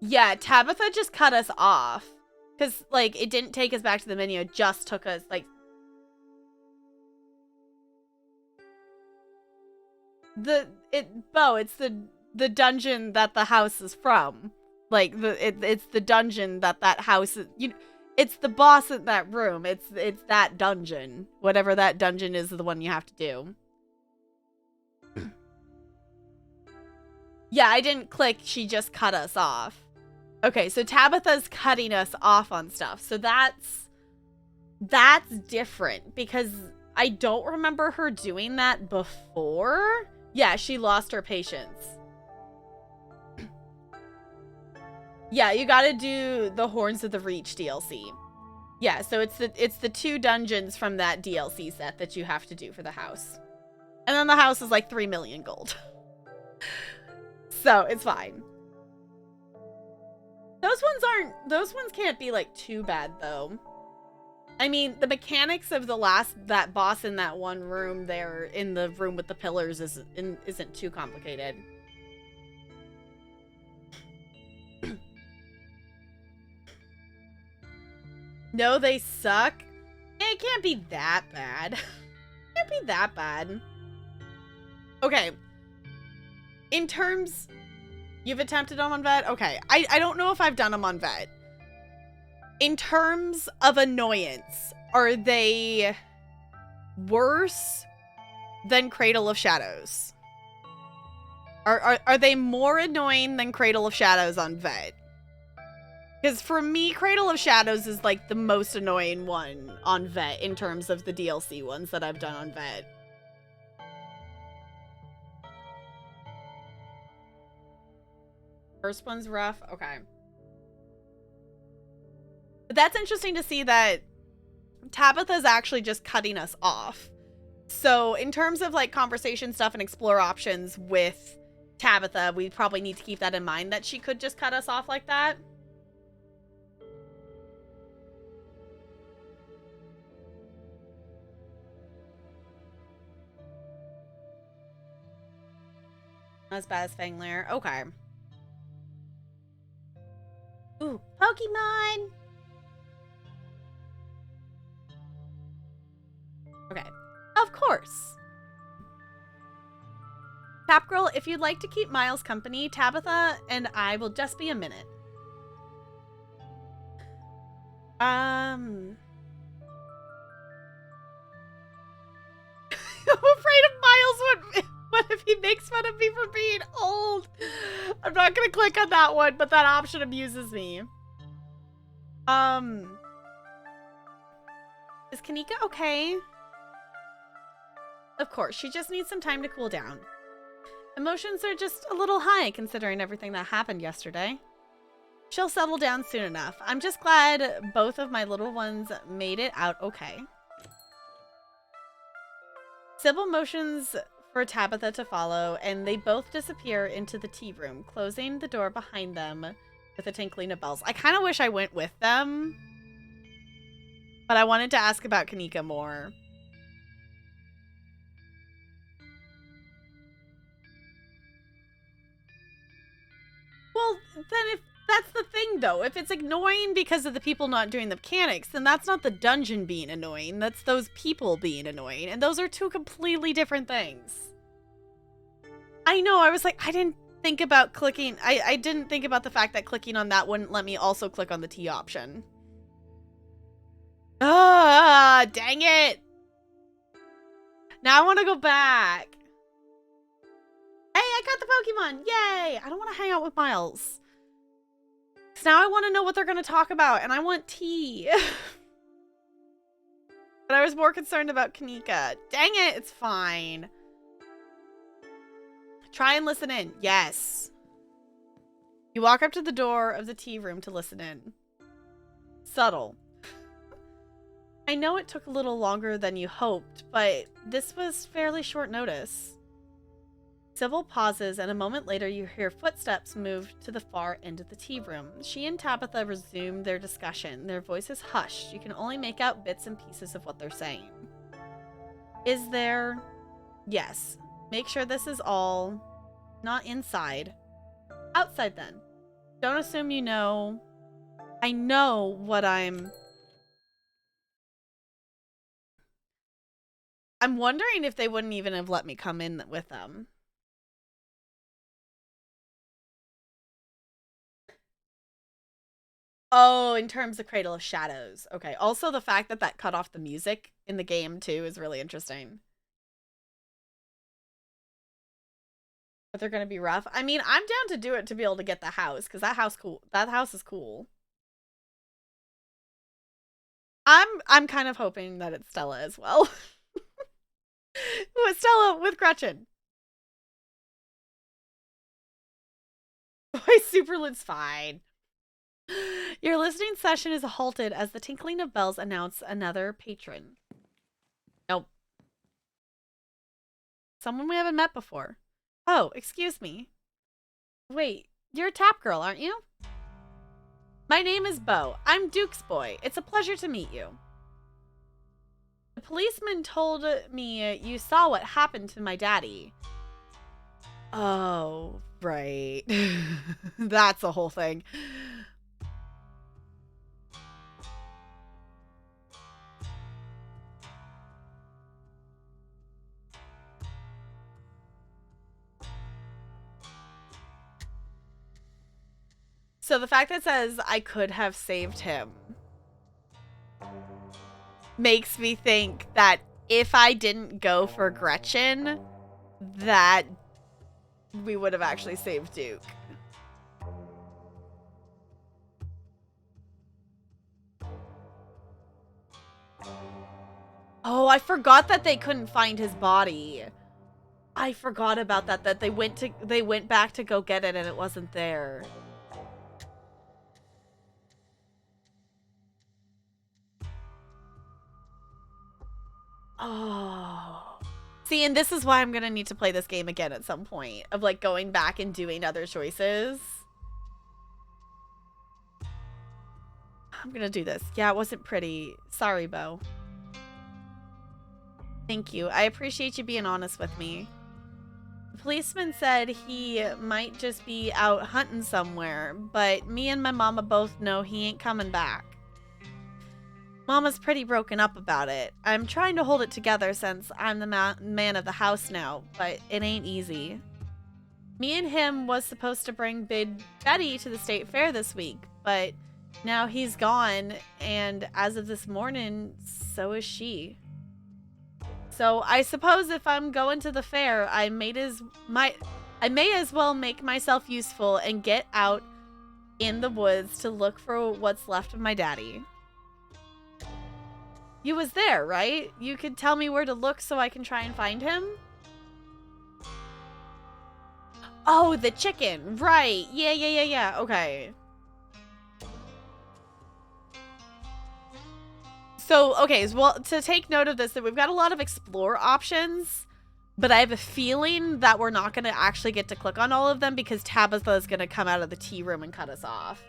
Yeah, Tabitha just cut us off. Because, like, it didn't take us back to the menu. It just took us, like... it's the dungeon that the house is from. Like, it's the dungeon that house is... It's the boss in that room. It's that dungeon. Whatever that dungeon is the one you have to do. Yeah, I didn't click. She just cut us off. Okay, so Tabitha's cutting us off on stuff. So that's different because I don't remember her doing that before. Yeah, she lost her patience. Yeah, you gotta do the Horns of the Reach DLC. Yeah, so it's the 2 dungeons from that DLC set that you have to do for the house. And then the house is like 3 million gold. So, it's fine. Those ones can't be like too bad though. I mean, the mechanics of that boss in that one room there in the room with the pillars isn't too complicated. No, they suck. It can't be that bad. It can't be that bad. Okay. In terms... You've attempted them on vet? Okay. I don't know if I've done them on vet. In terms of annoyance, are they worse than Cradle of Shadows? Are they more annoying than Cradle of Shadows on Vet? Because for me, Cradle of Shadows is like the most annoying one on Vet in terms of the DLC ones that I've done on Vet. First one's rough. Okay. But that's interesting to see that Tabitha's actually just cutting us off. So in terms of like conversation stuff and explore options with Tabitha, we probably need to keep that in mind, that she could just cut us off like that. As bad as Fanglair. Okay. Ooh, Pokemon! Okay. Of course. Tapgirl, if you'd like to keep Miles company, Tabitha and I will just be a minute. I'm afraid of Miles. What if he makes fun of me for being old? I'm not gonna click on that one, but that option amuses me. Is Kanika okay? Of course, she just needs some time to cool down. Emotions are just a little high considering everything that happened yesterday. She'll settle down soon enough. I'm just glad both of my little ones made it out okay. Sybil motions for Tabitha to follow, and they both disappear into the tea room, closing the door behind them with a tinkling of bells. I kind of wish I went with them, but I wanted to ask about Kanika more. Well, then if that's the thing, though, if it's annoying because of the people not doing the mechanics, then that's not the dungeon being annoying. That's those people being annoying. And those are two completely different things. I know, I was like, I didn't think about clicking. I didn't think about the fact that clicking on that wouldn't let me also click on the T option. Ah, dang it. Now I want to go back. Hey, I got the Pokemon. Yay. I don't want to hang out with Miles. So now I want to know what they're going to talk about, and I want tea. But I was more concerned about Kanika. Dang it, it's fine. Try and listen in. Yes. You walk up to the door of the tea room to listen in. Subtle. I know it took a little longer than you hoped, but this was fairly short notice. Sybil pauses, and a moment later you hear footsteps move to the far end of the tea room. She and Tabitha resume their discussion. Their voices hushed. You can only make out bits and pieces of what they're saying. Is there... Yes. Make sure this is all not inside. Outside, then. Don't assume you know. I know what I'm wondering if they wouldn't even have let me come in with them. Oh, in terms of Cradle of Shadows. Okay. Also, the fact that cut off the music in the game, too, is really interesting. But they're going to be rough. I mean, I'm down to do it to be able to get the house, because that house is cool. I'm kind of hoping that it's Stella as well. With Stella with Gretchen. My Superlit's fine. Your listening session is halted as the tinkling of bells announce another patron. Nope. Someone we haven't met before. Oh, excuse me. Wait, you're a tap girl, aren't you? My name is Bo. I'm Duke's boy. It's a pleasure to meet you. The policeman told me you saw what happened to my daddy. Oh, right. That's the whole thing. So the fact that it says I could have saved him makes me think that if I didn't go for Gretchen, that we would have actually saved Duke. Oh, I forgot that they couldn't find his body. I forgot about that, that they went back to go get it and it wasn't there. Oh. See, and this is why I'm gonna need to play this game again at some point, of like going back and doing other choices. I'm gonna do this. Yeah, it wasn't pretty. Sorry, Bo. Thank you. I appreciate you being honest with me. The policeman said he might just be out hunting somewhere, but me and my mama both know he ain't coming back. Mama's pretty broken up about it. I'm trying to hold it together since I'm the man of the house now, but it ain't easy. Me and him was supposed to bring Big Betty to the state fair this week, but now he's gone, and as of this morning, so is she. So I suppose if I'm going to the fair, I may as well make myself useful and get out in the woods to look for what's left of my daddy. You was there, right? You could tell me where to look so I can try and find him? Oh, the chicken. Right. Yeah. Okay. So, okay, well, to take note of this, that we've got a lot of explore options, but I have a feeling that we're not going to actually get to click on all of them because Tabitha is going to come out of the tea room and cut us off.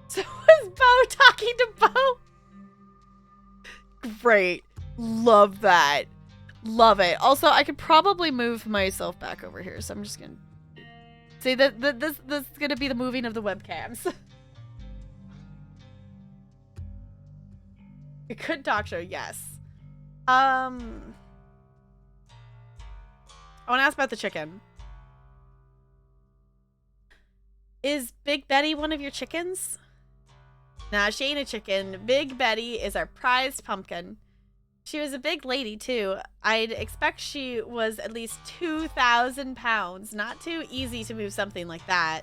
So is Bo talking to Bo? Great. Love that. Love it. Also, I could probably move myself back over here, so I'm just going to... See, this is going to be the moving of the webcams. A good talk show, yes. I want to ask about the chicken. Is Big Betty one of your chickens? Nah, she ain't a chicken. Big Betty is our prized pumpkin. She was a big lady, too. I'd expect she was at least 2,000 pounds. Not too easy to move something like that.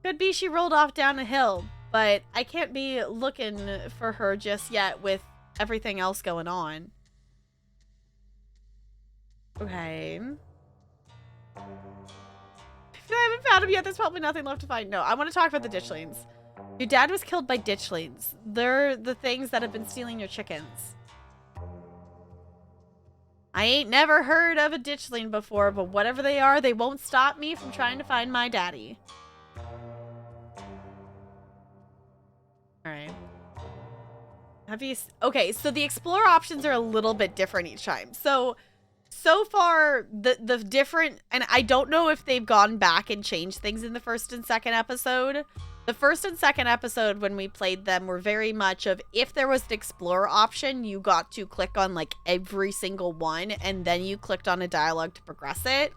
Could be she rolled off down a hill, but I can't be looking for her just yet with everything else going on. Okay. If I haven't found him yet, there's probably nothing left to find. No, I want to talk about the ditchlings. Your dad was killed by ditchlings. They're the things that have been stealing your chickens. I ain't never heard of a ditchling before, but whatever they are, they won't stop me from trying to find my daddy. Alright. Have you... Okay, so the explore options are a little bit different each time. So far, the different... And I don't know if they've gone back and changed things in the first and second episode. The first and second episode, when we played them, were very much of, if there was an explore option, you got to click on, like, every single one, and then you clicked on a dialogue to progress it.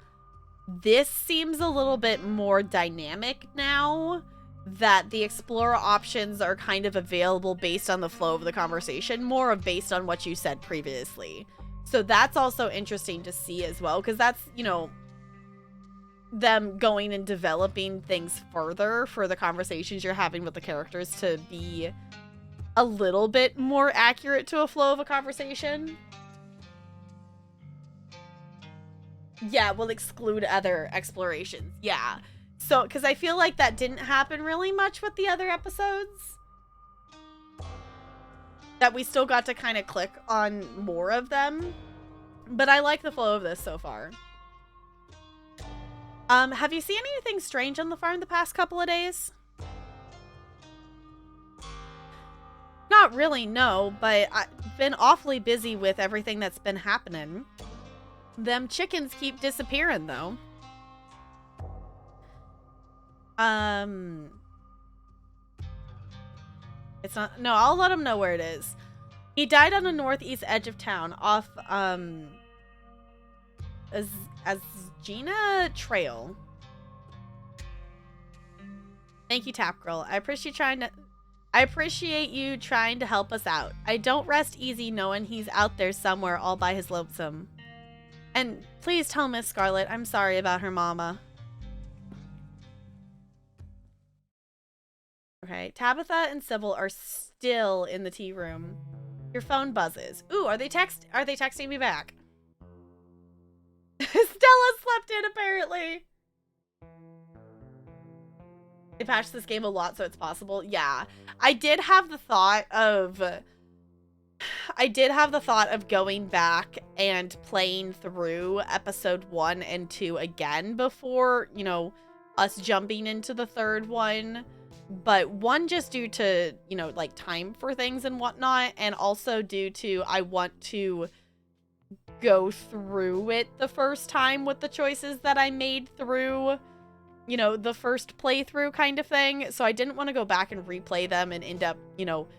This seems a little bit more dynamic now, that the explore options are kind of available based on the flow of the conversation, more of based on what you said previously. So that's also interesting to see as well, because that's, you know, them going and developing things further for the conversations you're having with the characters to be a little bit more accurate to a flow of a conversation. Yeah, we'll exclude other explorations. Yeah. So, because I feel like that didn't happen really much with the other episodes. That we still got to kind of click on more of them. But I like the flow of this so far. Have you seen anything strange on the farm the past couple of days? Not really, no, but I've been awfully busy with everything that's been happening. Them chickens keep disappearing, though. It's not... No, I'll let him know where it is. He died on the northeast edge of town, off, Asgina Trail. Thank you, Tap Girl. I appreciate you trying to help us out. I don't rest easy knowing he's out there somewhere all by his lonesome. And please tell Miss Scarlet I'm sorry about her mama. Okay, Tabitha and Sybil are still in the tea room. Your phone buzzes. Ooh, are they texting me back? Stella slept in, apparently. They patched this game a lot, so it's possible. Yeah. I did have the thought of going back and playing through episode 1 and 2 again before, you know, us jumping into the third one. But one, just due to, you know, like time for things and whatnot, and also due to I want to go through it the first time with the choices that I made through, you know, the first playthrough kind of thing. So I didn't want to go back and replay them and end up, you know,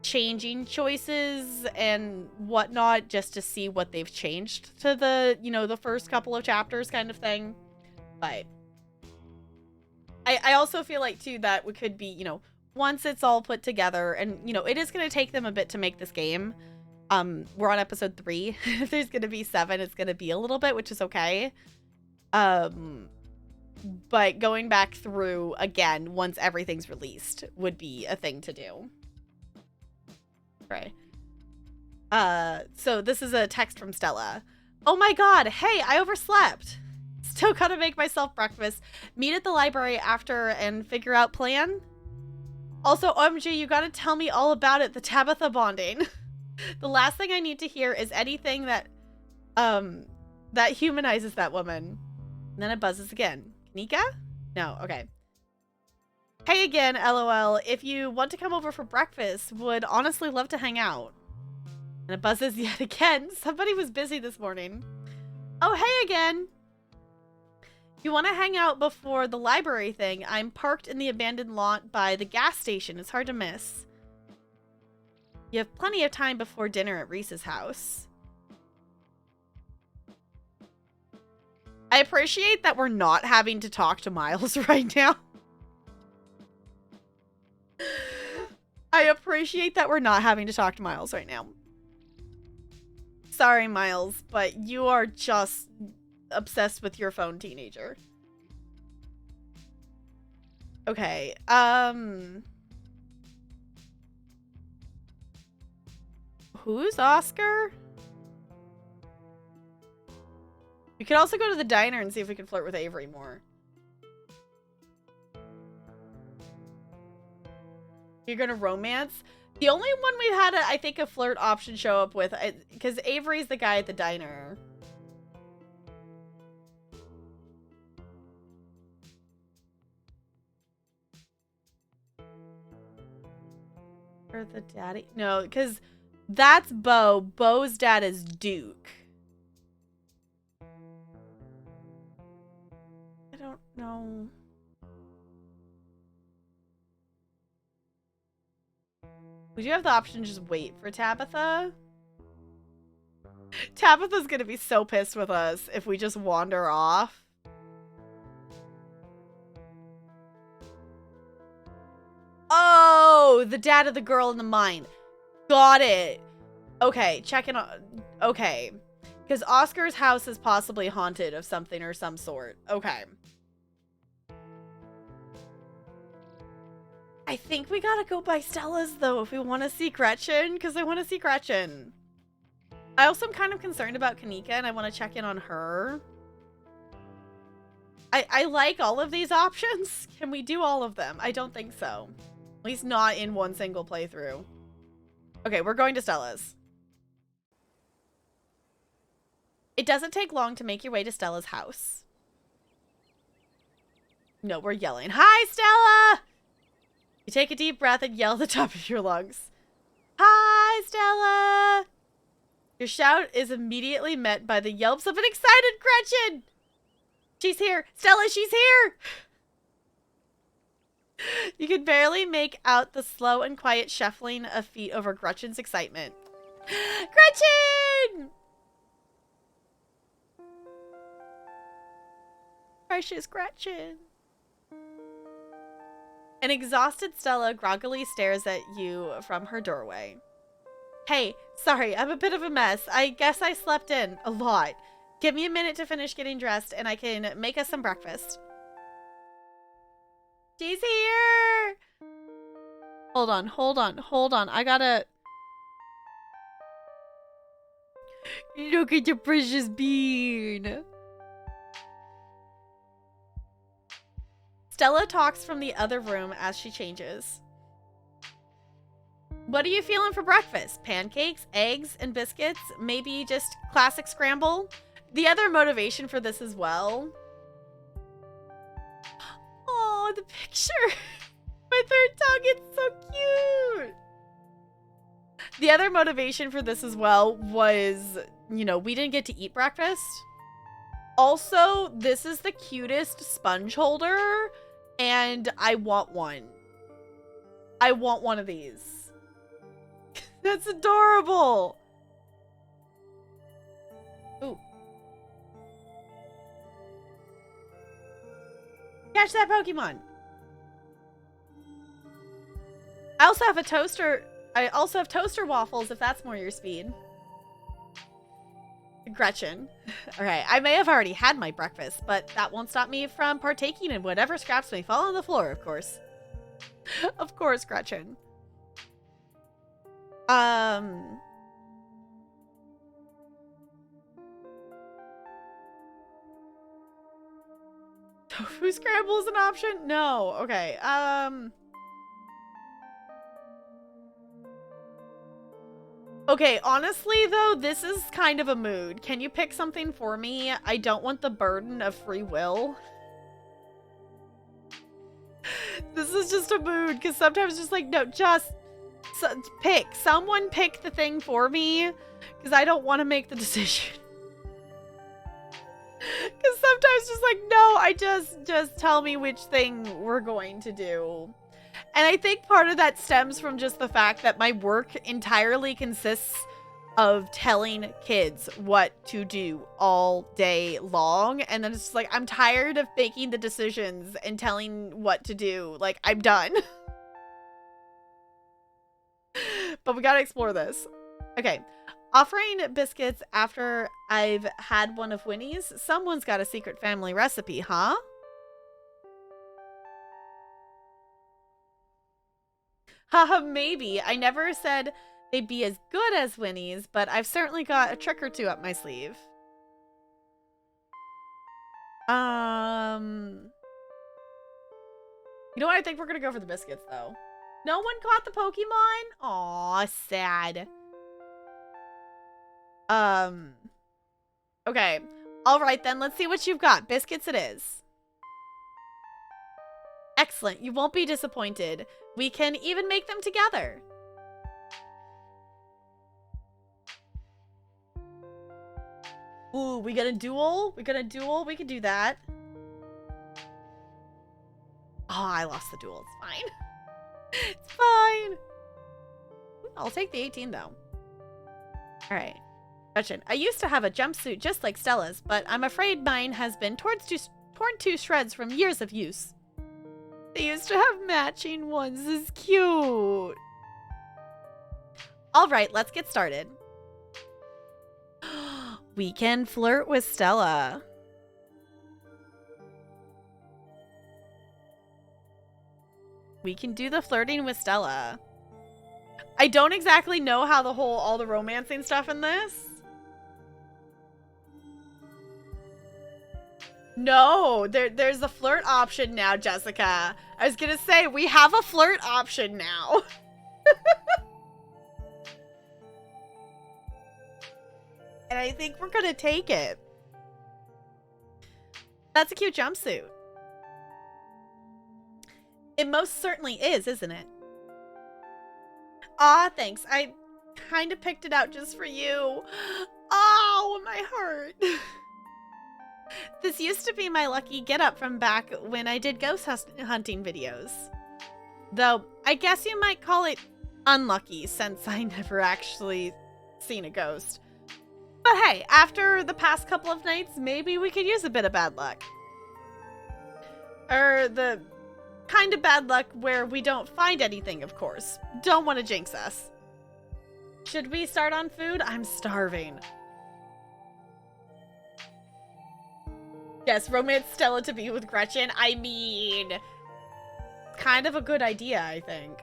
changing choices and whatnot just to see what they've changed to the, you know, the first couple of chapters kind of thing. But I also feel like, too, that we could be, you know, once it's all put together, and, you know, it is going to take them a bit to make this game. We're on episode 3. If there's going to be 7, it's going to be a little bit, which is okay. But going back through again once everything's released would be a thing to do. Right. So this is a text from Stella. Oh my god, hey, I overslept. Still gotta make myself breakfast. Meet at the library after and figure out plan. Also, OMG, you gotta tell me all about it, the Tabitha bonding. The last thing I need to hear is anything that humanizes that woman. And then it buzzes again. Kanika? No, okay. Hey again, LOL. If you want to come over for breakfast, would honestly love to hang out. And it buzzes yet again. Somebody was busy this morning. Oh, hey again. You want to hang out before the library thing? I'm parked in the abandoned lot by the gas station. It's hard to miss. You have plenty of time before dinner at Reese's house. I appreciate that we're not having to talk to Miles right now. I appreciate that we're not having to talk to Miles right now. Sorry, Miles, but you are just obsessed with your phone, teenager. Okay, who's Oscar? We could also go to the diner and see if we can flirt with Avery more. You're gonna romance? The only one we've had, I think, a flirt option show up with, because Avery's the guy at the diner. Or the daddy? No, because that's Bo. Bo's dad is Duke. I don't know. Would you have the option to just wait for Tabitha? Tabitha's gonna be so pissed with us if we just wander off. Oh, the dad of the girl in the mine. Got it. Okay, checking on. Okay. Because Oscar's house is possibly haunted of something or some sort. Okay. I think we gotta go by Stella's, though, if we want to see Gretchen, because I want to see Gretchen. I also am kind of concerned about Kanika, and I want to check in on her. I like all of these options. Can we do all of them? I don't think so. At least not in one single playthrough. Okay, we're going to Stella's. It doesn't take long to make your way to Stella's house. No, we're yelling. Hi, Stella! You take a deep breath and yell at the top of your lungs. Hi, Stella! Your shout is immediately met by the yelps of an excited Gretchen! She's here! Stella, she's here! You can barely make out the slow and quiet shuffling of feet over Gretchen's excitement. Gretchen! Precious Gretchen. An exhausted Stella groggily stares at you from her doorway. Hey, sorry, I'm a bit of a mess. I guess I slept in a lot. Give me a minute to finish getting dressed and I can make us some breakfast. She's here! Hold on. I gotta... Look at the precious bean. Stella talks from the other room as she changes. What are you feeling for breakfast? Pancakes, eggs, and biscuits? Maybe just classic scramble? The other motivation for this as well. Oh, the picture. My third tongue, it's so cute. The other motivation for this as well was, you know, we didn't get to eat breakfast. Also, this is the cutest sponge holder, and I want one. I want one of these. That's adorable. Ooh. Catch that Pokemon. I also have toaster waffles if that's more your speed. Gretchen. Alright, I may have already had my breakfast, but that won't stop me from partaking in whatever scraps may fall on the floor, of course. Of course, Gretchen. Tofu scramble is an option? No. Okay. Okay, honestly, though, this is kind of a mood. Can you pick something for me? I don't want the burden of free will. This is just a mood, because sometimes just like, no, just pick. Someone pick the thing for me, because I don't want to make the decision. Because sometimes just like, no, I just tell me which thing we're going to do. And I think part of that stems from just the fact that my work entirely consists of telling kids what to do all day long. And then it's just like, I'm tired of making the decisions and telling what to do. Like, I'm done. But we gotta explore this. Okay. Offering biscuits after I've had one of Winnie's? Someone's got a secret family recipe, huh? Haha, maybe. I never said they'd be as good as Winnie's, but I've certainly got a trick or two up my sleeve. You know what? I think we're gonna go for the biscuits, though. No one caught the Pokemon? Aw, sad. Okay. Alright then, let's see what you've got. Biscuits it is. Excellent. You won't be disappointed. We can even make them together. Ooh, we got a duel? We got a duel? We can do that. Oh, I lost the duel. It's fine. It's fine. I'll take the 18, though. Alright. Gretchen, I used to have a jumpsuit just like Stella's, but I'm afraid mine has been torn to shreds from years of use. They used to have matching ones. This is cute. Alright, let's get started. We can flirt with Stella. We can do the flirting with Stella. I don't exactly know how all the romancing stuff in this. No, there's a flirt option now, Jessica. I was gonna say, we have a flirt option now. And I think we're gonna take it. That's a cute jumpsuit. It most certainly is, isn't it? Aw, thanks. I kind of picked it out just for you. Oh, my heart. This used to be my lucky get-up from back when I did ghost hunting videos. Though, I guess you might call it unlucky since I never actually seen a ghost. But hey, after the past couple of nights, maybe we could use a bit of bad luck. Or the kind of bad luck where we don't find anything, of course. Don't want to jinx us. Should we start on food? I'm starving. Yes, romance Stella to be with Gretchen. I mean, kind of a good idea, I think.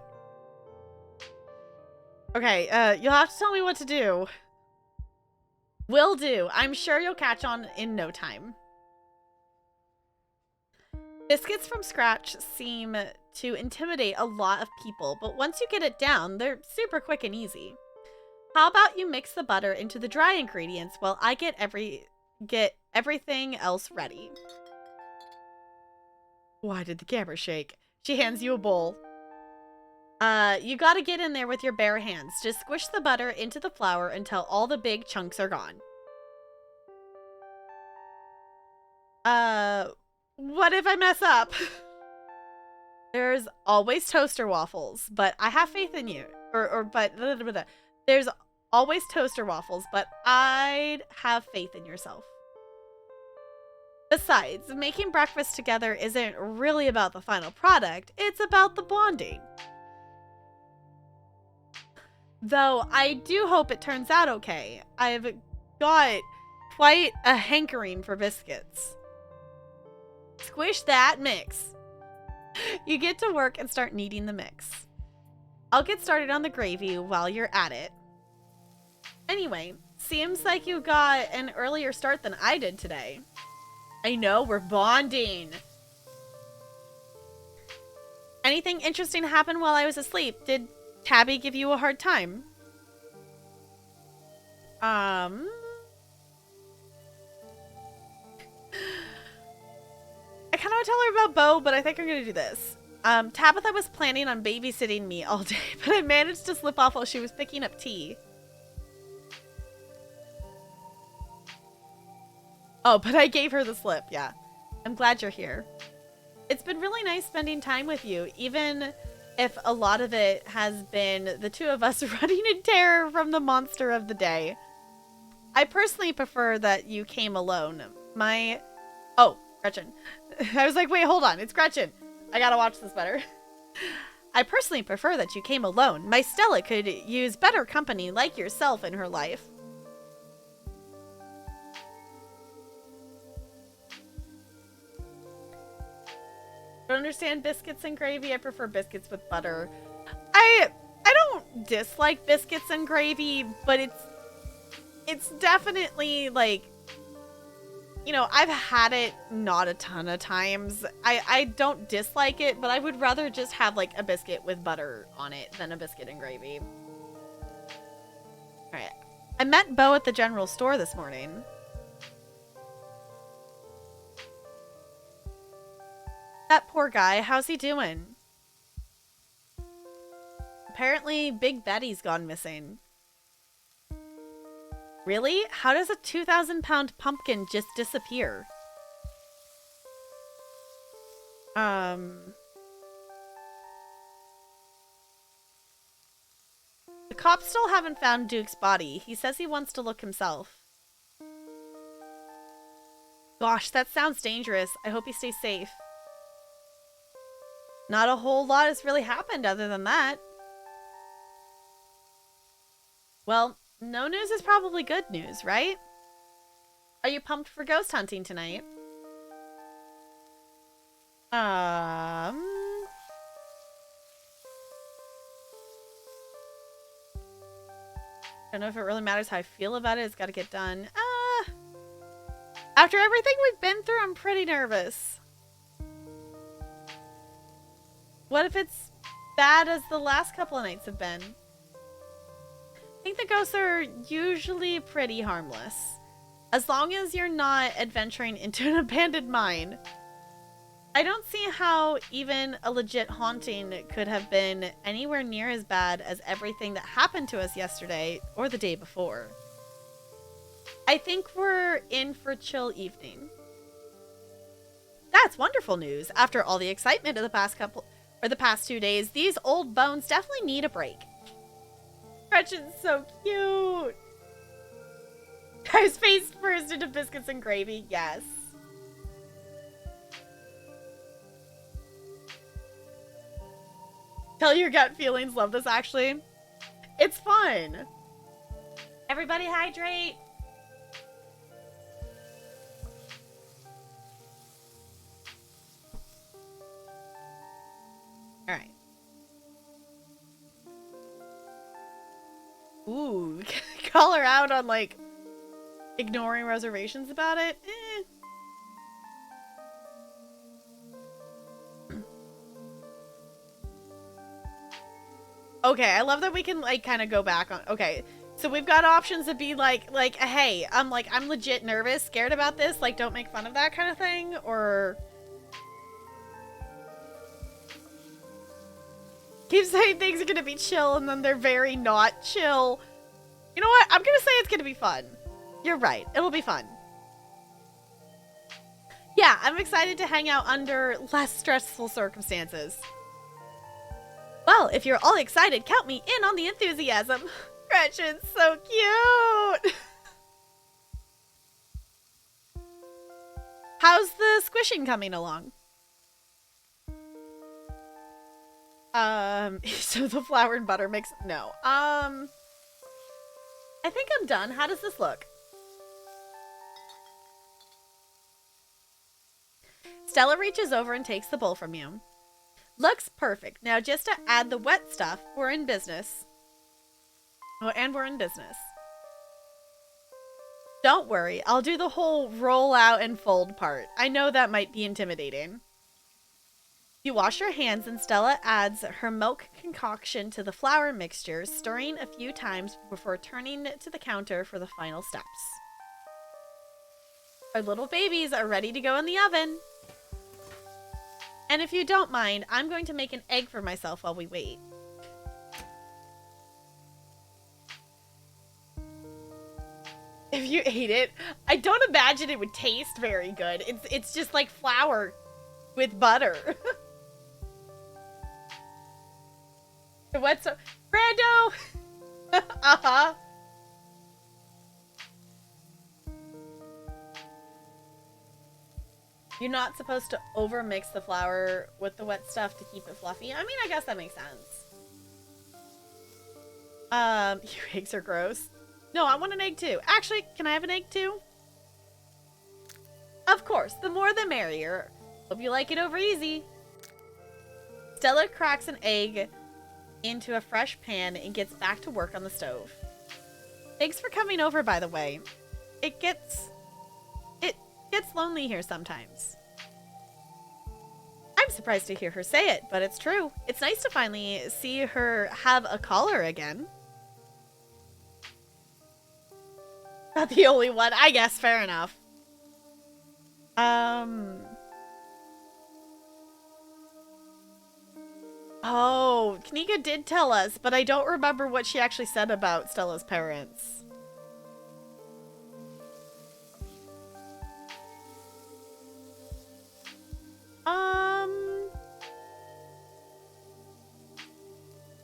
Okay, you'll have to tell me what to do. Will do. I'm sure you'll catch on in no time. Biscuits from scratch seem to intimidate a lot of people, but once you get it down, they're super quick and easy. How about you mix the butter into the dry ingredients while I get everything else ready? Why did the camera shake? She hands you a bowl. You gotta get in there with your bare hands. Just squish the butter into the flour until all the big chunks are gone. What if I mess up? There's always toaster waffles, but I have faith in you. There's always toaster waffles, but I'd have faith in yourself. Besides, making breakfast together isn't really about the final product, it's about the bonding. Though I do hope it turns out okay. I've got quite a hankering for biscuits. Squish that mix. You get to work and start kneading the mix. I'll get started on the gravy while you're at it. Anyway, seems like you got an earlier start than I did today. I know, we're bonding. Anything interesting happen while I was asleep? Did Tabby give you a hard time? I kind of want to tell her about Bo, but I think I'm going to do this. Tabitha was planning on babysitting me all day, but I managed to slip off while she was picking up tea. Oh, but I gave her the slip, yeah. I'm glad you're here. It's been really nice spending time with you, even if a lot of it has been the two of us running in terror from the monster of the day. I personally prefer that you came alone. Oh, Gretchen. I was like, wait, hold on. It's Gretchen. I gotta watch this better. I personally prefer that you came alone. My Stella could use better company like yourself in her life. Don't understand biscuits and gravy. I prefer biscuits with butter. I don't dislike biscuits and gravy, but it's definitely like, you know, I've had it not a ton of times. I don't dislike it, but I would rather just have like a biscuit with butter on it than a biscuit and gravy. All right. I met Bo at the general store this morning. That poor guy, how's he doing? Apparently, Big Betty's gone missing. Really? How does a 2,000-pound pumpkin just disappear? The cops still haven't found Duke's body. He says he wants to look himself. Gosh, that sounds dangerous. I hope he stays safe. Not a whole lot has really happened other than that. Well, no news is probably good news, right? Are you pumped for ghost hunting tonight? I don't know if it really matters how I feel about it. It's got to get done. After everything we've been through, I'm pretty nervous. What if it's bad as the last couple of nights have been? I think the ghosts are usually pretty harmless. As long as you're not adventuring into an abandoned mine. I don't see how even a legit haunting could have been anywhere near as bad as everything that happened to us yesterday or the day before. I think we're in for a chill evening. That's wonderful news. After all the excitement of the past 2 days, these old bones definitely need a break. Gretchen's so cute. I was face first into biscuits and gravy. Yes. Tell your gut feelings. Love this, actually. It's fun. Everybody hydrate. All right. Ooh, call her out on, like, ignoring reservations about it. Okay, I love that we can, like, kind of go back on. Okay, so we've got options to be like, hey, I'm legit nervous, scared about this. Like, don't make fun of that kind of thing, or keep saying things are gonna be chill and then they're very not chill. You know what? I'm gonna say it's gonna be fun. You're right. It'll be fun. Yeah, I'm excited to hang out under less stressful circumstances. Well, if you're all excited, count me in on the enthusiasm. Gretchen's so cute. How's the squishing coming along? So the flour and butter mix? No. I think I'm done. How does this look? Stella reaches over and takes the bowl from you. Looks perfect. Now just to add the wet stuff, we're in business. Oh, and we're in business. Don't worry, I'll do the whole roll out and fold part. I know that might be intimidating. You wash your hands and Stella adds her milk concoction to the flour mixture, stirring a few times before turning it to the counter for the final steps. Our little babies are ready to go in the oven. And if you don't mind, I'm going to make an egg for myself while we wait. If you ate it, I don't imagine it would taste very good. It's just like flour with butter. What's up? Brando! Uh-huh. You're not supposed to overmix the flour with the wet stuff to keep it fluffy. I mean, I guess that makes sense. Your eggs are gross. No, I want an egg too. Actually, can I have an egg too? Of course, the more the merrier. Hope you like it over easy. Stella cracks an egg into a fresh pan and gets back to work on the stove. Thanks for coming over, by the way. It gets lonely here sometimes. I'm surprised to hear her say it, but it's true. It's nice to finally see her have a caller again. Not the only one. I guess, fair enough. Oh, Knika did tell us, but I don't remember what she actually said about Stella's parents.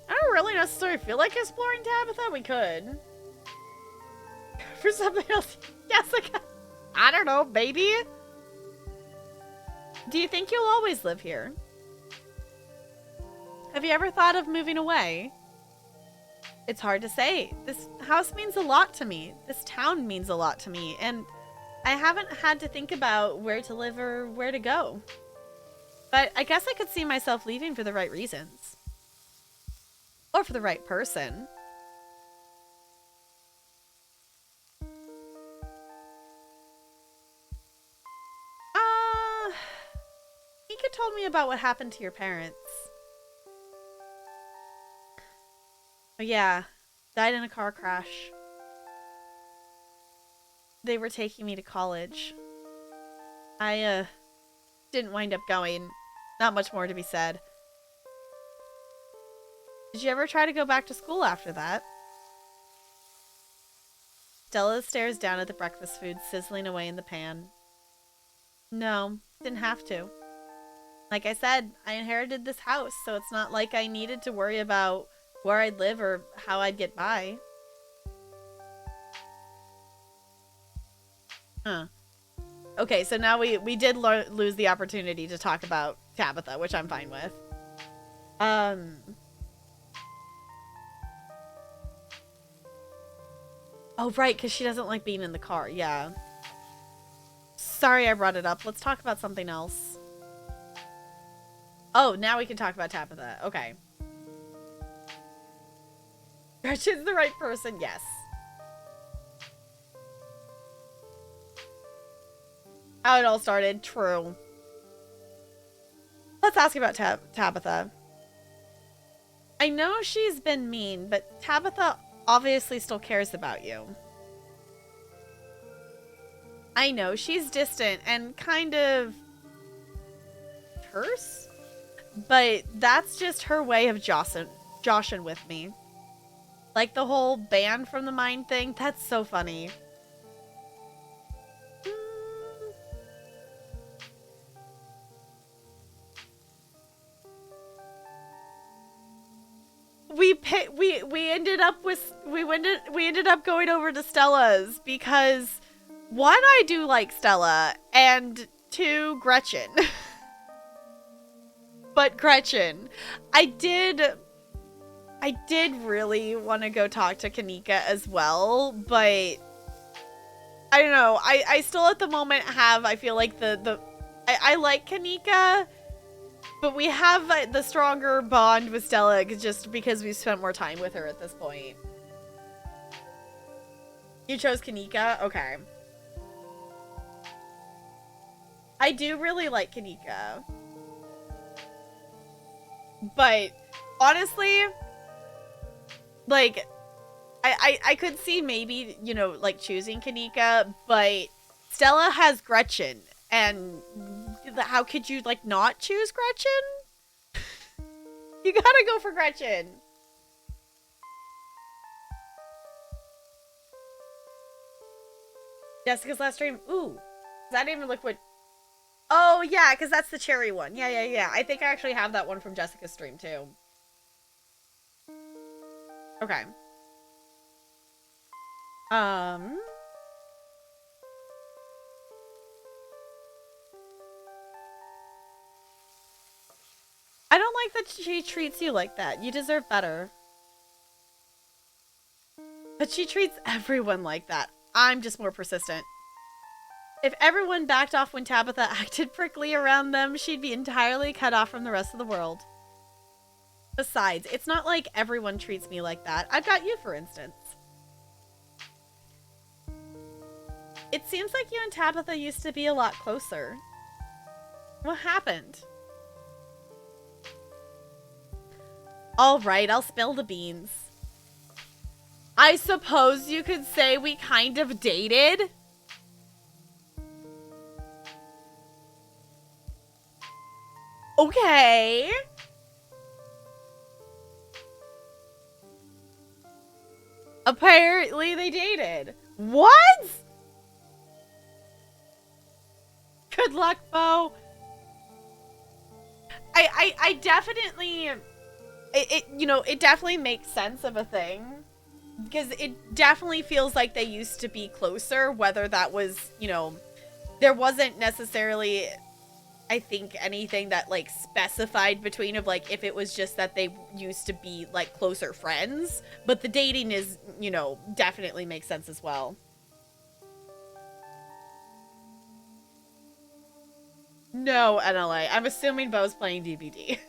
I don't really necessarily feel like exploring Tabitha. We could. For something else, Jessica. I don't know, baby. Do you think you'll always live here? Have you ever thought of moving away? It's hard to say. This house means a lot to me. This town means a lot to me. And I haven't had to think about where to live or where to go. But I guess I could see myself leaving for the right reasons. Or for the right person. Mika told me about what happened to your parents. Oh yeah, died in a car crash. They were taking me to college. I, didn't wind up going. Not much more to be said. Did you ever try to go back to school after that? Stella stares down at the breakfast food sizzling away in the pan. No, didn't have to. Like I said, I inherited this house, so it's not like I needed to worry about where I'd live or how I'd get by. Huh. Okay, so now we did lose the opportunity to talk about Tabitha, which I'm fine with. Oh, right, because she doesn't like being in the car. Yeah. Sorry I brought it up. Let's talk about something else. Oh, now we can talk about Tabitha. Okay. Gretchen's the right person. Yes. How it all started. True. Let's ask about Tabitha. I know she's been mean, but Tabitha obviously still cares about you. I know she's distant and kind of terse, but that's just her way of joshing with me. Like the whole ban from the mind thing, that's so funny. We ended up going over to Stella's because one, I do like Stella, and two, Gretchen. But Gretchen, I did really want to go talk to Kanika as well, but I don't know. I still at the moment have, I feel like I like Kanika, but we have the stronger bond with Stella just because we've spent more time with her at this point. You chose Kanika? Okay. I do really like Kanika. But honestly, like, I could see maybe, you know, like choosing Kanika, but Stella has Gretchen, and how could you, like, not choose Gretchen? You gotta go for Gretchen. Jessica's last stream. Ooh. I didn't even look what... Oh, yeah, because that's the cherry one. Yeah. I think I actually have that one from Jessica's stream, too. Okay. I don't like that she treats you like that. You deserve better. But she treats everyone like that. I'm just more persistent. If everyone backed off when Tabitha acted prickly around them, she'd be entirely cut off from the rest of the world. Besides, it's not like everyone treats me like that. I've got you, for instance. It seems like you and Tabitha used to be a lot closer. What happened? Alright, I'll spill the beans. I suppose you could say we kind of dated? Okay. Apparently they dated. What? Good luck, Bo. I definitely... It definitely makes sense of a thing. Because it definitely feels like they used to be closer, whether that was, you know... There wasn't necessarily... I think anything that, like, specified between of, like, if it was just that they used to be, like, closer friends. But the dating is, you know, definitely makes sense as well. No, NLA. I'm assuming Bo's playing DBD.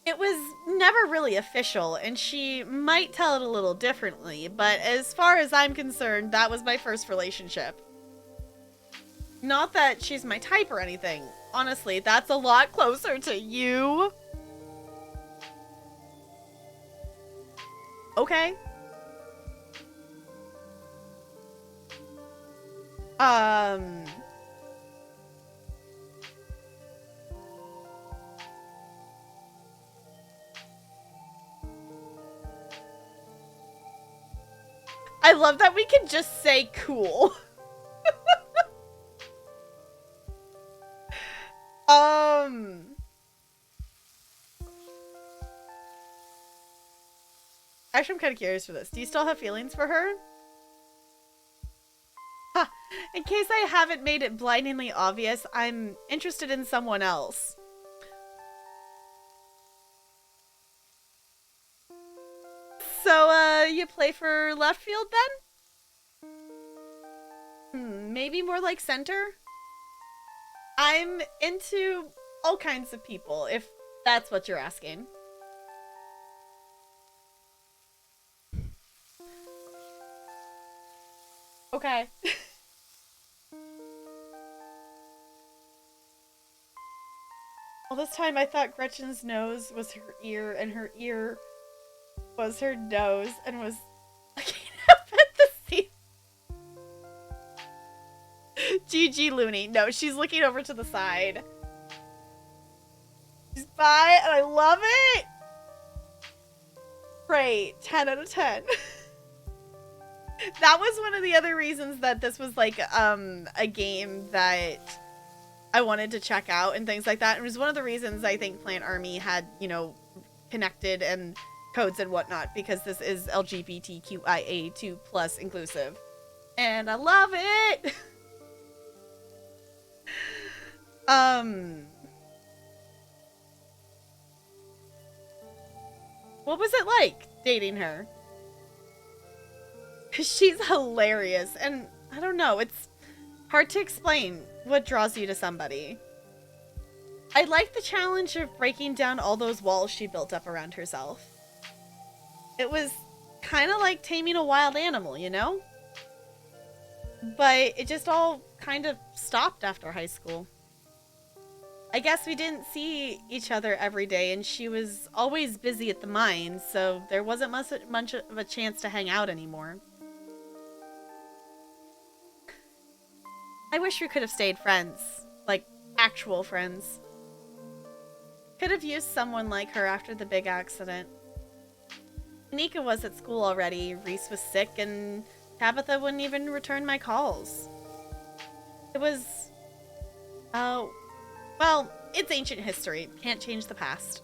It was never really official, and she might tell it a little differently, but as far as I'm concerned, that was my first relationship. Not that she's my type or anything. Honestly, that's a lot closer to you. Okay. I love that we can just say cool. Actually, I'm kind of curious for this. Do you still have feelings for her? Huh. In case I haven't made it blindingly obvious, I'm interested in someone else. So, you play for left field then? Maybe more like center? I'm into all kinds of people, if that's what you're asking. Okay. All this time I thought Gretchen's nose was her ear, and her ear was her nose, and was looking up at the sea. GG Looney. No, she's looking over to the side. She's by, and I love it! Great. 10 out of 10. That was one of the other reasons that this was like a game that I wanted to check out and things like that. It was one of the reasons I think Plant Army had, you know, connected and codes and whatnot, because this is LGBTQIA2 plus inclusive. And I love it! What was it like dating her? She's hilarious, and I don't know, it's hard to explain what draws you to somebody. I like the challenge of breaking down all those walls she built up around herself. It was kind of like taming a wild animal, you know? But it just all kind of stopped after high school. I guess we didn't see each other every day, and she was always busy at the mine, so there wasn't much of a chance to hang out anymore. I wish we could have stayed friends. Like, actual friends. Could have used someone like her after the big accident. Nika was at school already, Reese was sick, and Tabitha wouldn't even return my calls. It was... oh... well, it's ancient history. Can't change the past.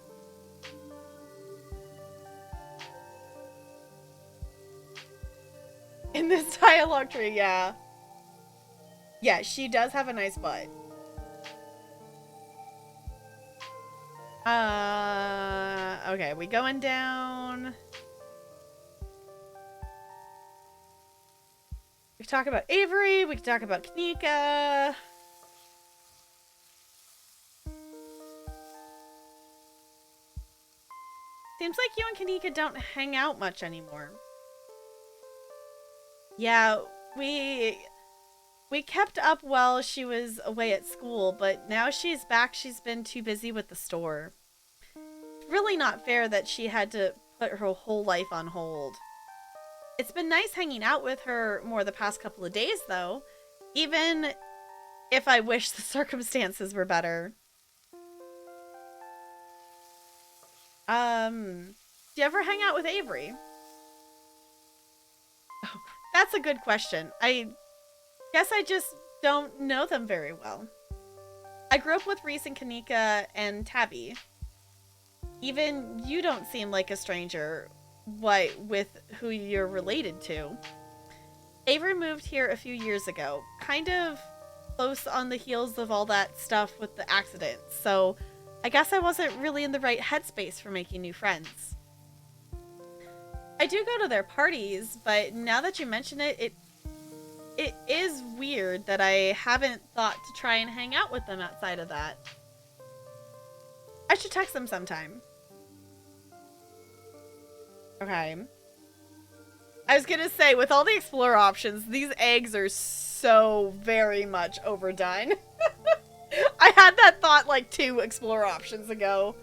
In this dialogue tree, yeah. Yeah, she does have a nice butt. Okay, we going down. We can talk about Avery, we can talk about Kanika. Seems like you and Kanika don't hang out much anymore. Yeah, we kept up while she was away at school, but now she's back, she's been too busy with the store. It's really not fair that she had to put her whole life on hold. It's been nice hanging out with her more the past couple of days, though, even if I wish the circumstances were better. Do you ever hang out with Avery? Oh, that's a good question. I guess I just don't know them very well. I grew up with Reese and Kanika and Tabby. Even you don't seem like a stranger, with who you're related to. Avery moved here a few years ago, kind of close on the heels of all that stuff with the accident, so I guess I wasn't really in the right headspace for making new friends. I do go to their parties, but now that you mention it, it is weird that I haven't thought to try and hang out with them outside of that. I should text them sometime. Okay. I was gonna say, with all the Explorer options, these eggs are so very much overdone. I had that thought like 2 Explorer options ago.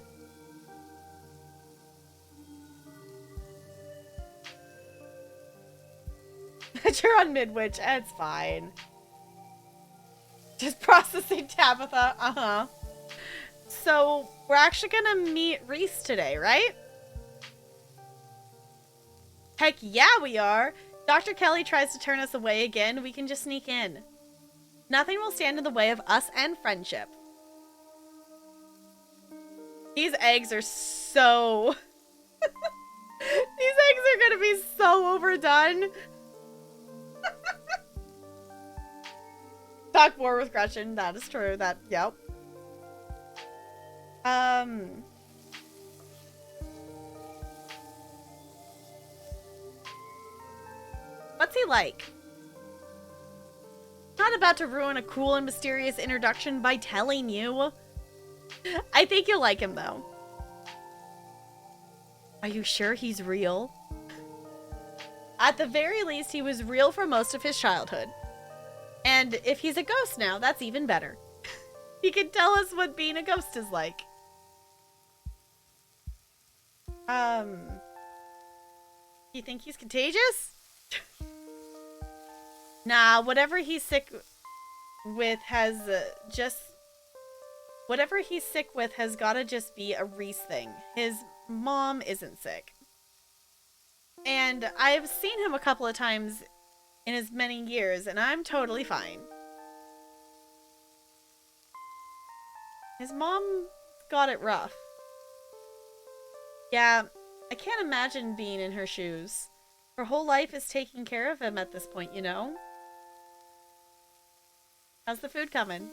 You're on Midwich. It's fine. Just processing Tabitha. Uh-huh. So, we're actually gonna meet Reese today, right? Heck yeah, we are. Dr. Kelly tries to turn us away again. We can just sneak in. Nothing will stand in the way of us and friendship. These eggs are so... These eggs are gonna be so overdone. Talk more with Gretchen. That is true. That, yep. he like? Not about to ruin a cool and mysterious introduction by telling you. I think you'll like him, though. Are you sure he's real? At the very least, he was real for most of his childhood. And if he's a ghost now, that's even better. He can tell us what being a ghost is like. You think he's contagious? Nah, whatever he's sick with has whatever he's sick with has gotta just be a Reese thing. His mom isn't sick. And I've seen him a couple of times in as many years, and I'm totally fine. His mom got it rough. Yeah, I can't imagine being in her shoes. Her whole life is taking care of him at this point, you know? How's the food coming?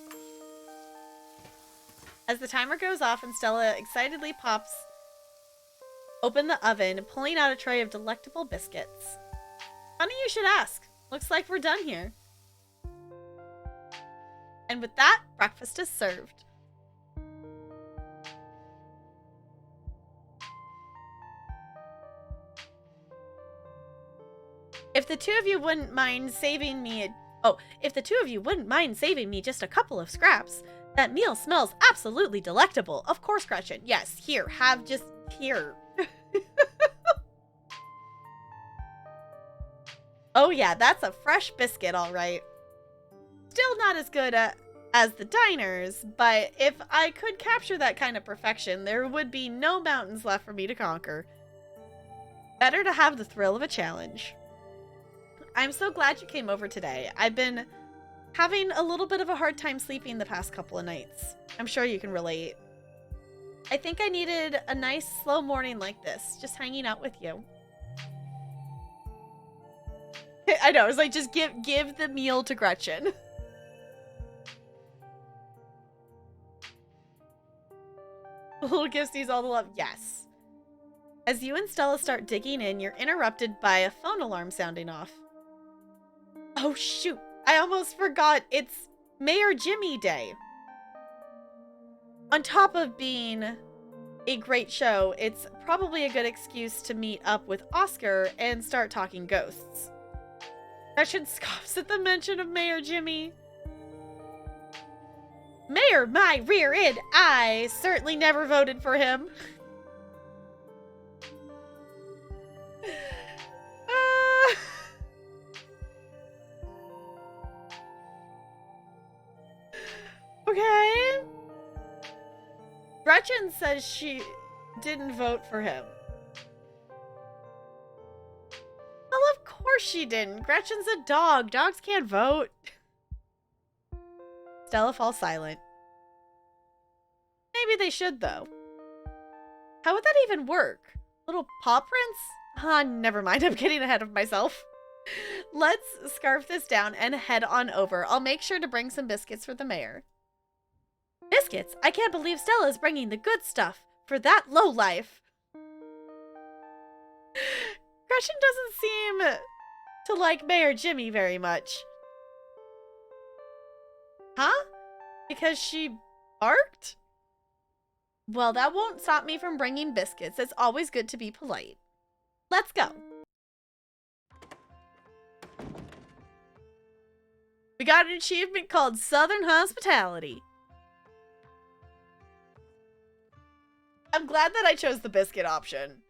As the timer goes off and Stella excitedly pops open the oven, pulling out a tray of delectable biscuits. Funny you should ask. Looks like we're done here. And with that, breakfast is served. If the two of you wouldn't mind saving me just a couple of scraps, that meal smells absolutely delectable. Of course, Gretchen. Yes, here, have just here. Oh yeah, that's a fresh biscuit, all right. Still not as good as the diners, but if I could capture that kind of perfection, there would be no mountains left for me to conquer. Better to have the thrill of a challenge. I'm so glad you came over today. I've been having a little bit of a hard time sleeping the past couple of nights. I'm sure you can relate. I think I needed a nice slow morning like this, just hanging out with you. I know, it's like just give the meal to Gretchen. Little gift needs all the love. Yes. As you and Stella start digging in, you're interrupted by a phone alarm sounding off. Oh shoot, I almost forgot. It's Mayor Jimmy Day. On top of being a great show, it's probably a good excuse to meet up with Oscar and start talking ghosts. Gretchen scoffs at the mention of Mayor Jimmy. Mayor, my rear end! I certainly never voted for him. Okay. Gretchen says she didn't vote for him. Well, of course she didn't. Gretchen's a dog. Dogs can't vote. Stella falls silent. Maybe they should, though. How would that even work? Little paw prints? Ah, never mind. I'm getting ahead of myself. Let's scarf this down and head on over. I'll make sure to bring some biscuits for the mayor. Biscuits? I can't believe Stella's bringing the good stuff for that lowlife. Gretchen doesn't seem to like Mayor Jimmy very much. Huh? Because she barked? Well, that won't stop me from bringing biscuits. It's always good to be polite. Let's go. We got an achievement called Southern Hospitality. I'm glad that I chose the biscuit option.